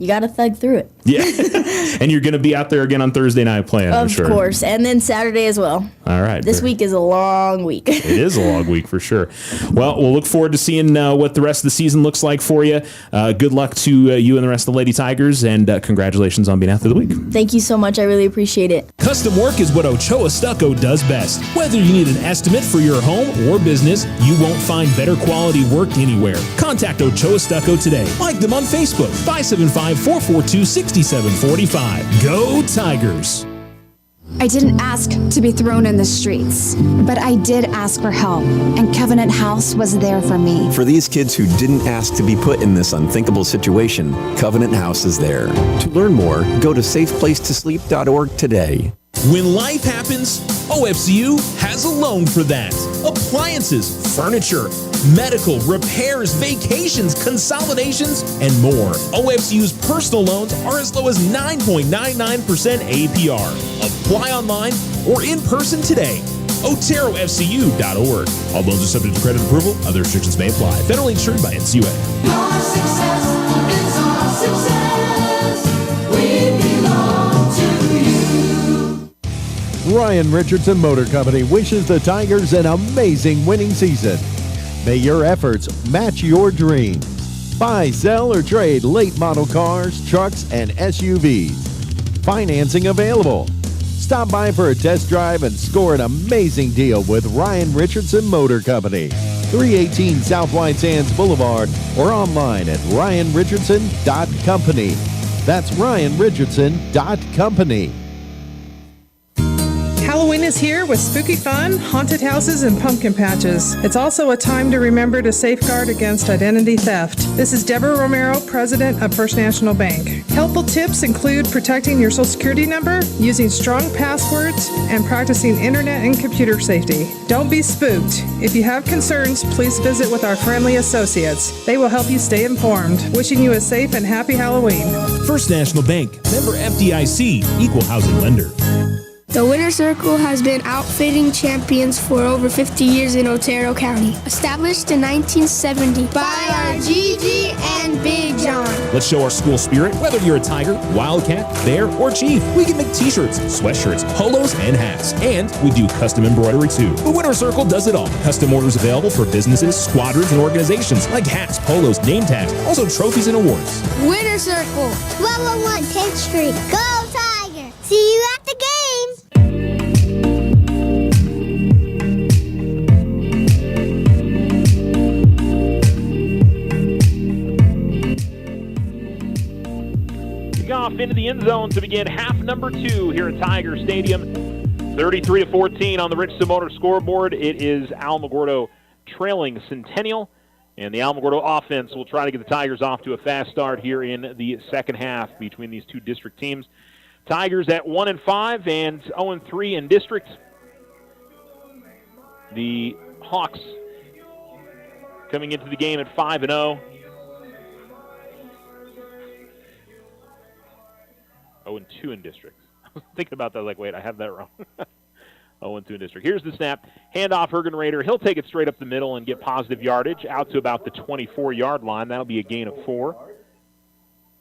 got to thug through it. Yeah. And you're going to be out there again on Thursday night playing, I'm sure. Of course. And then Saturday as well. All right. This week is a long week. It is a long week for sure. Well, we'll look forward to seeing what the rest of the season looks like for you. Good luck to you and the rest of the Lady Tigers, and congratulations on being Athlete of the Week. Thank you so much. I really appreciate it. Custom work is what Ochoa Stucco does best. Whether you need an estimate for your home or business, you won't find better quality work anywhere. Contact Ochoa Stucco today. Like them on Facebook, 575-442-6745. Go Tigers! I didn't ask to be thrown in the streets, but I did ask for help, and Covenant House was there for me. For these kids who didn't ask to be put in this unthinkable situation, Covenant House is there. To learn more, go to safeplacetosleep.org today. When life happens, OFCU has a loan for that. Appliances, furniture, medical, repairs, vacations, consolidations, and more. OFCU's personal loans are as low as 9.99% APR. Apply online or in person today. OteroFCU.org. All loans are subject to credit approval. Other restrictions may apply. Federally insured by NCUA. Your success is our success. We belong to you. Ryan Richardson Motor Company wishes the Tigers an amazing winning season. May your efforts match your dreams. Buy, sell, or trade late model cars, trucks, and SUVs. Financing available. Stop by for a test drive and score an amazing deal with Ryan Richardson Motor Company. 318 South White Sands Boulevard or online at ryanrichardson.company. That's ryanrichardson.company. Halloween is here with spooky fun, haunted houses, and pumpkin patches. It's also a time to remember to safeguard against identity theft. This is Deborah Romero, President of First National Bank. Helpful tips include protecting your Social Security number, using strong passwords, and practicing internet and computer safety. Don't be spooked. If you have concerns, please visit with our friendly associates. They will help you stay informed. Wishing you a safe and happy Halloween. First National Bank, member FDIC, equal housing lender. The Winner Circle has been outfitting champions for over 50 years in Otero County. Established in 1970 by our Gigi and Big John. Let's show our school spirit. Whether you're a Tiger, Wildcat, Bear, or Chief, we can make t-shirts, sweatshirts, polos, and hats. And we do custom embroidery too. The Winner Circle does it all. Custom orders available for businesses, squadrons, and organizations like hats, polos, name tags, also trophies and awards. Winner Circle, 1201 10th Street. Go Tiger! See you at the games! Off into the end zone to begin half number 2 here at Tiger Stadium. 33-14 on the Richardson Motor scoreboard. It is Alamogordo trailing Centennial, and the Alamogordo offense will try to get the Tigers off to a fast start here in the second half between these two district teams. Tigers at 1-5 and 0-3 in district. The Hawks coming into the game at 5-0. 0-2 in district. I was thinking about that, like, wait, I have that wrong. 0-2 in district. Here's the snap. Handoff, Hergenrader. He'll take it straight up the middle and get positive yardage out to about the 24-yard line. That'll be a gain of 4.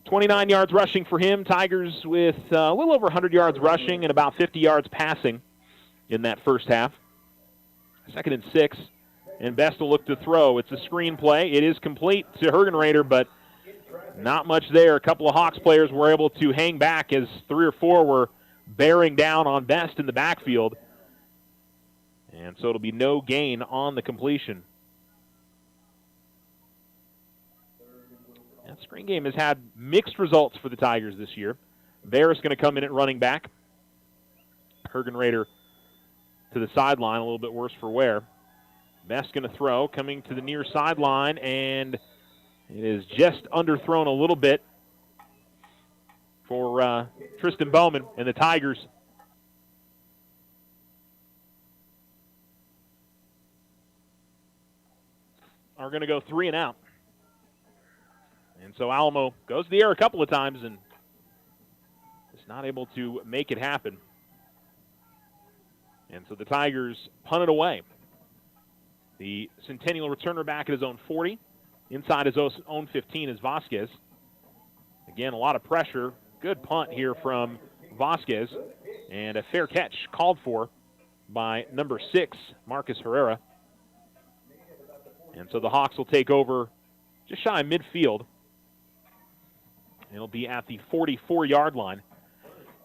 29 yards rushing for him. Tigers with a little over 100 yards rushing and about 50 yards passing in that first half. 2nd and 6. And Best will look to throw. It's a screen play. It is complete to Hergenrader, but not much there. A couple of Hawks players were able to hang back as 3 or 4 were bearing down on Best in the backfield. And so it'll be no gain on the completion. That screen game has had mixed results for the Tigers this year. Bear is going to come in at running back. Hergenrader to the sideline, a little bit worse for wear. Best going to throw, coming to the near sideline, and it is just underthrown a little bit for Tristan Bowman and the Tigers. Are going to go 3 and out. And so Alamo goes to the air a couple of times and is not able to make it happen. And so the Tigers punt it away. The Centennial returner back at his own 40. Inside his own 15 is Vasquez. Again, a lot of pressure. Good punt here from Vasquez. And a fair catch called for by number 6, Marcus Herrera. And so the Hawks will take over just shy of midfield. It'll be at the 44-yard line.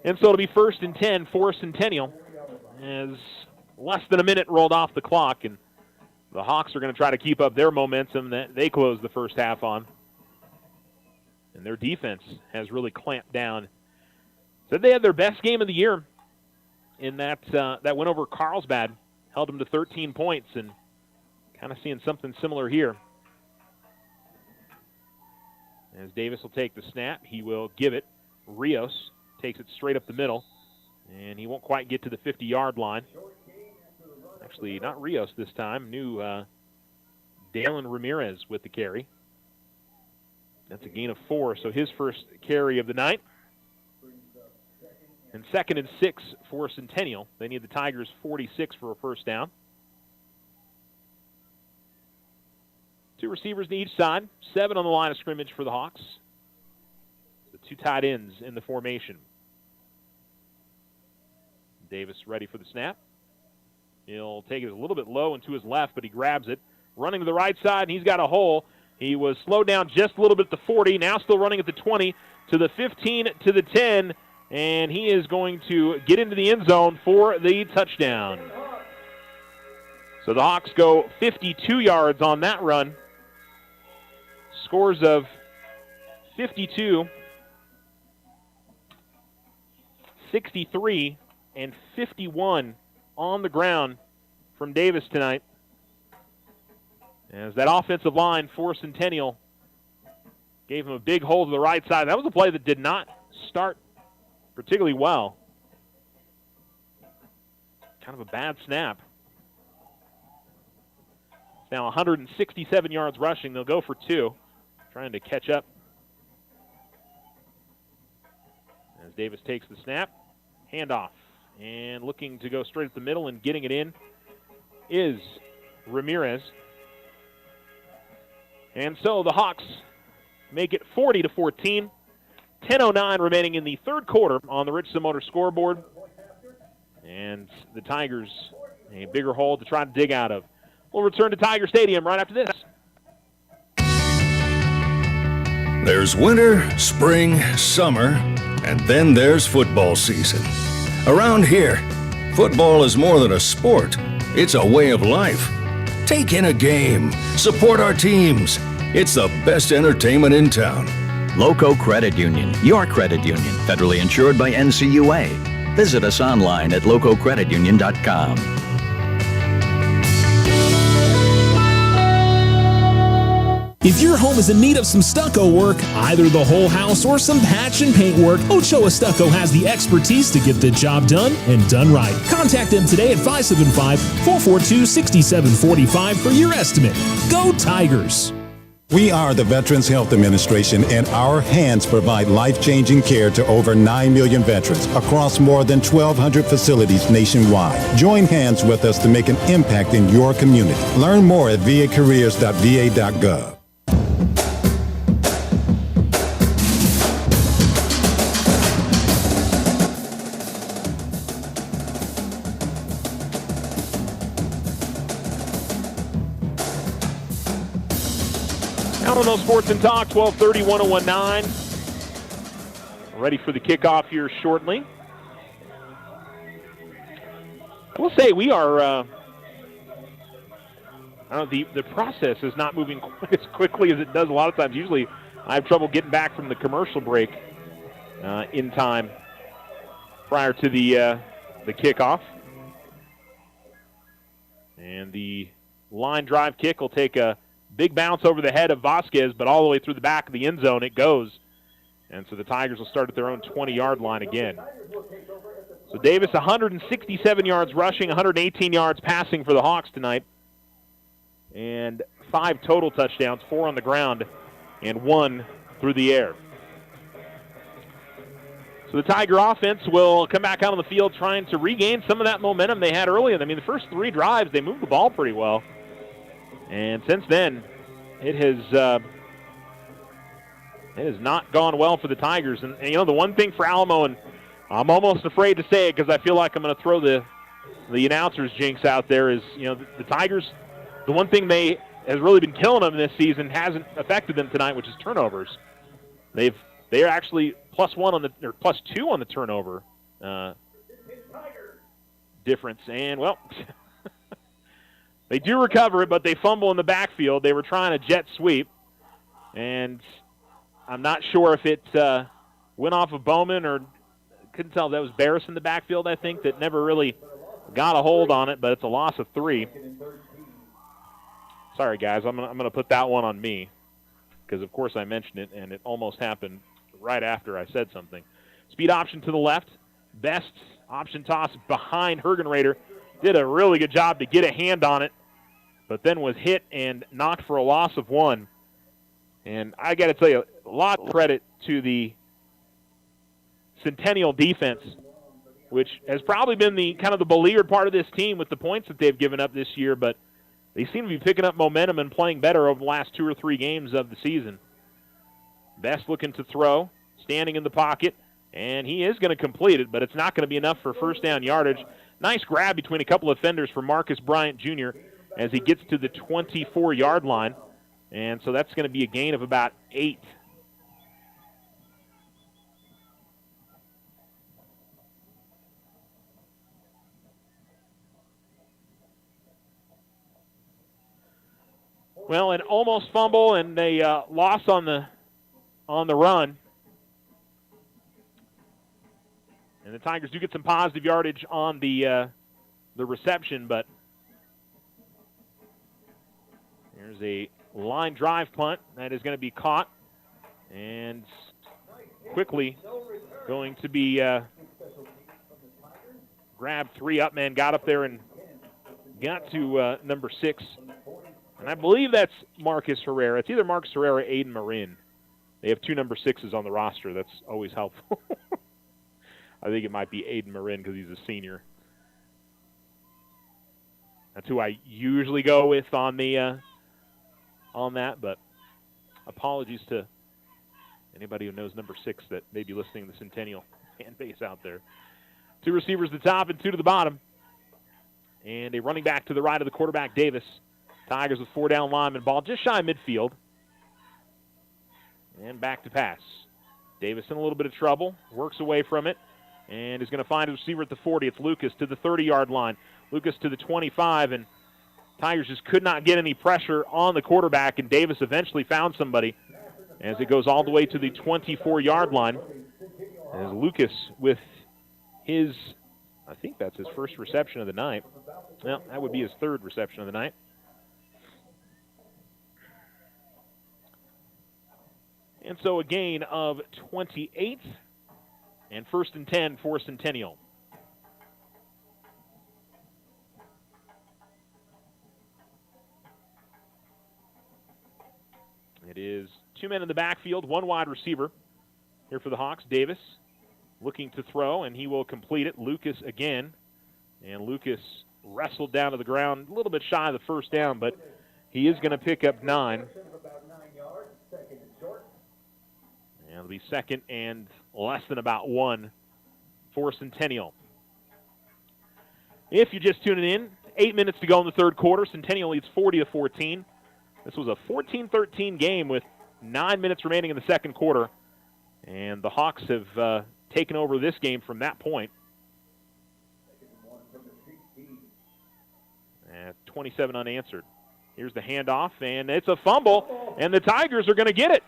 And so it'll be 1st and 10 for Centennial as less than a minute rolled off the clock, and the Hawks are going to try to keep up their momentum that they closed the first half on. And their defense has really clamped down. Said they had their best game of the year in that win over Carlsbad. Held them to 13 points, and kind of seeing something similar here. As Davis will take the snap, he will give it. Rios takes it straight up the middle, and he won't quite get to the 50-yard line. Actually, not Rios this time. New Dalen Ramirez with the carry. That's a gain of 4, so his first carry of the night. And 2nd and 6 for Centennial. They need the Tigers 46 for a first down. 2 receivers to each side. 7 on the line of scrimmage for the Hawks. The 2 tight ends in the formation. Davis ready for the snap. He'll take it a little bit low and to his left, but he grabs it. Running to the right side, and he's got a hole. He was slowed down just a little bit at the 40, now still running at the 20, to the 15, to the 10, and he is going to get into the end zone for the touchdown. So the Hawks go 52 yards on that run. Scores of 52, 63, and 51 on the ground from Davis tonight. As that offensive line for Centennial gave him a big hole to the right side. That was a play that did not start particularly well. Kind of a bad snap. It's now 167 yards rushing. They'll go for 2, trying to catch up. As Davis takes the snap, handoff. And looking to go straight at the middle and getting it in is Ramirez. And so the Hawks make it 40-14. 10:09 remaining in the third quarter on the Richardson Motor scoreboard. And the Tigers, a bigger hole to try to dig out of. We'll return to Tiger Stadium right after this. There's winter, spring, summer, and then there's football season. Around here, football is more than a sport. It's a way of life. Take in a game. Support our teams. It's the best entertainment in town. Loco Credit Union, your credit union, federally insured by NCUA. Visit us online at lococreditunion.com. If your home is in need of some stucco work, either the whole house or some patch and paint work, Ochoa Stucco has the expertise to get the job done and done right. Contact them today at 575-442-6745 for your estimate. Go Tigers! We are the Veterans Health Administration, and our hands provide life-changing care to over 9 million veterans across more than 1,200 facilities nationwide. Join hands with us to make an impact in your community. Learn more at vacareers.va.gov. Alamo Sports and Talk, 1230-1019. Ready for the kickoff here shortly. I will say we are, the process is not moving quite as quickly as it does a lot of times. Usually I have trouble getting back from the commercial break in time prior to the kickoff. And the line drive kick will take a big bounce over the head of Vasquez, but all the way through the back of the end zone it goes. And so the Tigers will start at their own 20-yard line again. So Davis, 167 yards rushing, 118 yards passing for the Hawks tonight. And 5 total touchdowns, 4 on the ground and 1 through the air. So the Tiger offense will come back out on the field trying to regain some of that momentum they had earlier. I mean, the first 3 drives, they moved the ball pretty well. And since then, it has not gone well for the Tigers. And you know, the one thing for Alamo, and I'm almost afraid to say it because I feel like I'm going to throw the announcer's jinx out there, is, you know, the Tigers, the one thing they has really been killing them this season hasn't affected them tonight, which is turnovers. They are actually +2 on the turnover difference. And well. They do recover it, but they fumble in the backfield. They were trying a jet sweep, and I'm not sure if it went off of Bowman or couldn't tell if that was Barris in the backfield, I think, that never really got a hold on it, but it's a loss of 3. Sorry, guys. I'm gonna put that one on me because, of course, I mentioned it, and it almost happened right after I said something. Speed option to the left. Best option toss behind Hergenrader. Did a really good job to get a hand on it, but then was hit and knocked for a loss of 1. And I got to tell you, a lot of credit to the Centennial defense, which has probably been the kind of the beleaguered part of this team with the points that they've given up this year, but they seem to be picking up momentum and playing better over the last 2 or 3 games of the season. Best looking to throw, standing in the pocket, and he is going to complete it, but it's not going to be enough for first down yardage. Nice grab between a couple of defenders for Marcus Bryant Jr. as he gets to the 24-yard line. And so that's going to be a gain of about 8. Well, an almost fumble and a loss on the run. And the Tigers do get some positive yardage on the reception, but there's a line drive punt that is going to be caught and quickly going to be grabbed. 3 up man got up there and got to number 6. And I believe that's Marcus Herrera. It's either Marcus Herrera or Aiden Marin. They have 2 number 6s on the roster. That's always helpful. I think it might be Aiden Marin because he's a senior. That's who I usually go with on the on that, but apologies to anybody who knows number 6 that may be listening to the Centennial fan base out there. 2 receivers to the top and 2 to the bottom. And a running back to the right of the quarterback, Davis. Tigers with 4 down linemen. Ball just shy of midfield. And back to pass. Davis in a little bit of trouble. Works away from it. And is going to find a receiver at the 40. It's Lucas to the 30-yard line. Lucas to the 25. And Tigers just could not get any pressure on the quarterback. And Davis eventually found somebody as it goes all the way to the 24-yard line. As Lucas with his, I think that's his first reception of the night. Well, that would be his 3rd reception of the night. And so a gain of 28 and 1st and 10 for Centennial. It is 2 men in the backfield, 1 wide receiver here for the Hawks. Davis looking to throw, and he will complete it. Lucas again. And Lucas wrestled down to the ground, a little bit shy of the first down, but he is going to pick up 9. And it'll be 2nd and less than about 1 for Centennial. If you're just tuning in, 8 minutes to go in the 3rd quarter. Centennial leads 40-14. This was a 14-13 game with 9 minutes remaining in the 2nd quarter. And the Hawks have taken over this game from that point. 27 unanswered. Here's the handoff, and it's a fumble, and the Tigers are going to get it.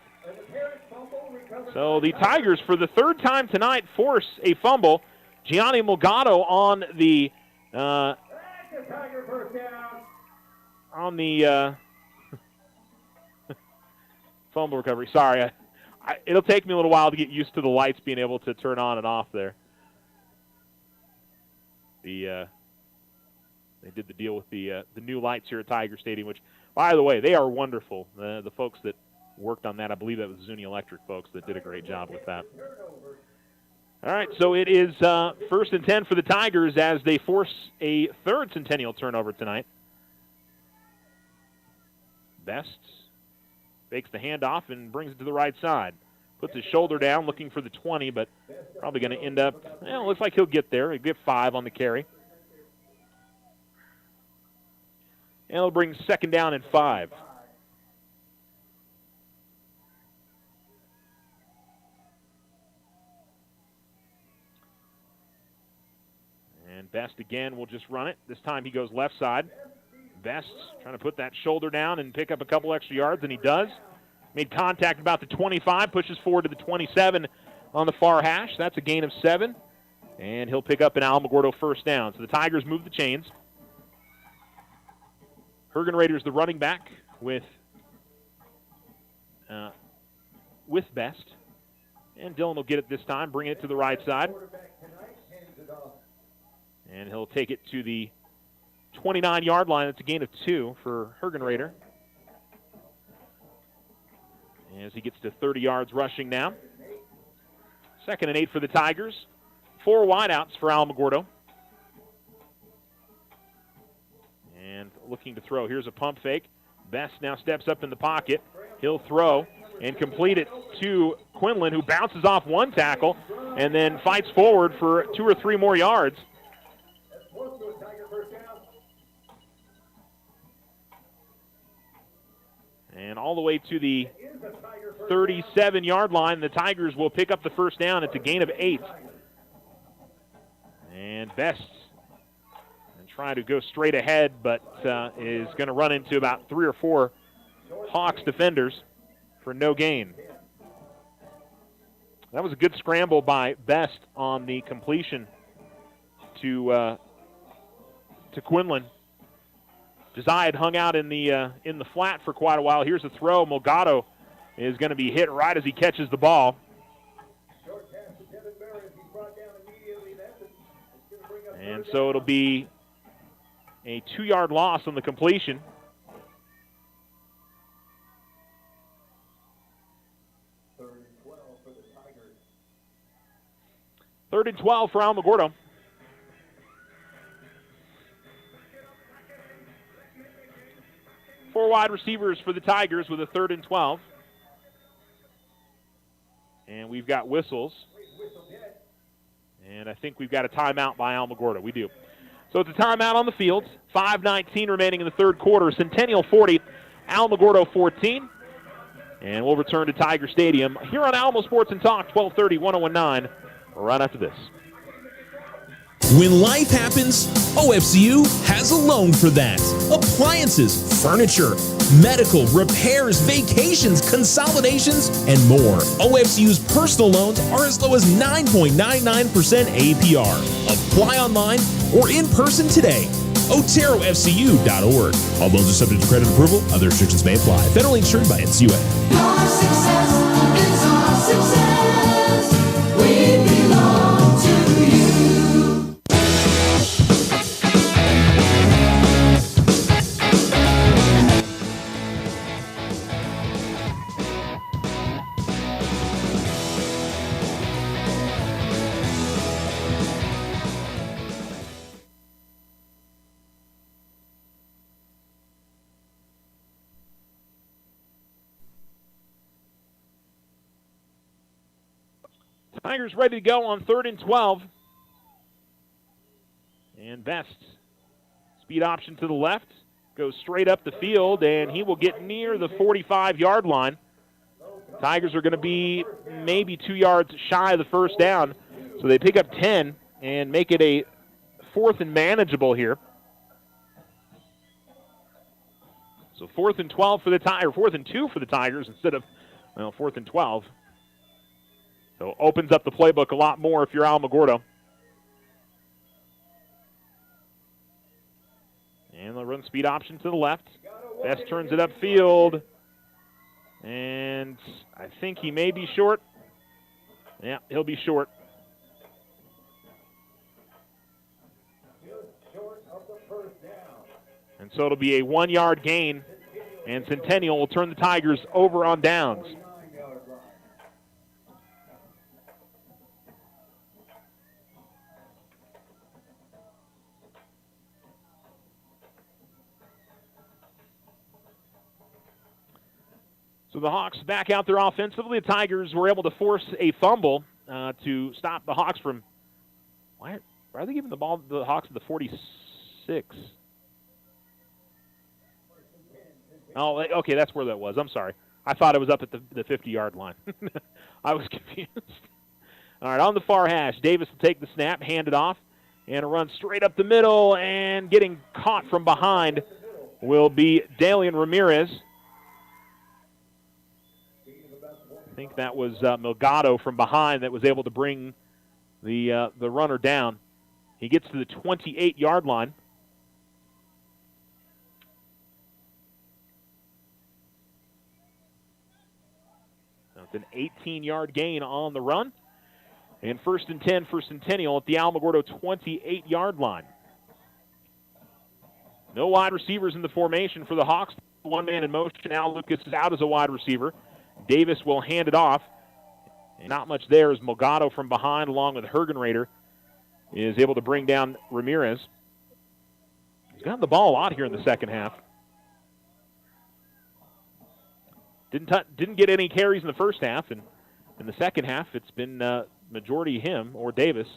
So the Tigers, for the 3rd time tonight, force a fumble. Gianni Mulgado on the fumble recovery. Sorry, it'll take me a little while to get used to the lights being able to turn on and off there. They did the deal with the new lights here at Tiger Stadium, which, by the way, they are wonderful. The folks that worked on that, I believe that was Zuni Electric folks that did a great job with that. All right, so it is 1st and 10 for the Tigers as they force a 3rd Centennial turnover tonight. Best fakes the handoff and brings it to the right side. Puts his shoulder down, looking for the 20, but probably going to end up, looks like he'll get there. He'll get 5 on the carry. And it'll bring 2nd down and 5. And Best again will just run it. This time he goes left side. Best trying to put that shoulder down and pick up a couple extra yards, and he does. Made contact about the 25, pushes forward to the 27 on the far hash. That's a gain of 7. And he'll pick up an Alamogordo 1st down. So the Tigers move the chains. Hergen Raiders, the running back, with Best. And Dillon will get it this time, bring it to the right side. And he'll take it to the 29-yard line. It's a gain of 2 for Hergen Raider. As he gets to 30 yards rushing now. 2nd and 8 for the Tigers. 4 wideouts for Alamogordo. And looking to throw. Here's a pump fake. Best now steps up in the pocket. He'll throw and complete it to Quinlan, who bounces off 1 tackle and then fights forward for 2 or 3 more yards. And all the way to the 37-yard line, the Tigers will pick up the 1st down. It's a gain of 8. And Best trying to go straight ahead, but is going to run into about 3 or 4 Hawks defenders for no gain. That was a good scramble by Best on the completion to Quinlan. Josiah had hung out in the flat for quite a while. Here's a throw. Mulgado is going to be hit right as he catches the ball. And so it'll be a 2-yard loss on the completion. 3rd and 12 for Alamogordo. Four wide receivers for the Tigers with a 3rd and 12. And we've got whistles. And I think we've got a timeout by Alamogordo. We do. So it's a timeout on the field. 5:19 remaining in the third quarter. Centennial 40, Alamogordo 14. And we'll return to Tiger Stadium here on Alamo Sports and Talk, 1230, 1019, right after this. When life happens, OFCU has a loan for that. Appliances, furniture, medical, repairs, vacations, consolidations, and more. OFCU's personal loans are as low as 9.99% APR. Apply online or in person today. OteroFCU.org. All loans are subject to credit approval. Other restrictions may apply. Federally insured by NCUA. Your success is our success. We belong to you. Tigers ready to go on 3rd and 12. And Best, speed option to the left, goes straight up the field, and he will get near the 45-yard line. Tigers are going to be maybe 2 yards shy of the first down, so they pick up 10 and make it a 4th and manageable here. So 4th and 12 for the Tigers, 4th and 2 for the Tigers instead of 4th and 12. So opens up the playbook a lot more if you're Alamogordo. And they'll run speed option to the left. Best turns it upfield. And I think he may be short. Yeah, he'll be short. And so it'll be a 1-yard gain. And Centennial will turn the Tigers over on downs. So the Hawks back out there offensively. The Tigers were able to force a fumble to stop the Hawks from. Why are they giving the ball to the Hawks at the 46? Oh, okay, that's where that was. I'm sorry. I thought it was up at the 50-yard line. I was confused. All right, on the far hash, Davis will take the snap, hand it off, and a run straight up the middle, and getting caught from behind will be Dalian Ramirez. I think that was Milgado from behind that was able to bring the runner down. He gets to the 28-yard line. That's an 18-yard gain on the run. And 1st and 10 for Centennial at the Alamogordo 28-yard line. No wide receivers in the formation for the Hawks. One man in motion. Al Lucas is out as a wide receiver. Davis will hand it off. And not much there as Milgado from behind, along with Hergenrader, is able to bring down Ramirez. He's gotten the ball a lot here in the second half. Didn't get any carries in the first half, and in the second half, it's been majority him or Davis.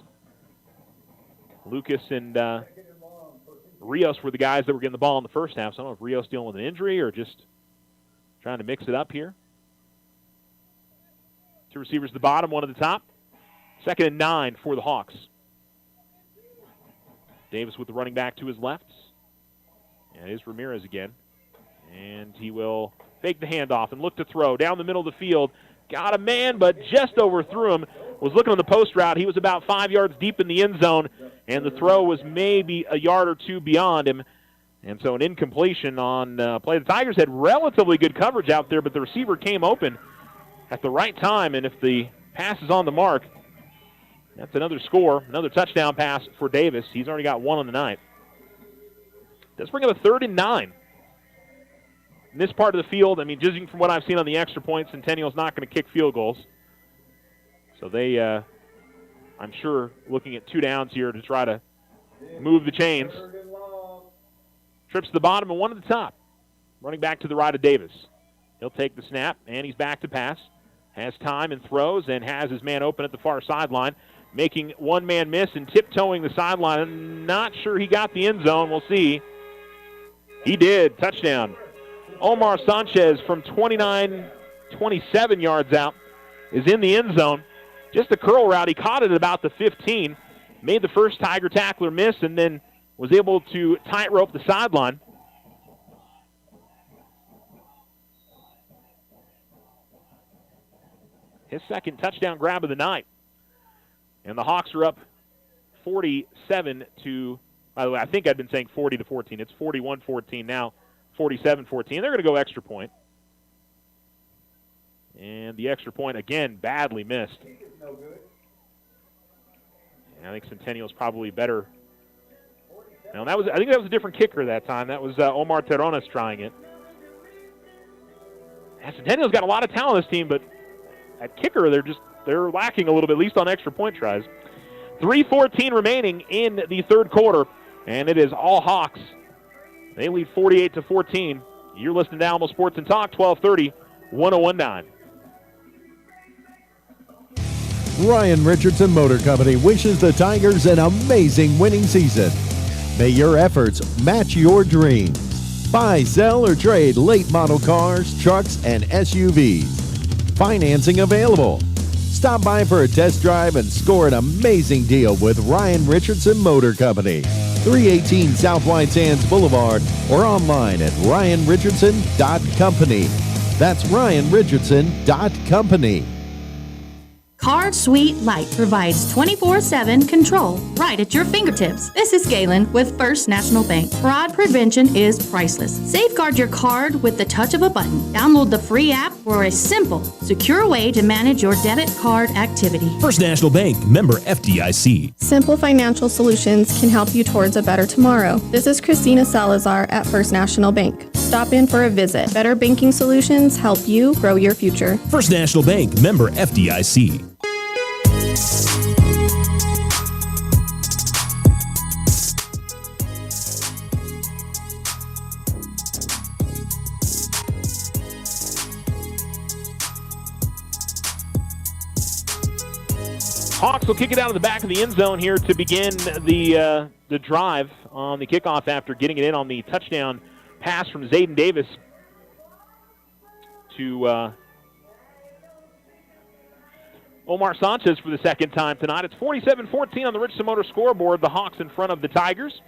Lucas and Rios were the guys that were getting the ball in the first half. So I don't know if Rios dealing with an injury or just trying to mix it up here. 2 receivers at the bottom, 1 at the top. 2nd and 9 for the Hawks. Davis with the running back to his left. And it is Ramirez again. And he will fake the handoff and look to throw down the middle of the field. Got a man, but just overthrew him. Was looking on the post route. He was about 5 yards deep in the end zone, and the throw was maybe a yard or two beyond him. And so an incompletion on play. The Tigers had relatively good coverage out there, but the receiver came open at the right time, and if the pass is on the mark, that's another score, another touchdown pass for Davis. He's already got 1 on the night. Let's bring up a 3rd and 9. In this part of the field, I mean, judging from what I've seen on the extra points, Centennial's not going to kick field goals. So they I'm sure looking at 2 downs here to try to move the chains. Trips to the bottom and 1 at the top. Running back to the right of Davis. He'll take the snap, and he's back to pass. Has time and throws and has his man open at the far sideline, making one man miss and tiptoeing the sideline. I'm not sure he got the end zone. We'll see. He did. Touchdown. Omar Sanchez from 27 yards out is in the end zone. Just a curl route. He caught it at about the 15. Made the first Tiger tackler miss and then was able to tightrope the sideline. His second touchdown grab of the night. And the Hawks are up 47 to, by the way, I think I've been saying 40 to 14. It's 41-14 now, 47-14. They're going to go extra point. And the extra point, again, badly missed. And I think Centennial's probably better. Now, I think that was a different kicker that time. That was Omar Terrones trying it. And Centennial's got a lot of talent on this team, but at kicker, they're lacking a little bit, at least on extra point tries. 3:14 remaining in the third quarter, and it is all Hawks. They lead 48-14. You're listening to Alamo Sports and Talk, 1230, 101.9. Ryan Richardson Motor Company wishes the Tigers an amazing winning season. May your efforts match your dreams. Buy, sell, or trade late model cars, trucks, and SUVs. Financing available. Stop by for a test drive and score an amazing deal with Ryan Richardson Motor Company. 318 South White Sands Boulevard or online at ryanrichardson.company. That's ryanrichardson.company. Card Suite Lite provides 24/7 control right at your fingertips. This is Galen with First National Bank. Fraud prevention is priceless. Safeguard your card with the touch of a button. Download the free app for a simple, secure way to manage your debit card activity. First National Bank, member FDIC. Simple financial solutions can help you towards a better tomorrow. This is Christina Salazar at First National Bank. Stop in for a visit. Better banking solutions help you grow your future. First National Bank, member FDIC. Hawks will kick it out of the back of the end zone here to begin the drive on the kickoff after getting it in on the touchdown pass from Zayden Davis to Omar Sanchez for the second time tonight. It's 47-14 on the Richardson Motor scoreboard. The Hawks in front of the Tigers.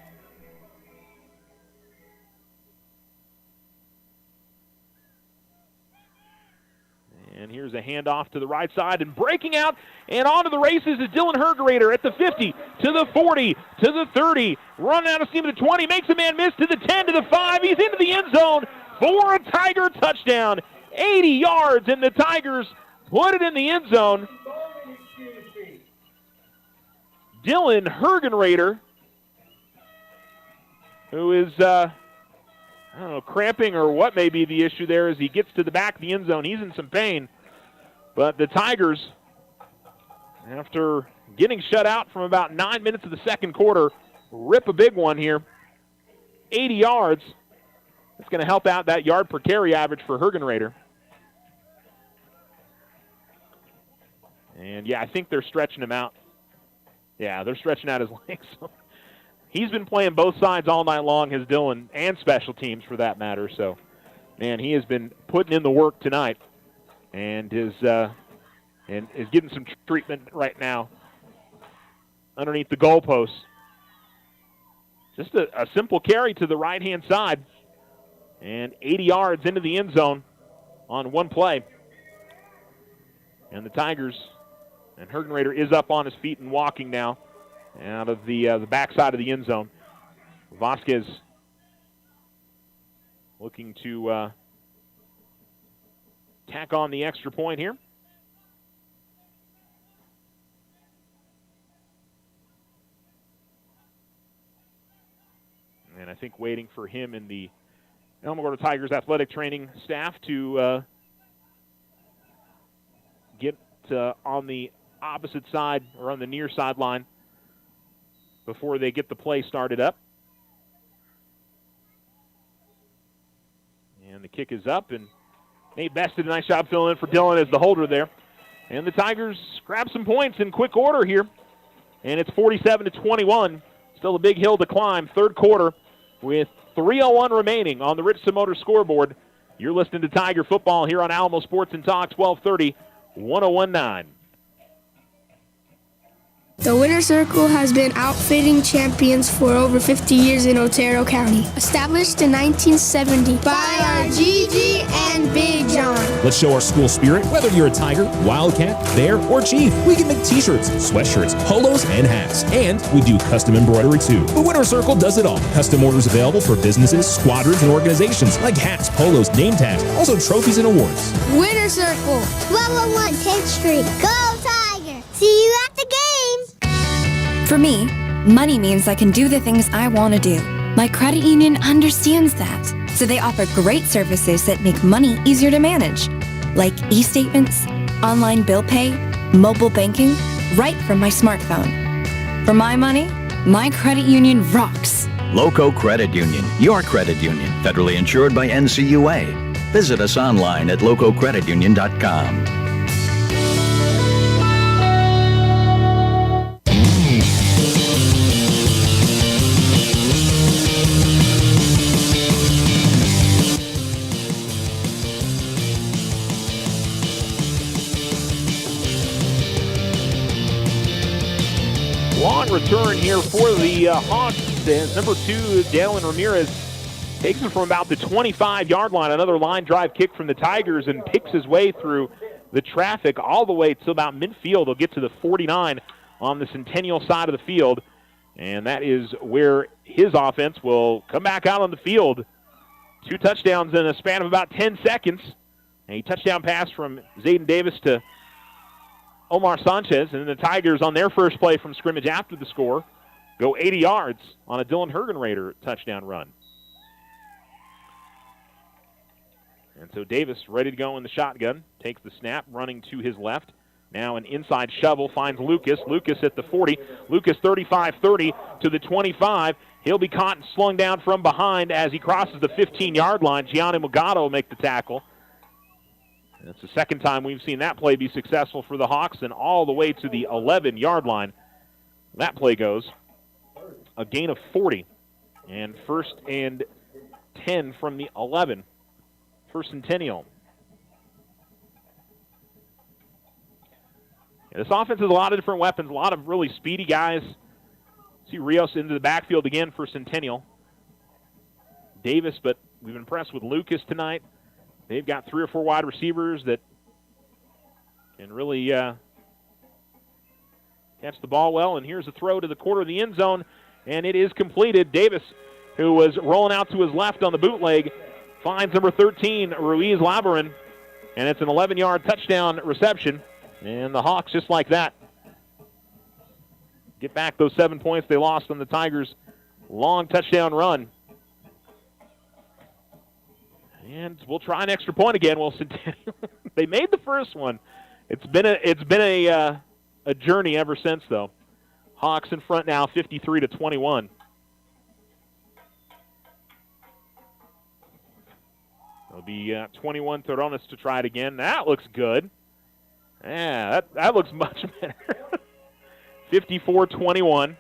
And here's a handoff to the right side, and breaking out and onto the races is Dylan Hergerader at the 50, to the 40, to the 30, running out of steam to the 20, makes a man miss to the 10, to the 5. He's into the end zone for a Tiger touchdown. 80 yards, and the Tigers put it in the end zone. Dylan Hergenrader, who is, I don't know, cramping or what may be the issue there as he gets to the back of the end zone. He's in some pain. But the Tigers, after getting shut out from about 9 minutes of the second quarter, rip a big one here. 80 yards. It's going to help out that yard per carry average for Hergenrader. And, yeah, I think they're stretching him out. Yeah, they're stretching out his legs. He's been playing both sides all night long, has Dylan, and special teams for that matter. So, man, he has been putting in the work tonight and is getting some treatment right now underneath the goalposts. Just a simple carry to the right-hand side and 80 yards into the end zone on one play. And the Tigers, and Hergenrader is up on his feet and walking now out of the backside of the end zone. Vasquez looking to tack on the extra point here. And I think waiting for him and the Alamogordo Tigers athletic training staff to get on the opposite side or on the near sideline before they get the play started up. And the kick is up, and Nate Best did a nice job filling in for Dylan as the holder there. And the Tigers grab some points in quick order here. And it's 47-21. Still a big hill to climb. Third quarter with 3:01 remaining on the Richardson Motors scoreboard. You're listening to Tiger football here on Alamo Sports and Talk 1230, 101.9. The Winter Circle has been outfitting champions for over 50 years in Otero County. Established in 1970 by our Gigi and Big John. Let's show our school spirit. Whether you're a Tiger, Wildcat, Bear, or Chief, we can make t-shirts, sweatshirts, polos, and hats. And we do custom embroidery too. The Winter Circle does it all. Custom orders available for businesses, squadrons, and organizations like hats, polos, name tags, also trophies and awards. Winter Circle, 1201 10th Street. Go Tiger! See you at the games! For me, money means I can do the things I want to do. My credit union understands that, so they offer great services that make money easier to manage, like e-statements, online bill pay, mobile banking, right from my smartphone. For my money, my credit union rocks. Loco Credit Union, your credit union, federally insured by NCUA. Visit us online at lococreditunion.com. Long return here for the Hawks as number 2, Dallin Ramirez, takes it from about the 25-yard line. Another line drive kick from the Tigers and picks his way through the traffic all the way to about midfield. He'll get to the 49 on the Centennial side of the field, and that is where his offense will come back out on the field. 2 touchdowns in a span of about 10 seconds. A touchdown pass from Zayden Davis to Omar Sanchez, and the Tigers on their first play from scrimmage after the score go 80 yards on a Dylan Hergenrader touchdown run. And so Davis ready to go in the shotgun, takes the snap, running to his left. Now an inside shovel finds Lucas. Lucas at the 40. Lucas 35-30 to the 25. He'll be caught and slung down from behind as he crosses the 15-yard line. Gianni Mugato will make the tackle. That's the second time we've seen that play be successful for the Hawks, and all the way to the 11-yard line. That play goes a gain of 40, and 1st and 10 from the 11 for Centennial. This offense has a lot of different weapons, a lot of really speedy guys. See Rios into the backfield again for Centennial. Davis, but we've been impressed with Lucas tonight. They've got 3 or 4 wide receivers that can really catch the ball well. And here's a throw to the corner of the end zone, and it is completed. Davis, who was rolling out to his left on the bootleg, finds number 13, Ruiz Labaran, and it's an 11-yard touchdown reception. And the Hawks, just like that, get back those 7 points they lost on the Tigers' long touchdown run. And we'll try an extra point again. Well, Centennial, they made the first one. It's been a journey ever since, though. Hawks in front now, 53-21. It'll be 21 Toronas to try it again. That looks good. Yeah, that looks much better. 54-21.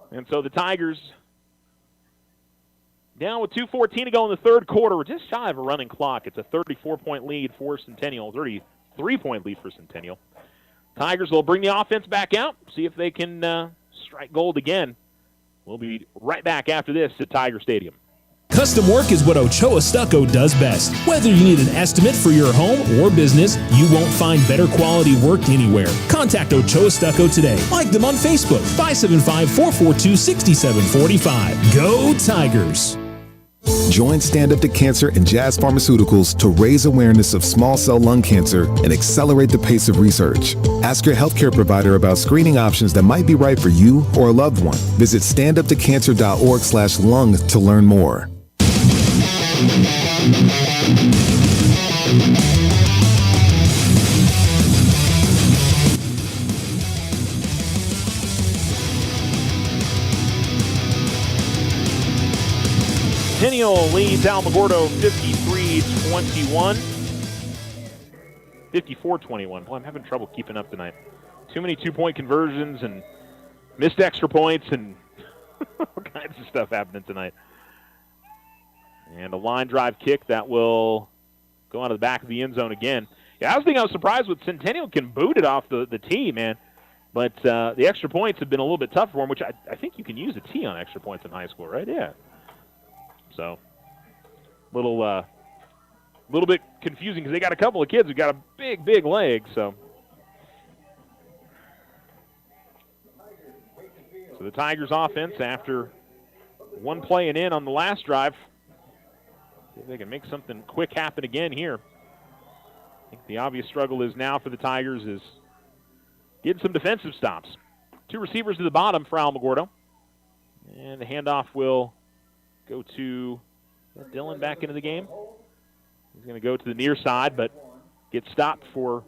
And so the Tigers down with 2:14 to go in the third quarter. We're just shy of a running clock. It's a 34-point lead for Centennial, 33-point lead for Centennial. Tigers will bring the offense back out, see if they can strike gold again. We'll be right back after this at Tiger Stadium. Custom work is what Ochoa Stucco does best. Whether you need an estimate for your home or business, you won't find better quality work anywhere. Contact Ochoa Stucco today. Like them on Facebook, 575-442-6745. Go Tigers! Join Stand Up to Cancer and Jazz Pharmaceuticals to raise awareness of small cell lung cancer and accelerate the pace of research. Ask your healthcare provider about screening options that might be right for you or a loved one. Visit standuptocancer.org/lung to learn more. Centennial leads Alamogordo 53-21. 54-21. Boy, I'm having trouble keeping up tonight. Too many two-point conversions and missed extra points and all kinds of stuff happening tonight. And a line drive kick that will go out of the back of the end zone again. Yeah, I was surprised with Centennial can boot it off the tee, man. But the extra points have been a little bit tough for him, which I think you can use a tee on extra points in high school, right? Yeah. So, little bit confusing because they got a couple of kids who got a big leg. So the Tigers offense, after one play and in on the last drive, see if they can make something quick happen again here. I think the obvious struggle is now for the Tigers is getting some defensive stops. Two receivers to the bottom for Alamogordo. And the handoff will go to Dylan back into the game. He's going to go to the near side, but get stopped for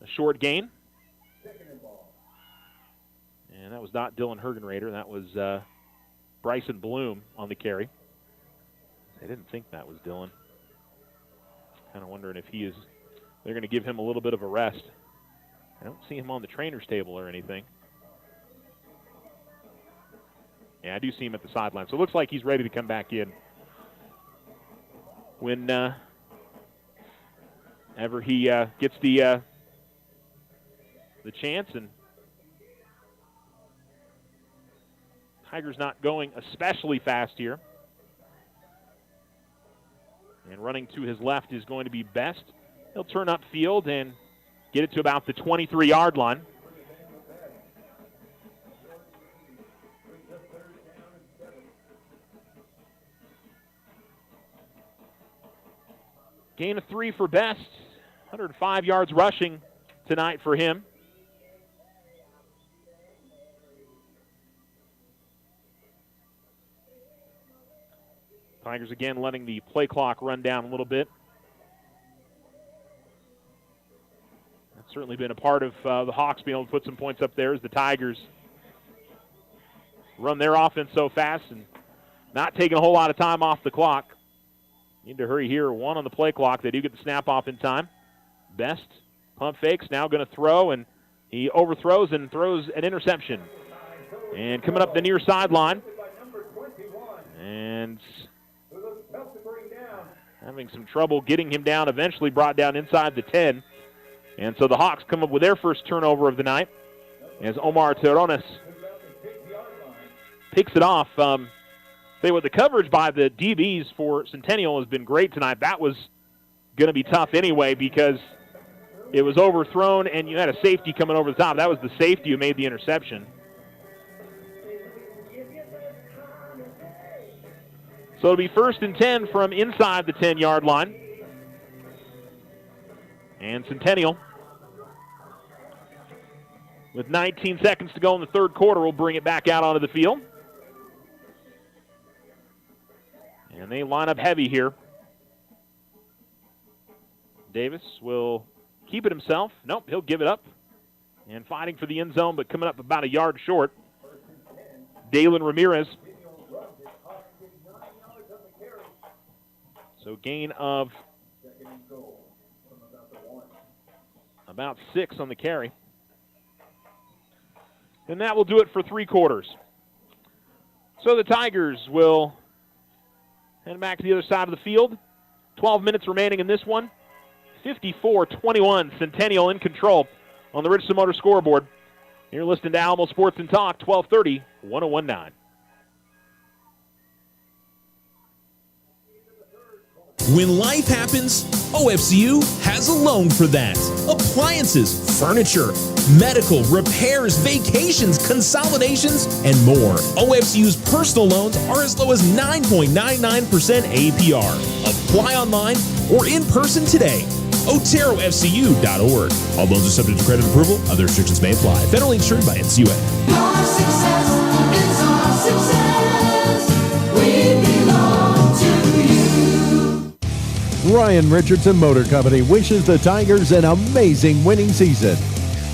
a short gain. And that was not Dylan Hergenrader. That was Bryson Bloom on the carry. I didn't think that was Dylan. Kind of wondering if they're going to give him a little bit of a rest. I don't see him on the trainer's table or anything. Yeah, I do see him at the sideline. So it looks like he's ready to come back in when ever he gets the chance. And Tigers not going especially fast here. And running to his left is going to be Best. He'll turn upfield and get it to about the 23-yard line. Gain of 3 for Best. 105 yards rushing tonight for him. Tigers again letting the play clock run down a little bit. That's certainly been a part of the Hawks being able to put some points up there as the Tigers run their offense so fast and not taking a whole lot of time off the clock. Need to hurry here. 1 on the play clock. They do get the snap off in time. Best pump fakes, now going to throw, and he overthrows and throws an interception. And coming up the near sideline. And having some trouble getting him down, eventually brought down inside the 10. And so the Hawks come up with their first turnover of the night as Omar Terrones picks it off. Say what, the coverage by the DBs for Centennial has been great tonight. That was going to be tough anyway because it was overthrown and you had a safety coming over the top. That was the safety who made the interception. So it'll be 1st and 10 from inside the 10-yard line. And Centennial, with 19 seconds to go in the third quarter, will bring it back out onto the field. And they line up heavy here. Davis will keep it himself. Nope, he'll give it up. And fighting for the end zone, but coming up about a yard short. Dalen Ramirez. So gain of about 6 on the carry. And that will do it for 3 quarters. So the Tigers will head back to the other side of the field. 12 minutes remaining in this one. 54-21, Centennial in control on the Richardson Motor scoreboard. You're listening to Alamo Sports and Talk, 1230, 1019. When life happens, OFCU has a loan for that. Appliances, furniture, medical, repairs, vacations, consolidations, and more. OFCU's personal loans are as low as 9.99% APR. Apply online or in person today. OteroFCU.org. All loans are subject to credit approval. Other restrictions may apply. Federally insured by NCUA. Your success is our success. We belong to you. Ryan Richardson Motor Company wishes the Tigers an amazing winning season.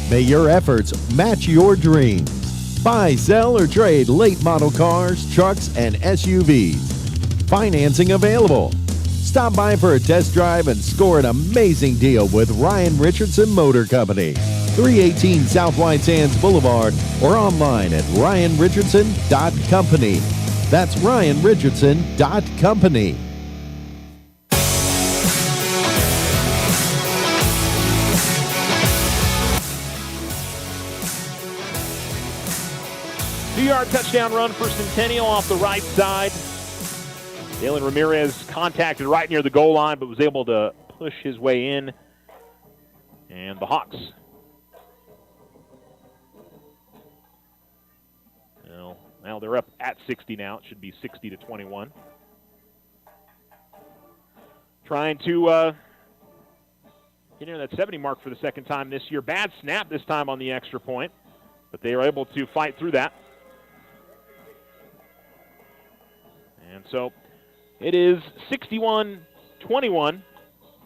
May your efforts match your dreams. Buy, sell, or trade late model cars, trucks, and SUVs. Financing available. Stop by for a test drive and score an amazing deal with Ryan Richardson Motor Company. 318 South White Sands Boulevard or online at ryanrichardson.company. That's ryanrichardson.company. Two-yard touchdown run for Centennial off the right side. Dalen Ramirez contacted right near the goal line, but was able to push his way in. And the Hawks. Well, they're up at 60 now. It should be 60-21. Trying to get near that 70 mark for the second time this year. Bad snap this time on the extra point, but they were able to fight through that. And so it is 61-21,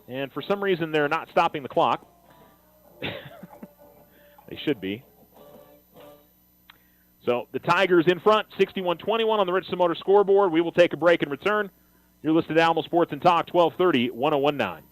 and for some reason they're not stopping the clock. They should be. So the Tigers in front, 61-21 on the Richardson Motor scoreboard. We will take a break and return. You're listening to Alamo Sports and Talk, 1230, 1019.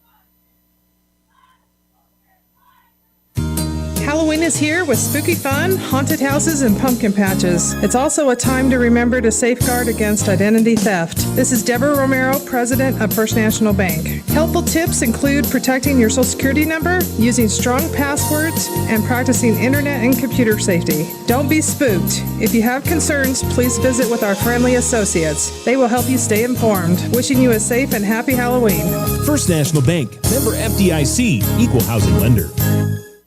Halloween is here with spooky fun, haunted houses, and pumpkin patches. It's also a time to remember to safeguard against identity theft. This is Deborah Romero, President of First National Bank. Helpful tips include protecting your Social Security number, using strong passwords, and practicing internet and computer safety. Don't be spooked. If you have concerns, please visit with our friendly associates. They will help you stay informed. Wishing you a safe and happy Halloween. First National Bank, member FDIC, equal housing lender.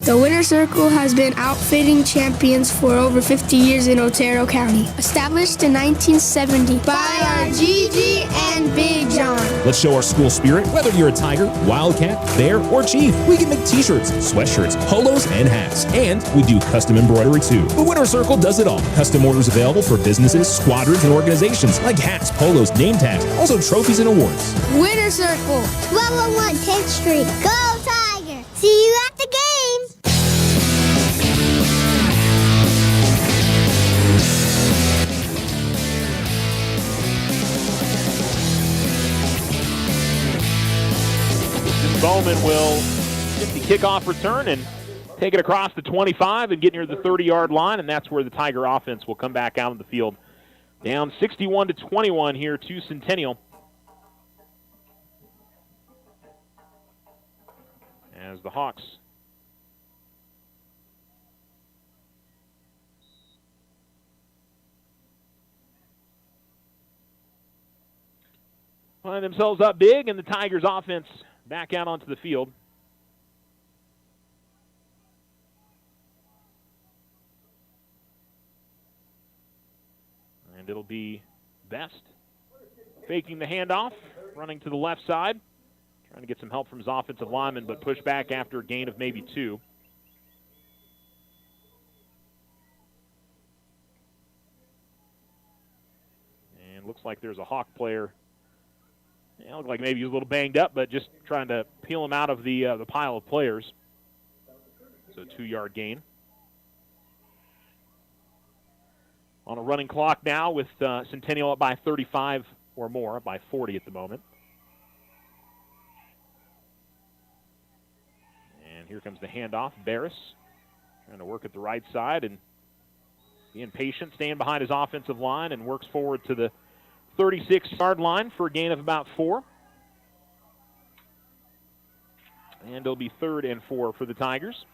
The Winter Circle has been outfitting champions for over 50 years in Otero County. Established in 1970 by our Gigi and Big John. Let's show our school spirit. Whether you're a Tiger, Wildcat, Bear, or Chief, we can make t-shirts, sweatshirts, polos, and hats. And we do custom embroidery too. The Winter Circle does it all. Custom orders available for businesses, squadrons, and organizations like hats, polos, name tags, also trophies and awards. Winter Circle, 1201 10th Street. Go Tiger! See you at the game! Bowman will get the kickoff return and take it across the 25 and get near the 30-yard line, and that's where the Tiger offense will come back out on the field. Down 61-21 here to Centennial. As the Hawks find themselves up big, and the Tigers offense back out onto the field. And it'll be Best faking the handoff, running to the left side, trying to get some help from his offensive lineman, but push back after a gain of maybe 2. And looks like there's a Hawk player. It looked like maybe he was a little banged up, but just trying to peel him out of the pile of players. So 2-yard gain. On a running clock now with Centennial up by 35 or more, by 40 at the moment. And here comes the handoff. Barris trying to work at the right side and being patient, staying behind his offensive line, and works forward to the 36-yard line for a gain of about 4. And it'll be 3rd and 4 for the Tigers.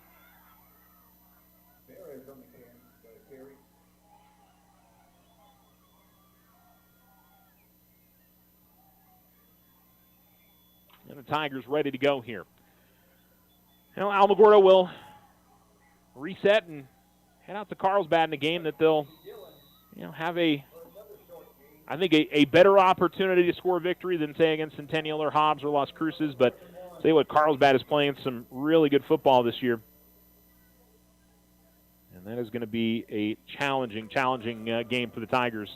Tigers ready to go here. Now, Alamogordo will reset and head out to Carlsbad in a game that they'll have a better opportunity to score victory than, say, against Centennial or Hobbs or Las Cruces. But say what, Carlsbad is playing some really good football this year. And that is going to be a challenging game for the Tigers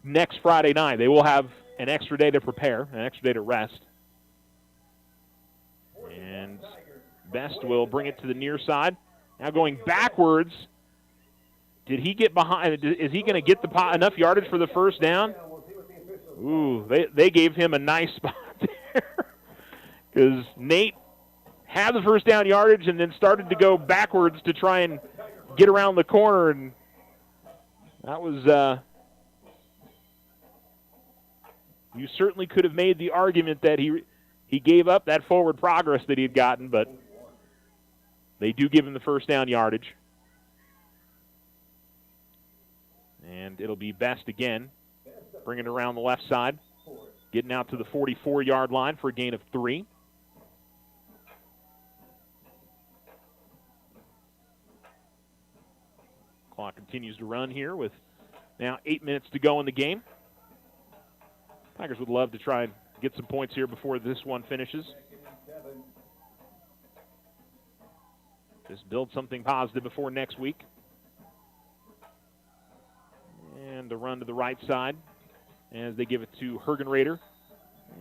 next Friday night. They will have an extra day to prepare, an extra day to rest. And Best will bring it to the near side. Now going backwards. Did he get behind? Is he going to get enough yardage for the first down? Ooh, they gave him a nice spot there. Because Nate had the first down yardage and then started to go backwards to try and get around the corner. And that was, you certainly could have made the argument that he gave up that forward progress that he had gotten, but they do give him the first down yardage. And it'll be Best again, bringing it around the left side, getting out to the 44-yard line for a gain of 3. Clock continues to run here with now 8 minutes to go in the game. Tigers would love to try and get some points here before this one finishes. Just build something positive before next week. And the run to the right side as they give it to Hergenrader.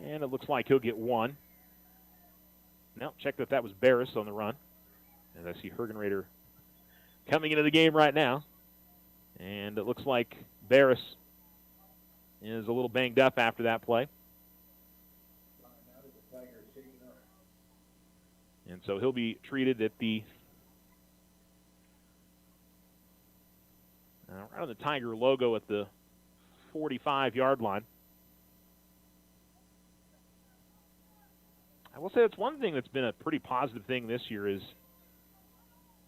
And it looks like he'll get 1. Now, check that was Barris on the run. As I see Hergenrader coming into the game right now. And it looks like Barris is a little banged up after that play. And so he'll be treated at the right on the Tiger logo at the 45-yard line. I will say that's one thing that's been a pretty positive thing this year is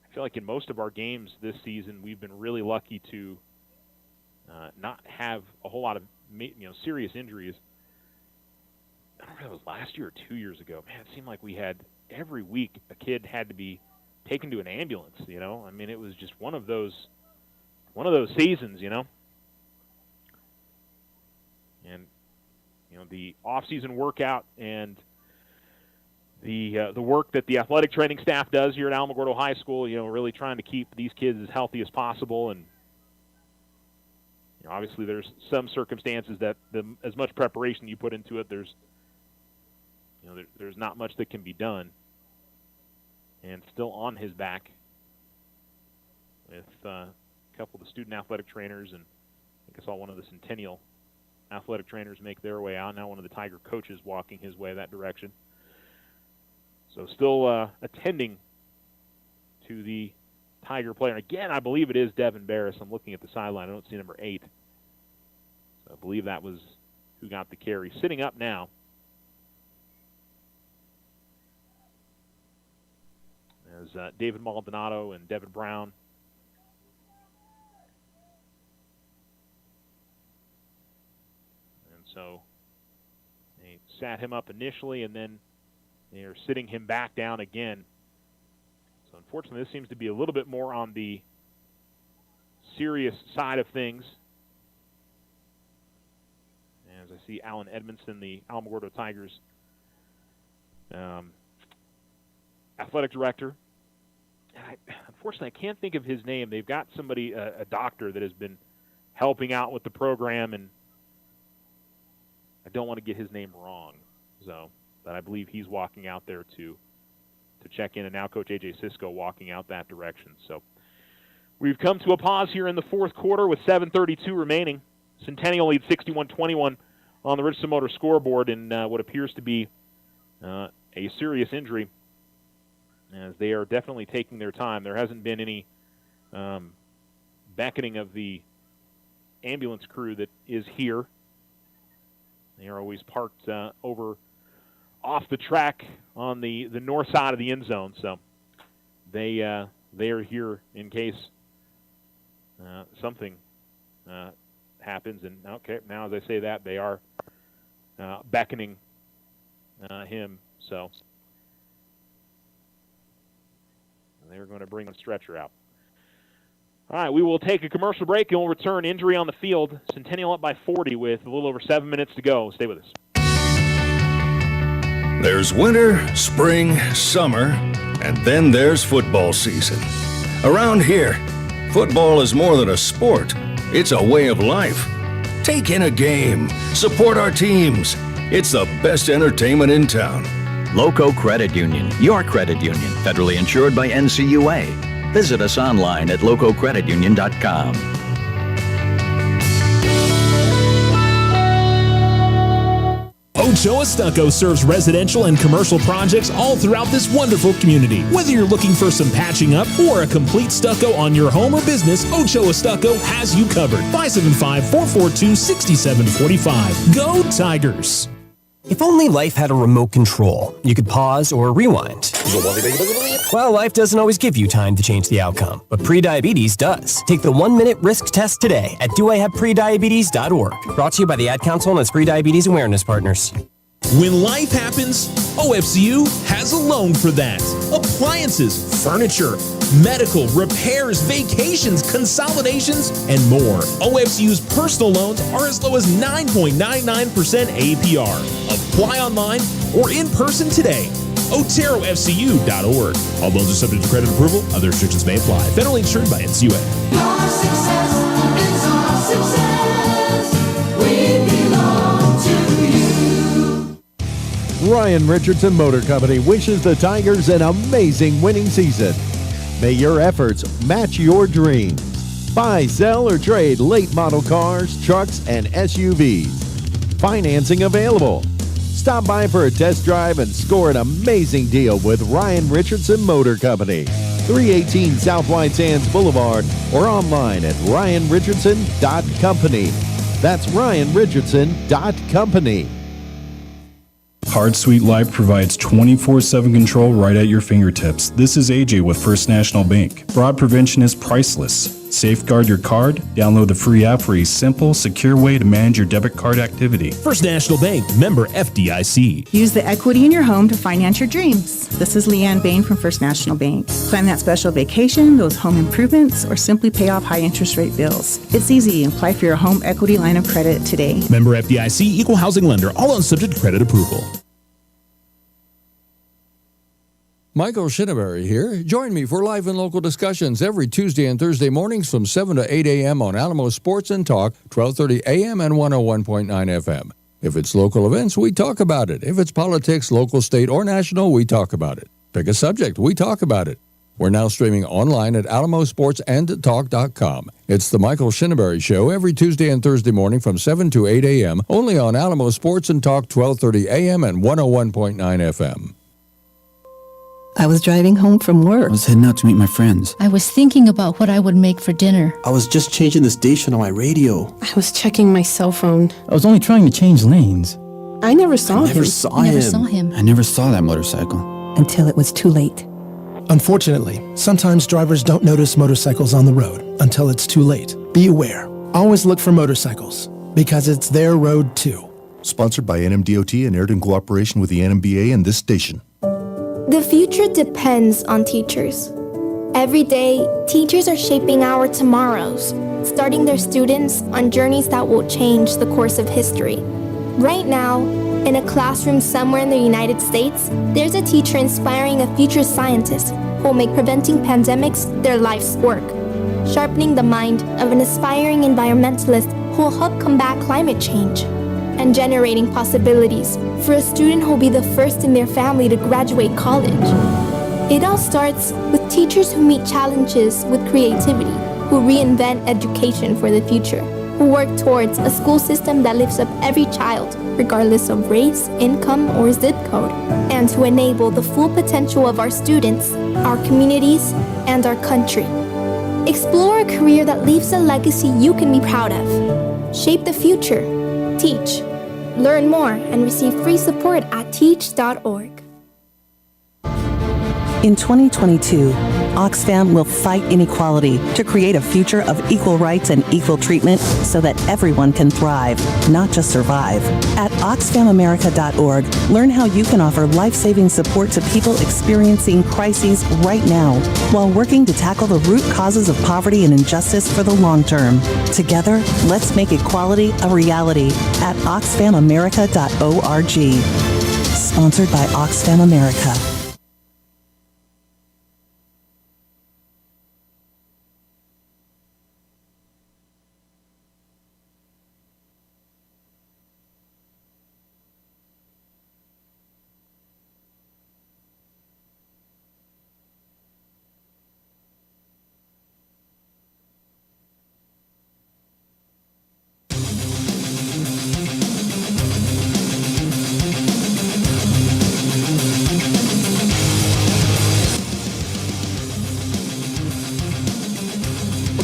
I feel like in most of our games this season we've been really lucky to not have a whole lot of serious injuries. I don't know if it was last year or 2 years ago. Man, it seemed like we had every week a kid had to be taken to an ambulance. I mean, it was just one of those seasons, And the off-season workout and the work that the athletic training staff does here at Alamogordo High School, really trying to keep these kids as healthy as possible. And obviously there's some circumstances that as much preparation you put into it, there's not much that can be done. And still on his back with a couple of the student athletic trainers, and I think I saw one of the Centennial athletic trainers make their way out. Now one of the Tiger coaches walking his way that direction. So still attending to the Tiger player. And again, I believe it is Devin Barris. I'm looking at the sideline. I don't see number 8. So I believe that was who got the carry. Sitting up now. As David Maldonado and Devin Brown. And so they sat him up initially, and then they are sitting him back down again. So unfortunately, this seems to be a little bit more on the serious side of things. As I see Alan Edmondson, the Alamogordo Tigers athletic director. Unfortunately, I can't think of his name. They've got somebody, a doctor, that has been helping out with the program, and I don't want to get his name wrong. But I believe he's walking out there to check in, and now Coach AJ Cisco walking out that direction. So we've come to a pause here in the fourth quarter with 7:32 remaining. Centennial leads 61-21 on the Richardson Motor scoreboard in what appears to be a serious injury, as they are definitely taking their time. There hasn't been any beckoning of the ambulance crew that is here. They are always parked over off the track on the north side of the end zone, so they are here in case something happens. And okay, now as I say that, they are beckoning him So they're going to bring the stretcher out. All right, we will take a commercial break and we'll return. Injury on the field. Centennial up by 40 with a little over 7 minutes to go. Stay with us. There's winter, spring, summer, and then there's football season. Around here, football is more than a sport. It's a way of life. Take in a game. Support our teams. It's the best entertainment in town. Loco Credit Union, your credit union, federally insured by NCUA. Visit us online at lococreditunion.com. Ochoa Stucco serves residential and commercial projects all throughout this wonderful community. Whether you're looking for some patching up or a complete stucco on your home or business, Ochoa Stucco has you covered. 575-442-6745. Go Tigers! If only life had a remote control, you could pause or rewind. Well, life doesn't always give you time to change the outcome, but prediabetes does. Take the 1-minute risk test today at doihaveprediabetes.org. Brought to you by the Ad Council and its Prediabetes Awareness Partners. When life happens, OFCU has a loan for that. Appliances, furniture, medical, repairs, vacations, consolidations, and more. OFCU's personal loans are as low as 9.99% APR. Apply online or in person today. OteroFCU.org. All loans are subject to credit approval. Other restrictions may apply. Federally insured by NCUA. Your success is our success. We belong to you. Ryan Richardson Motor Company wishes the Tigers an amazing winning season. May your efforts match your dreams. Buy, sell, or trade late model cars, trucks, and SUVs. Financing available. Stop by for a test drive and score an amazing deal with Ryan Richardson Motor Company. 318 South White Sands Boulevard or online at ryanrichardson.company. That's ryanrichardson.company. Hard Sweet Life provides 24/7 control right at your fingertips. This is AJ with First National Bank. Fraud prevention is priceless. Safeguard your card. Download the free app for a simple, secure way to manage your debit card activity. First National Bank, member FDIC. Use the equity in your home to finance your dreams. This is Leanne Bain from First National Bank. Plan that special vacation, those home improvements, or simply pay off high interest rate bills. It's easy. Apply for your home equity line of credit today. Member FDIC, equal housing lender. All loans subject to credit approval. Michael Shinneberry here. Join me for live and local discussions every Tuesday and Thursday mornings from 7 to 8 a.m. on Alamo Sports and Talk, 1230 a.m. and 101.9 FM. If it's local events, we talk about it. If it's politics, local, state, or national, we talk about it. Pick a subject, we talk about it. We're now streaming online at alamosportsandtalk.com. It's the Michael Shinneberry Show every Tuesday and Thursday morning from 7 to 8 a.m. only on Alamo Sports and Talk, 1230 a.m. and 101.9 FM. I was driving home from work. I was heading out to meet my friends. I was thinking about what I would make for dinner. I was just changing the station on my radio. I was checking my cell phone. I was only trying to change lanes. I never saw him. I never saw him. I never saw that motorcycle. Until it was too late. Unfortunately, sometimes drivers don't notice motorcycles on the road until it's too late. Be aware. Always look for motorcycles, because it's their road too. Sponsored by NMDOT and aired in cooperation with the NMBA and this station. The future depends on teachers. Every day, teachers are shaping our tomorrows, starting their students on journeys that will change the course of history. Right now, in a classroom somewhere in the United States, there's a teacher inspiring a future scientist who will make preventing pandemics their life's work, sharpening the mind of an aspiring environmentalist who will help combat climate change, and generating possibilities for a student who will be the first in their family to graduate college. It all starts with teachers who meet challenges with creativity, who reinvent education for the future, who work towards a school system that lifts up every child, regardless of race, income, or zip code, and to enable the full potential of our students, our communities, and our country. Explore a career that leaves a legacy you can be proud of. Shape the future. Teach. Learn more and receive free support at teach.org. In 2022, Oxfam will fight inequality to create a future of equal rights and equal treatment so that everyone can thrive, not just survive. At oxfamamerica.org, learn how you can offer life-saving support to people experiencing crises right now while working to tackle the root causes of poverty and injustice for the long term. Together, let's make equality a reality at oxfamamerica.org. Sponsored by Oxfam America.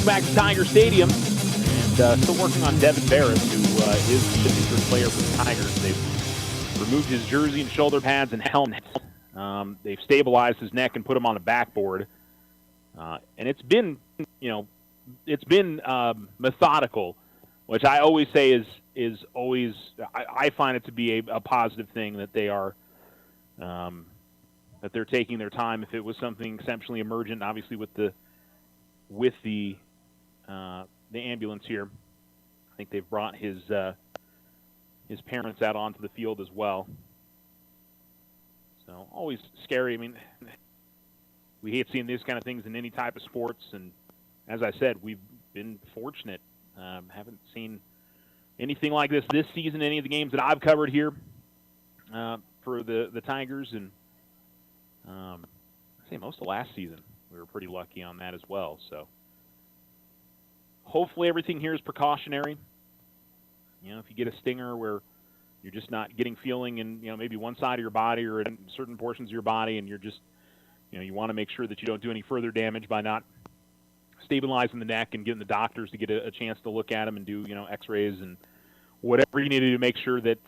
Back to Tiger Stadium, and still working on Devin Barris, who is the signature player for the Tigers. They've removed his jersey and shoulder pads and helmet. They've stabilized his neck and put him on a backboard, and it's been, methodical, which I always say is always I find it to be a positive thing that they are that they're taking their time. If it was something exceptionally emergent, obviously with the ambulance here, I think they've brought his parents out onto the field as well. So always scary. I mean, we hate seeing these kind of things in any type of sports, and as I said, we've been fortunate. Haven't seen anything like this season, any of the games that I've covered here for the Tigers, and I'd say most of last season we were pretty lucky on that as well. So hopefully everything here is precautionary. If you get a stinger where you're just not getting feeling in, maybe one side of your body or in certain portions of your body, and you're just, you want to make sure that you don't do any further damage by not stabilizing the neck and getting the doctors to get a chance to look at them and do, x-rays and whatever you need to do to make sure that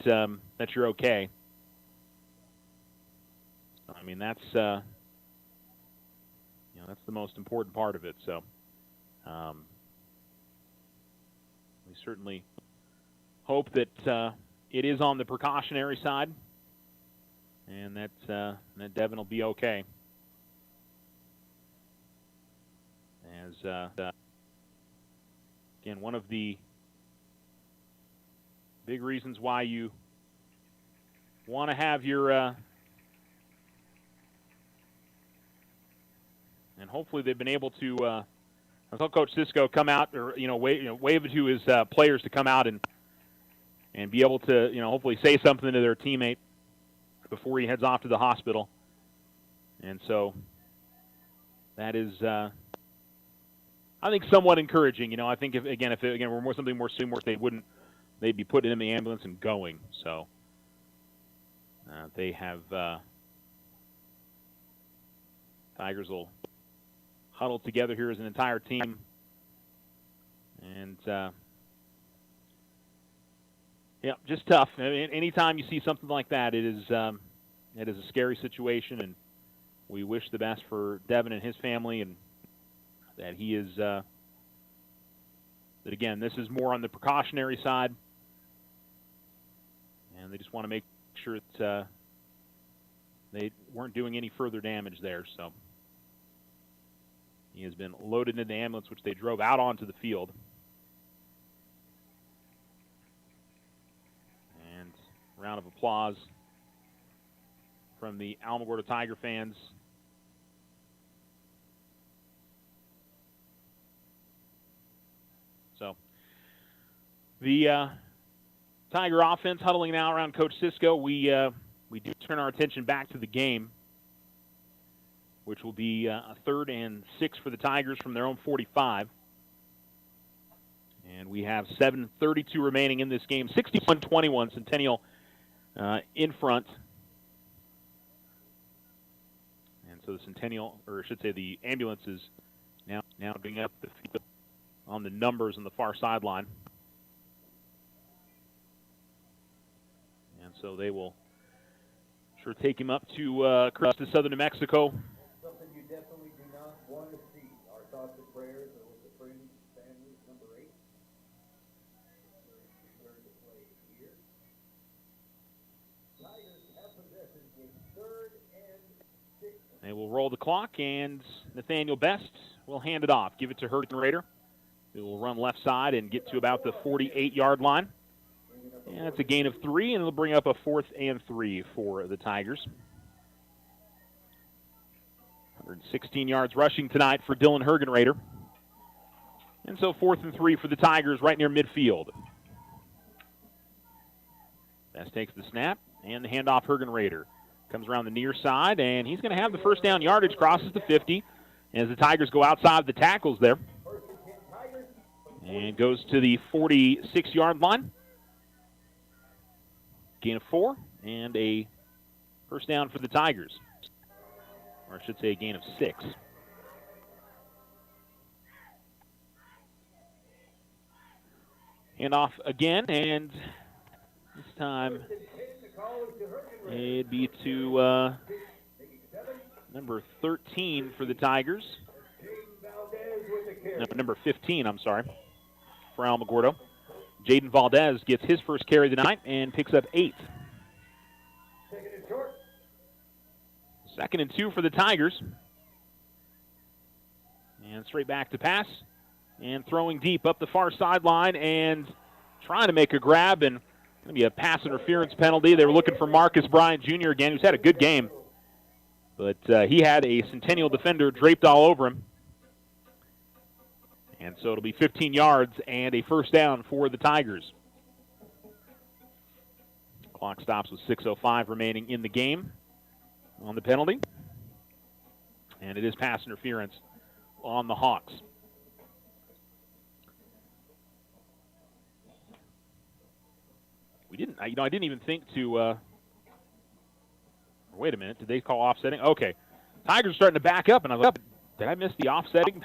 that you're okay. I mean, that's that's the most important part of it. So we certainly hope that it is on the precautionary side, and that Devin will be okay. As again, one of the big reasons why you want to have your and hopefully they've been able to. I saw Coach Cisco come out, or wave to his players to come out and be able to, hopefully say something to their teammate before he heads off to the hospital. And so that is, I think, somewhat encouraging. I think if it were more something more serious, they'd be putting in the ambulance and going. So they have Tigers will huddled together here as an entire team, and just tough. I mean, anytime you see something like that, it is a scary situation, and we wish the best for Devin and his family, and that he is that again, this is more on the precautionary side, and they just want to make sure that they weren't doing any further damage there. So he has been loaded into the ambulance, which they drove out onto the field. And a round of applause from the Alamogordo Tiger fans. So the Tiger offense huddling now around Coach Cisco. We do turn our attention back to the game, which will be a 3rd and 6 for the Tigers from their own 45. And we have 7:32 remaining in this game. 61-21, Centennial in front. And so the Centennial, or I should say the ambulance, is now being up the field on the numbers on the far sideline. And so they will sure take him up to Southern New Mexico. They will roll the clock, and Nathaniel Best will hand it off. Give it to Hergenrader. He will run left side and get to about the 48-yard line. And that's a gain of 3, and it'll bring up a 4th and 3 for the Tigers. 116 yards rushing tonight for Dylan Hergenrader. And so 4th and 3 for the Tigers right near midfield. Best takes the snap, and the handoff Hergenrader. Comes around the near side, and he's going to have the first down yardage, crosses the 50, as the Tigers go outside the tackles there. And goes to the 46-yard line. Gain of 4, and a first down for the Tigers. Or I should say a gain of 6. Handoff again, and this time it'd be to number 13 for the Tigers. No, number 15, I'm sorry, for Alamogordo. Jaden Valdez gets his first carry of the night and picks up 8. 2nd and 2 for the Tigers. And straight back to pass. And throwing deep up the far sideline and trying to make a grab, and going to be a pass interference penalty. They were looking for Marcus Bryant Jr. again, who's had a good game. But he had a Centennial defender draped all over him. And so it'll be 15 yards and a first down for the Tigers. Clock stops with 6:05 remaining in the game on the penalty. And it is pass interference on the Hawks. I didn't even think to, wait a minute, did they call offsetting? Okay. Tigers starting to back up, and I was like, did I miss the offsetting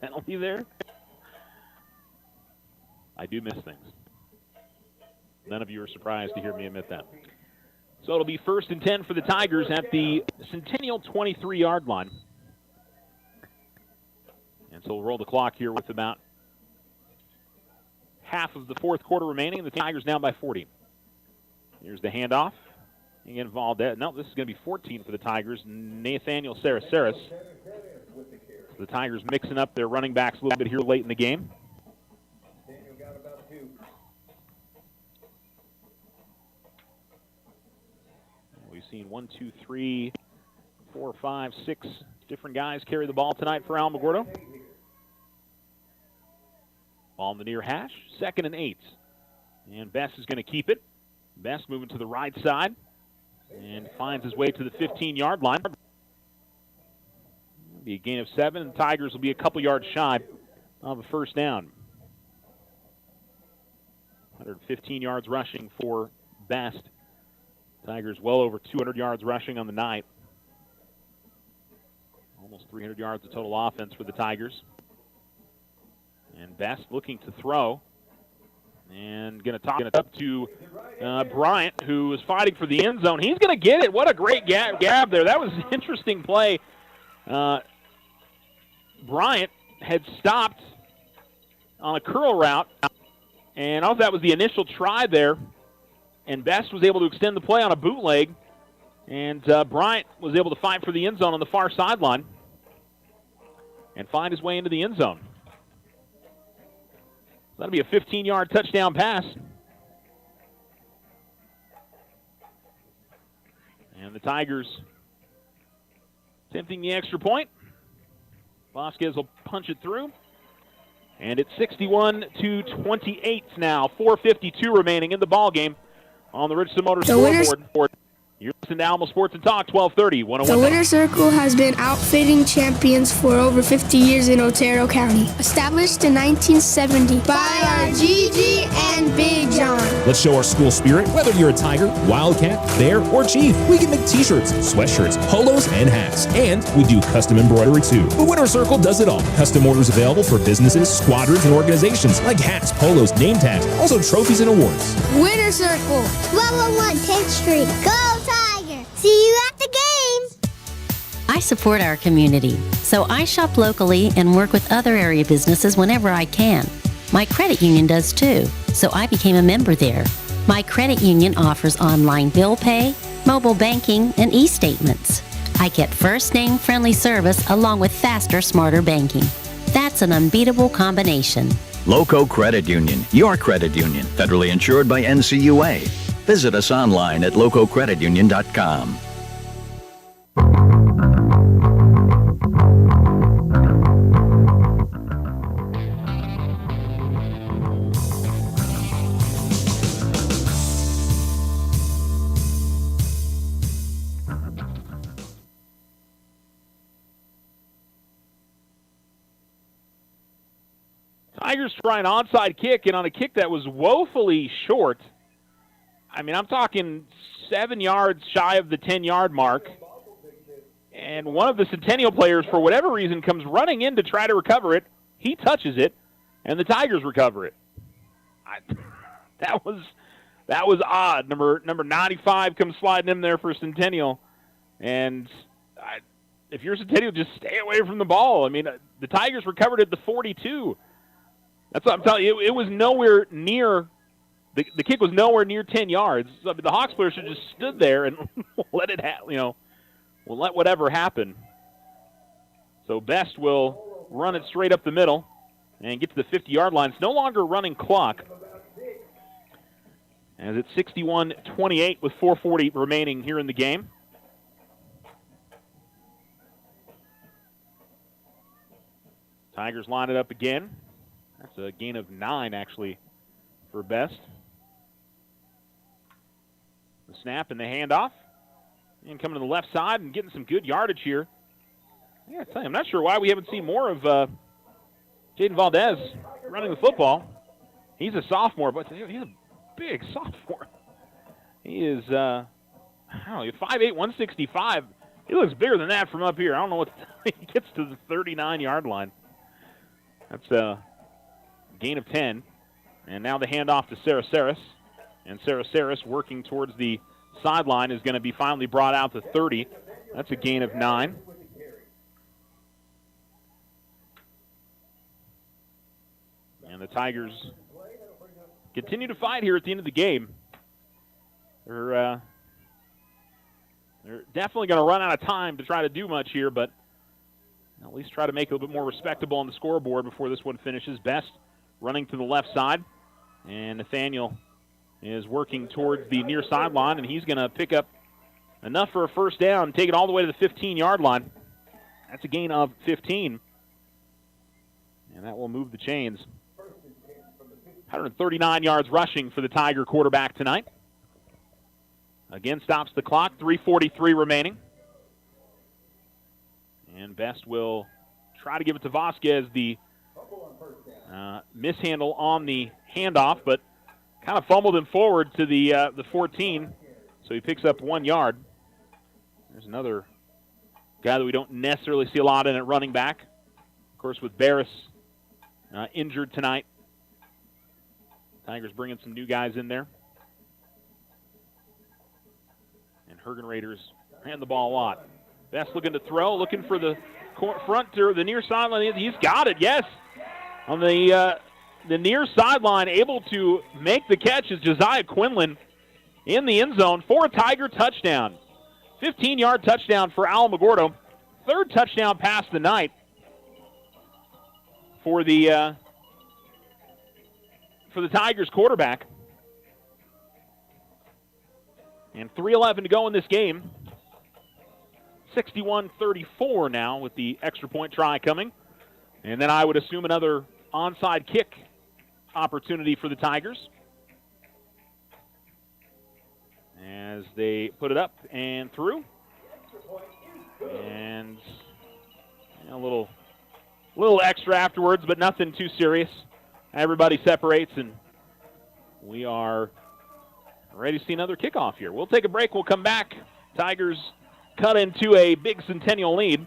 penalty there? I do miss things. None of you are surprised to hear me admit that. So it'll be 1st and 10 for the Tigers at the Centennial 23-yard line. And so we'll roll the clock here with about half of the 4th quarter remaining, and the Tigers down by 40. Here's the handoff. Again, Valdez. No, this is going to be 14 for the Tigers. Nathaniel Sarasaris. So the Tigers mixing up their running backs a little bit here late in the game. We've seen 1, 2, 3, 4, 5, 6 different guys carry the ball tonight for Alamogordo. Ball in the near hash. 2nd and 8. And Best is going to keep it. Best moving to the right side and finds his way to the 15-yard line. It'll be a gain of 7, and the Tigers will be a couple yards shy of a first down. 115 yards rushing for Best. Tigers well over 200 yards rushing on the night. Almost 300 yards of total offense for the Tigers. And Best looking to throw. And going to talk up to Bryant, who is fighting for the end zone. He's going to get it. What a great gab there. That was an interesting play. Bryant had stopped on a curl route, and I thought that was the initial try there. And Best was able to extend the play on a bootleg, and Bryant was able to fight for the end zone on the far sideline and find his way into the end zone. That'll be a 15-yard touchdown pass. And the Tigers attempting the extra point. Vasquez will punch it through. And it's 61-28 now. 4:52 remaining in the ball game on the Richardson Motors scoreboard. You're listening to Alamo Sports and Talk, 1230, 101. The Winter Circle has been outfitting champions for over 50 years in Otero County. Established in 1970 by our Gigi and Big John. Let's show our school spirit. Whether you're a Tiger, Wildcat, Bear, or Chief, we can make t-shirts, sweatshirts, polos, and hats. And we do custom embroidery too. The Winter Circle does it all. Custom orders available for businesses, squadrons, and organizations like hats, polos, name tags, also trophies and awards. Winter Circle, 111 10th Street. Go Tiger! See you at the game! I support our community. So I shop locally and work with other area businesses whenever I can. My credit union does too, so I became a member there. My credit union offers online bill pay, mobile banking, and e-statements. I get first-name friendly service along with faster, smarter banking. That's an unbeatable combination. Loco Credit Union, your credit union, federally insured by NCUA. Visit us online at lococreditunion.com. Tigers try an onside kick, and on a kick that was woefully short. I mean, I'm talking 7 yards shy of the 10-yard mark. And one of the Centennial players, for whatever reason, comes running in to try to recover it. He touches it, and the Tigers recover it. That was odd. Number 95 comes sliding in there for Centennial. And if you're Centennial, just stay away from the ball. I mean, the Tigers recovered at the 42. That's what I'm telling you. It was nowhere near the kick was nowhere near 10 yards. So the Hawks player should have just stood there and let it we'll let whatever happen. So Best will run it straight up the middle and get to the 50-yard line. It's no longer running clock. As it's 61-28 with 4:40 remaining here in the game. Tigers line it up again. That's a gain of 9, actually, for Best. The snap and the handoff. And coming to the left side and getting some good yardage here. I gotta tell you, I'm not sure why we haven't seen more of Jaden Valdez running the football. He's a sophomore, but he's a big sophomore. He is, 5'8", 165. He looks bigger than that from up here. I don't know what he gets to the 39-yard line. That's a gain of 10. And now the handoff to Sarah Saris. And Sarah Saris working towards the sideline is going to be finally brought out to 30. That's a gain of 9. And the Tigers continue to fight here at the end of the game. They're definitely going to run out of time to try to do much here, but at least try to make it a little bit more respectable on the scoreboard before this one finishes. Best running to the left side, and Nathaniel is working towards the near sideline, and he's going to pick up enough for a first down, take it all the way to the 15-yard line. That's a gain of 15, and that will move the chains. 139 yards rushing for the Tiger quarterback tonight. Again, stops the clock, 3:43 remaining. And Best will try to give it to Vasquez, the mishandle on the handoff, but kind of fumbled him forward to the 14, so he picks up 1 yard. There's another guy that we don't necessarily see a lot in at running back. Of course, with Barris injured tonight. Tigers bringing some new guys in there. And Hergen Raiders hand the ball a lot. Best looking to throw, looking for the front or the near sideline. He's got it, yes. On the near sideline, able to make the catch is Josiah Quinlan in the end zone for a Tiger touchdown. 15-yard touchdown for Alamogordo. Third touchdown pass of the night for the Tigers quarterback. And 3:11 to go in this game. 61-34 now with the extra point try coming. And then I would assume another onside kick opportunity for the Tigers. As they put it up and through. And a little extra afterwards, but nothing too serious. Everybody separates, and we are ready to see another kickoff here. We'll take a break. We'll come back. Tigers cut into a big Centennial lead.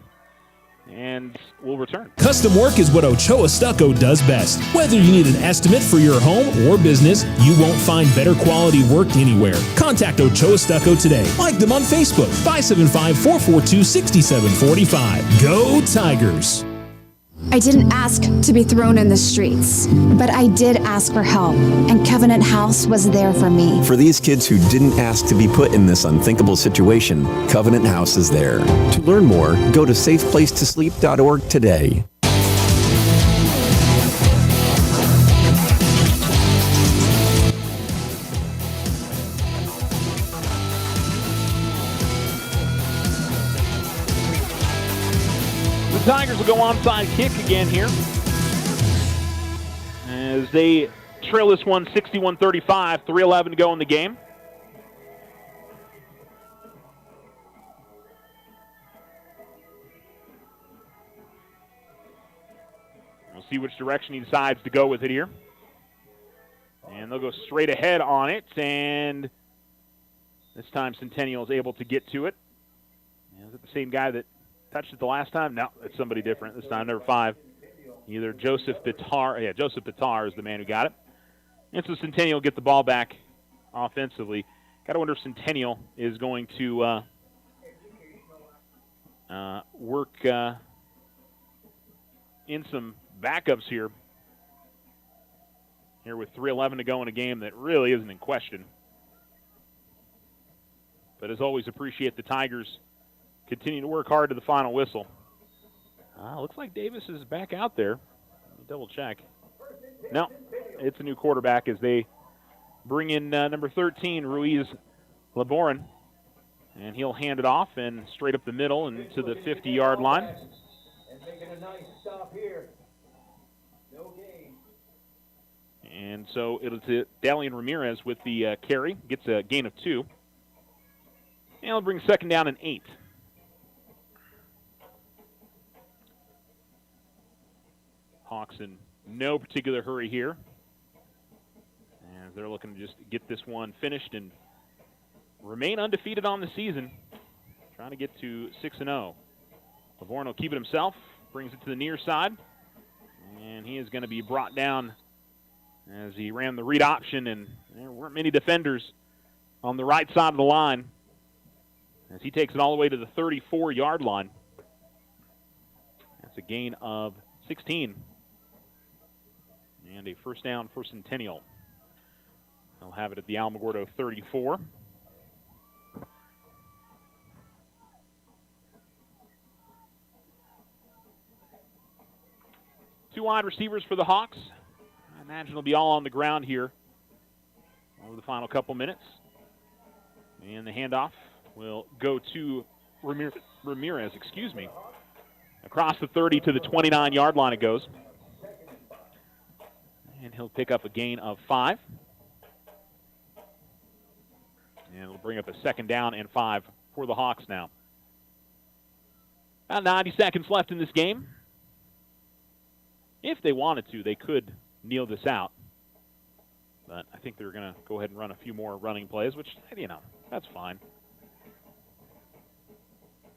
and we'll return. Custom work is what Ochoa Stucco does best. Whether you need an estimate for your home or business, you won't find better quality work anywhere. Contact Ochoa Stucco today. Like them on Facebook, 575-442-6745. Go Tigers! I didn't ask to be thrown in the streets, but I did ask for help, and Covenant House was there for me. For these kids who didn't ask to be put in this unthinkable situation, Covenant House is there. To learn more, go to safeplacetosleep.org today. Tigers will go onside kick again here as they trail this one 61-35, 3:11 to go in the game. We'll see which direction he decides to go with it here. And they'll go straight ahead on it, and this time Centennial is able to get to it. Is it the same guy that touched it the last time? No, it's somebody different this time, number 5. Either Joseph Bitar. Yeah, Joseph Bitar is the man who got it. And so Centennial get the ball back offensively. Got to wonder if Centennial is going to work in some backups here. Here with 3:11 to go in a game that really isn't in question. But as always, appreciate the Tigers continue to work hard to the final whistle. Looks like Davis is back out there. Let me double check. No, it's a new quarterback as they bring in number 13, Ruiz Laborin. And he'll hand it off and straight up the middle and to the 50-yard line. And making a nice stop here. No gain. And so it'll to Dalian Ramirez with the carry. Gets a gain of 2. And he'll bring second down and 8. Hawks in no particular hurry here. And they're looking to just get this one finished and remain undefeated on the season. Trying to get to 6-0. Lavorne will keep it himself. Brings it to the near side. And he is going to be brought down as he ran the read option. And there weren't many defenders on the right side of the line as he takes it all the way to the 34-yard line. That's a gain of 16. And a first down for Centennial. They'll have it at the Alamogordo 34. Two wide receivers for the Hawks. I imagine they'll be all on the ground here over the final couple minutes. And the handoff will go to Ramirez, across the 30 to the 29-yard line it goes. And he'll pick up a gain of 5. And it'll bring up a second down and 5 for the Hawks now. About 90 seconds left in this game. If they wanted to, they could kneel this out. But I think they're going to go ahead and run a few more running plays, which, that's fine.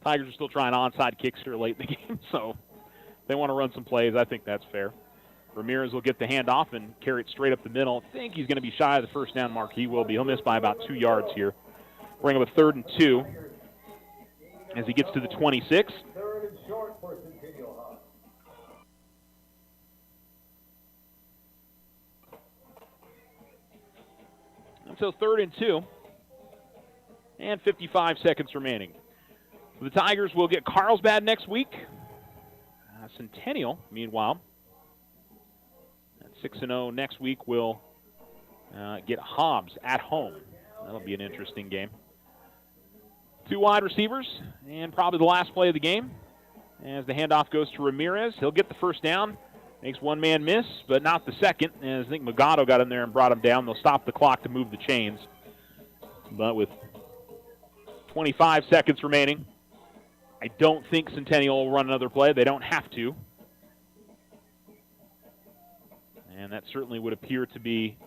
Tigers are still trying onside kicks here late in the game, so they want to run some plays. I think that's fair. Ramirez will get the handoff and carry it straight up the middle. I think he's going to be shy of the first down mark. He will be. He'll miss by about 2 yards here. Bring up a 3rd and 2 as he gets to the 26. Third and short for Centennial Hawks. And so 3rd and 2 and 55 seconds remaining. The Tigers will get Carlsbad next week. Centennial, meanwhile, at 6-0 next week, will get Hobbs at home. That'll be an interesting game. 2 wide receivers, and probably the last play of the game. As the handoff goes to Ramirez, he'll get the first down. Makes one man miss, but not the second. As I think Magado got in there and brought him down. They'll stop the clock to move the chains. But with 25 seconds remaining, I don't think Centennial will run another play. They don't have to. And that certainly would appear to be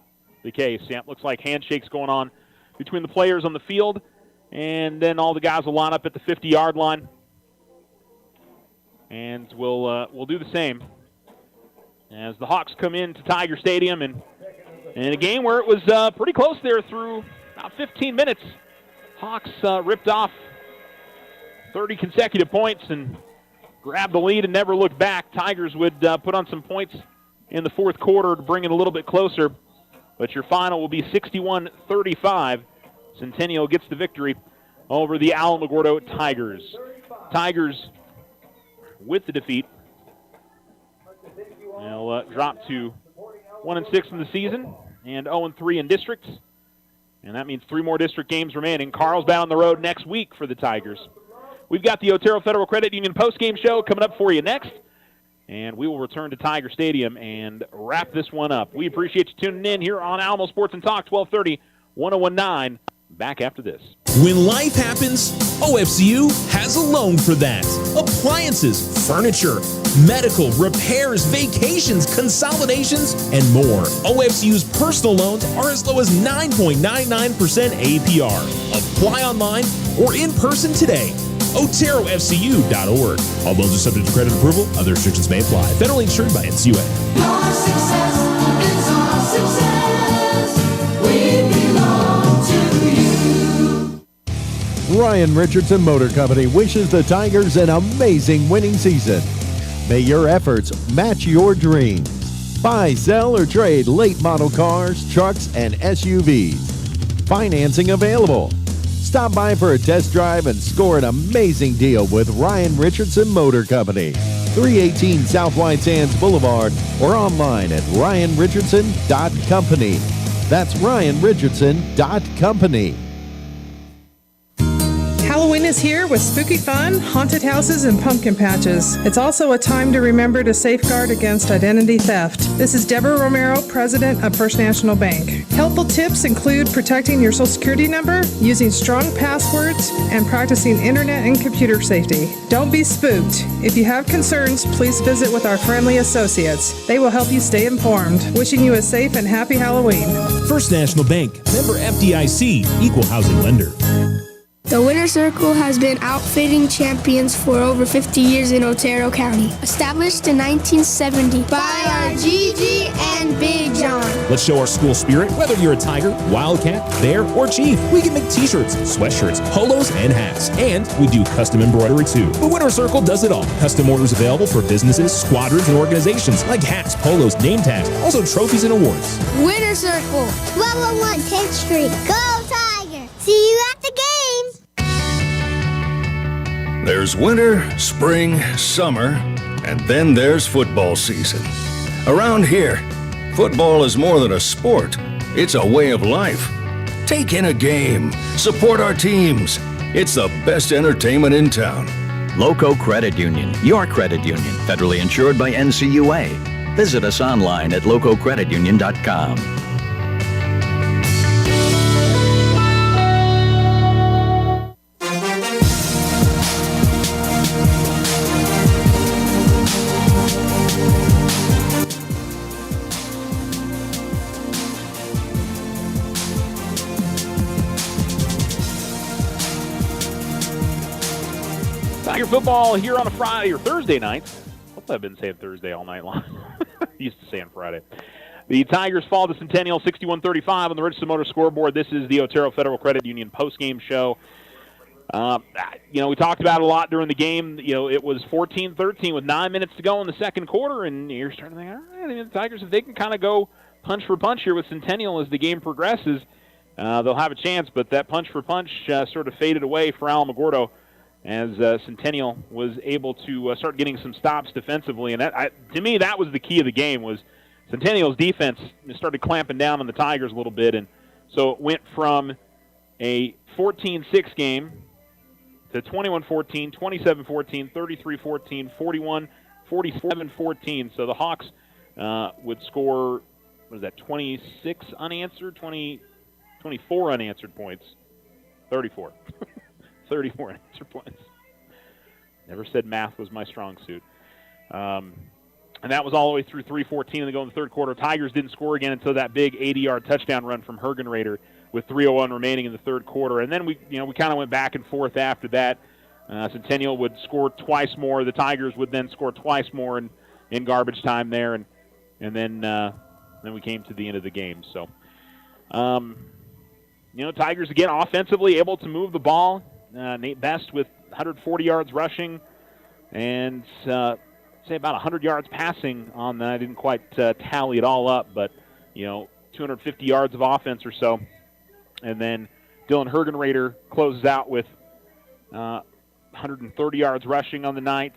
the case. Looks like handshakes going on between the players on the field, and then all the guys will line up at the 50-yard line. And we'll do the same as the Hawks come into Tiger Stadium, and in a game where it was pretty close there through about 15 minutes. Hawks ripped off 30 consecutive points and grabbed the lead and never looked back. Tigers would put on some points in the fourth quarter to bring it a little bit closer, but your final will be 61-35. Centennial gets the victory over the Alamogordo Tigers. Tigers with the defeat. They'll drop to 1-6 in the season and 0-3 in districts. And that means 3 more district games remaining. Carlsbad on the road next week for the Tigers. We've got the Otero Federal Credit Union postgame show coming up for you next. And we will return to Tiger Stadium and wrap this one up. We appreciate you tuning in here on Alamo Sports and Talk, 1230, 1019. Back after this. When life happens, OFCU has a loan for that. Appliances, furniture, medical, repairs, vacations, consolidations, and more. OFCU's personal loans are as low as 9.99% APR. Apply online or in person today. OteroFCU.org. All loans are subject to credit approval. Other restrictions may apply. Federally insured by NCUA. Your success is our success. We belong to you. Ryan Richardson Motor Company wishes the Tigers an amazing winning season. May your efforts match your dreams. Buy, sell, or trade late model cars, trucks, and SUVs. Financing available. Stop by for a test drive and score an amazing deal with Ryan Richardson Motor Company. 318 South White Sands Boulevard or online at ryanrichardson.company. That's ryanrichardson.company. Halloween is here with spooky fun, haunted houses, and pumpkin patches. It's also a time to remember to safeguard against identity theft. This is Deborah Romero, President of First National Bank. Helpful tips include protecting your Social Security number, using strong passwords, and practicing internet and computer safety. Don't be spooked. If you have concerns, please visit with our friendly associates. They will help you stay informed. Wishing you a safe and happy Halloween. First National Bank, member FDIC, equal housing lender. The Winner Circle has been outfitting champions for over 50 years in Otero County. Established in 1970 by our Gigi and Big John. Let's show our school spirit. Whether you're a Tiger, Wildcat, Bear, or Chief, we can make t-shirts, sweatshirts, polos, and hats. And we do custom embroidery too. The Winner Circle does it all. Custom orders available for businesses, squadrons, and organizations like hats, polos, name tags, also trophies and awards. Winner Circle, 111 10th Street. Go Tiger! See you at the game! There's winter, spring, summer, and then there's football season. Around here, football is more than a sport. It's a way of life. Take in a game. Support our teams. It's the best entertainment in town. Loco Credit Union, your credit union, federally insured by NCUA. Visit us online at lococreditunion.com. Tiger football here on a Friday or Thursday night. Hopefully I've been saying Thursday all night long. Used to say on Friday. The Tigers fall to Centennial 61-35 on the Richardson Motor scoreboard. This is the Otero Federal Credit Union postgame show. We talked about it a lot during the game. It was 14-13 with 9 minutes to go in the second quarter, and you're starting to think, all right, the Tigers, if they can kind of go punch for punch here with Centennial as the game progresses, they'll have a chance. But that punch for punch sort of faded away for Alamogordo as Centennial was able to start getting some stops defensively. And to me, that was the key of the game, was Centennial's defense started clamping down on the Tigers a little bit. And so it went from a 14-6 game to 21-14, 27-14, 33-14, 41, 47-14. So the Hawks would score, 26 unanswered, 24 unanswered points, 34. 34 unanswered points. Never said math was my strong suit. And that was all the way through 3:14 and they go in the third quarter. Tigers didn't score again until that big 80-yard touchdown run from Hergenrader with 3:01 remaining in the third quarter. And then we kind of went back and forth after that. Centennial would score twice more. The Tigers would then score twice more in garbage time there, and then we came to the end of the game. So, Tigers again offensively able to move the ball. Nate Best with 140 yards rushing and say about 100 yards passing on that. I didn't quite tally it all up, but 250 yards of offense or so. And then Dylan Hergenrader closes out with 130 yards rushing on the night.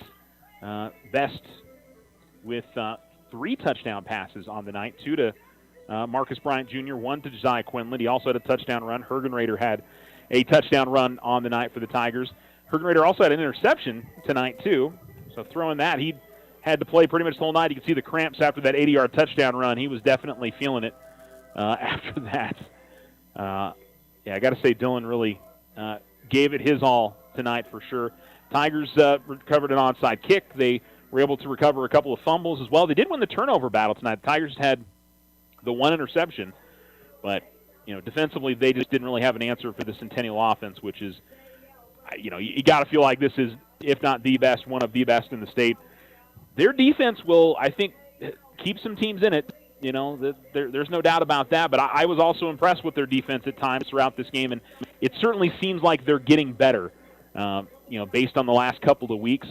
Best with 3 touchdown passes on the night, 2 to Marcus Bryant Jr., 1 to Josiah Quinlan. He also had a touchdown run. Hergenrader had a touchdown run on the night for the Tigers. Hergenrader also had an interception tonight, too. So throwing that, he had to play pretty much the whole night. You can see the cramps after that 80-yard touchdown run. He was definitely feeling it after that. I got to say Dylan really gave it his all tonight for sure. Tigers recovered an onside kick. They were able to recover a couple of fumbles as well. They did win the turnover battle tonight. The Tigers had the 1 interception, but defensively they just didn't really have an answer for the Centennial offense, which is, you got to feel like this is, if not the best, one of the best in the state. Their defense will, I think, keep some teams in it. There's no doubt about that, but I was also impressed with their defense at times throughout this game, and it certainly seems like they're getting better, based on the last couple of weeks.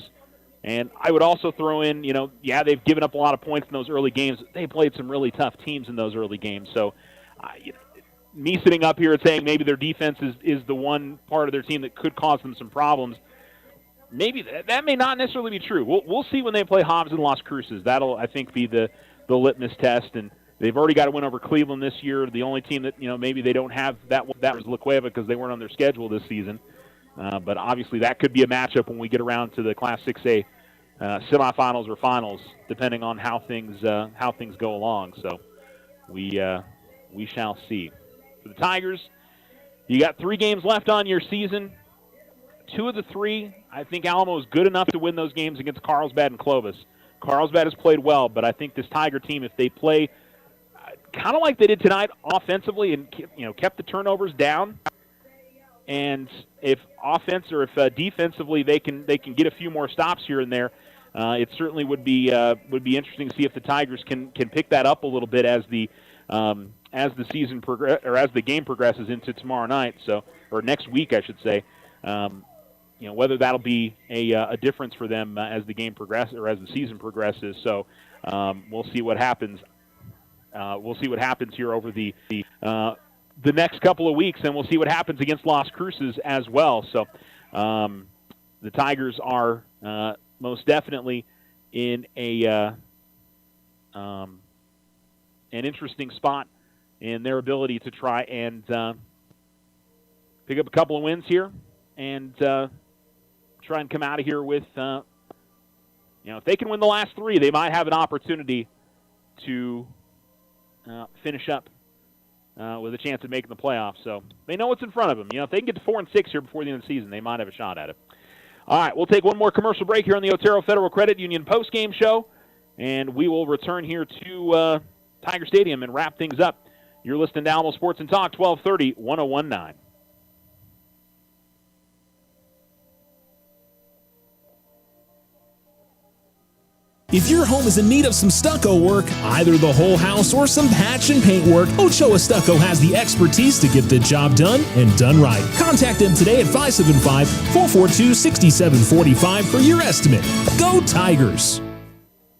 And I would also throw in, they've given up a lot of points in those early games. They played some really tough teams in those early games. So me sitting up here and saying maybe their defense is the one part of their team that could cause them some problems, maybe that may not necessarily be true. We'll see when they play Hobbs and Las Cruces. That'll, I think, be the litmus test. And they've already got a win over Cleveland this year. The only team that, maybe they don't have that was La Cueva because they weren't on their schedule this season. But obviously that could be a matchup when we get around to the Class 6A semifinals or finals, depending on how things go along. So we shall see. For the Tigers, you got 3 games left on your season. 2 of the 3, I think Alamo is good enough to win those games against Carlsbad and Clovis. Carlsbad has played well, but I think this Tiger team, if they play kind of like they did tonight offensively and kept the turnovers down, and if offense or if defensively they can get a few more stops here and there, it certainly would be interesting to see if the Tigers can pick that up a little bit as the season as the game progresses into tomorrow night. Or next week, I should say. Whether that'll be a difference for them as the game progresses or as the season progresses. So we'll see what happens. We'll see what happens here over the next couple of weeks, and we'll see what happens against Las Cruces as well. So the Tigers are most definitely in an interesting spot in their ability to try and pick up a couple of wins here and try and come out of here with, if they can win the last 3, they might have an opportunity to finish up with a chance of making the playoffs. So they know what's in front of them. If they can get to 4-6 here before the end of the season, they might have a shot at it. All right, we'll take one more commercial break here on the Otero Federal Credit Union postgame show, and we will return here to Tiger Stadium and wrap things up. You're listening to Alamo Sports and Talk, 1230, 1019. If your home is in need of some stucco work, either the whole house or some patch and paint work, Ochoa Stucco has the expertise to get the job done and done right. Contact them today at 575-442-6745 for your estimate. Go Tigers!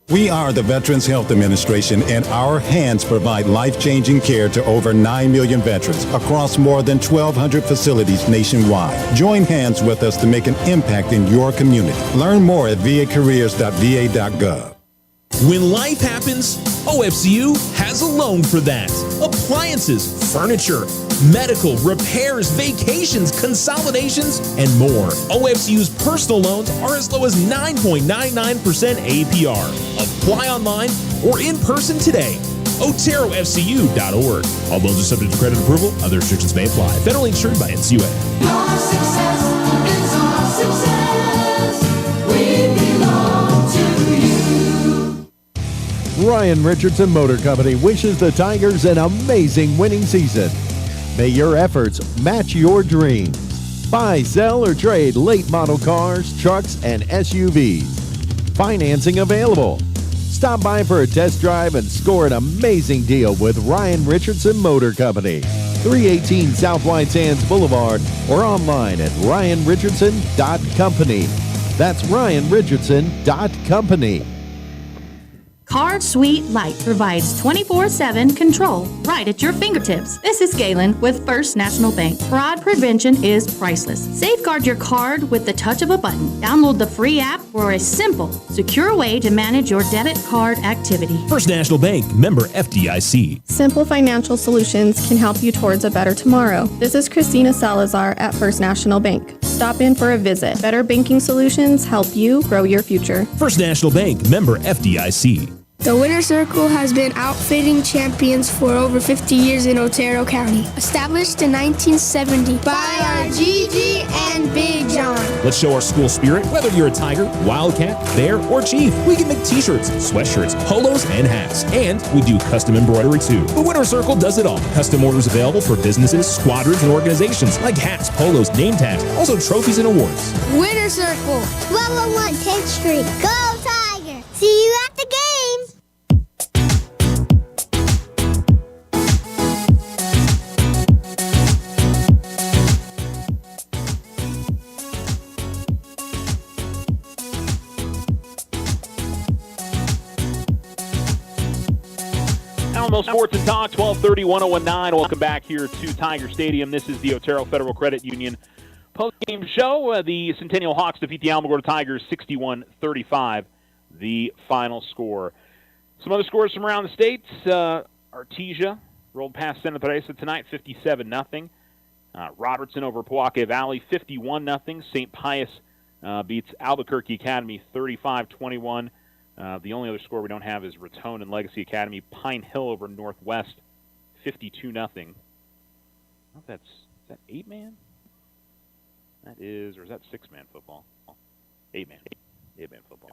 We are the Veterans Health Administration, and our hands provide life-changing care to over 9 million veterans across more than 1,200 facilities nationwide. Join hands with us to make an impact in your community. Learn more at vacareers.va.gov. When life happens, OFCU has a loan for that. Appliances, furniture, medical, repairs, vacations, consolidations, and more. OFCU's personal loans are as low as 9.99% APR. Apply online or in person today. OteroFCU.org. All loans are subject to credit approval. Other restrictions may apply. Federally insured by NCUA. Your success is our success. We belong to you. Ryan Richardson Motor Company wishes the Tigers an amazing winning season. May your efforts match your dreams. Buy, sell, or trade late model cars, trucks, and SUVs. Financing available. Stop by for a test drive and score an amazing deal with Ryan Richardson Motor Company. 318 South White Sands Boulevard or online at ryanrichardson.company. That's ryanrichardson.company. Card Suite Lite provides 24/7 control right at your fingertips. This is Galen with First National Bank. Fraud prevention is priceless. Safeguard your card with the touch of a button. Download the free app for a simple, secure way to manage your debit card activity. First National Bank, member FDIC. Simple financial solutions can help you towards a better tomorrow. This is Christina Salazar at First National Bank. Stop in for a visit. Better banking solutions help you grow your future. First National Bank, member FDIC. The Winner Circle has been outfitting champions for over 50 years in Otero County. Established in 1970 by our Gigi and Big John. Let's show our school spirit. Whether you're a Tiger, Wildcat, Bear, or Chief, we can make t-shirts, sweatshirts, polos, and hats. And we do custom embroidery too. The Winner Circle does it all. Custom orders available for businesses, squadrons, and organizations like hats, polos, name tags, also trophies and awards. Winner Circle. 1201 10th Street. Go Tiger! See you at the game! Alamo Sports and Talk, 1230-1019. Welcome back here to Tiger Stadium. This is the Otero Federal Credit Union postgame show. The Centennial Hawks defeat the Alamogordo Tigers 61-35, the final score. Some other scores from around the state. Artesia rolled past Santa Teresa tonight, 57-0. Robertson over Poake Valley, 51-0. St. Pius beats Albuquerque Academy, 35-21. The only other score we don't have is Raton and Legacy Academy. Pine Hill over Northwest, 52-0. Is that 8-man? That is, or is that 6-man football? 8-man. 8-man football.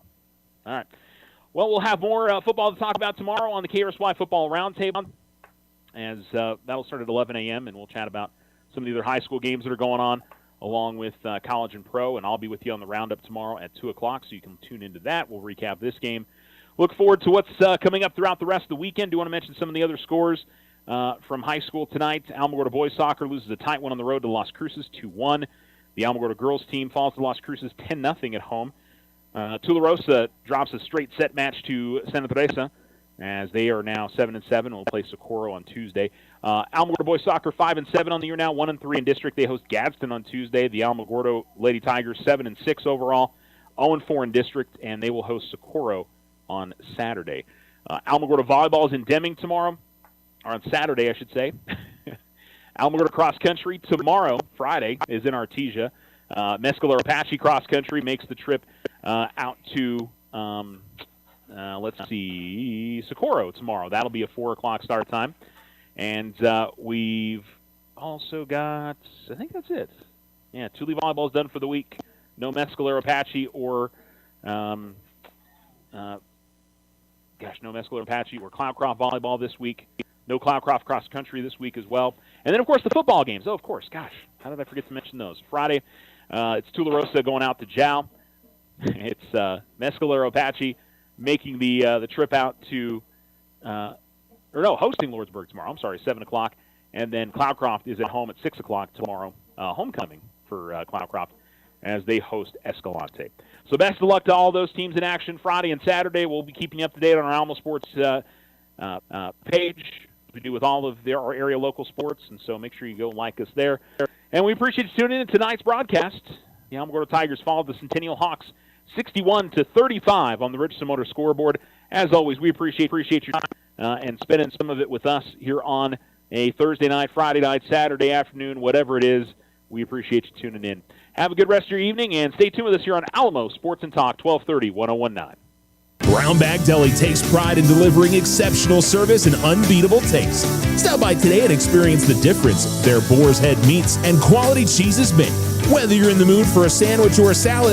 All right. Well, we'll have more football to talk about tomorrow on the KRSY Football Roundtable, as that'll start at 11 a.m., and we'll chat about some of the other high school games that are going on, along with college and pro, and I'll be with you on the roundup tomorrow at 2 o'clock, so you can tune into that. We'll recap this game. Look forward to what's coming up throughout the rest of the weekend. Do want to mention some of the other scores from high school tonight. Alamogordo boys soccer loses a tight one on the road to Las Cruces, 2-1. The Alamogordo girls team falls to Las Cruces 10-0 at home. Tularosa drops a straight set match to Santa Teresa, as they are now 7-7. We'll play Socorro on Tuesday. Alamogordo boys soccer 5-7 on the year now, 1-3 in district. They host Gadsden on Tuesday. The Alamogordo Lady Tigers 7-6 overall, 0-4 in district, and they will host Socorro on Saturday. Alamogordo volleyball is in Deming tomorrow, or on Saturday, I should say. Alamogordo cross country tomorrow, Friday, is in Artesia. Mescalero Apache cross country makes the trip out to Socorro tomorrow. That'll be a 4 o'clock start time. And we've also got, I think that's it. Yeah, Thule volleyball is done for the week. No Mescalero Apache or, no Mescalero Apache or Cloudcroft volleyball this week. No Cloudcroft cross country this week as well. And then, of course, the football games. Oh, of course. Gosh, how did I forget to mention those? Friday, it's Tularosa going out to Jow. It's Mescalero Apache making the trip out to, hosting Lordsburg tomorrow. I'm sorry, 7 o'clock. And then Cloudcroft is at home at 6 o'clock tomorrow. Homecoming for Cloudcroft as they host Escalante. So best of luck to all those teams in action Friday and Saturday. We'll be keeping you up to date on our Alamo Sports page. We do with all of our area local sports, and so make sure you go like us there. And we appreciate you tuning in to tonight's broadcast. The Alamogordo Tigers followed the Centennial Hawks 61-35 on the Richardson Motor scoreboard. As always, we appreciate your time and spending some of it with us here on a Thursday night, Friday night, Saturday afternoon, whatever it is. We appreciate you tuning in. Have a good rest of your evening, and stay tuned with us here on Alamo Sports and Talk, 1230-1019. Brown Bag Deli takes pride in delivering exceptional service and unbeatable taste. Stop by today and experience the difference their Boar's Head meats and quality cheeses make. Whether you're in the mood for a sandwich or a salad,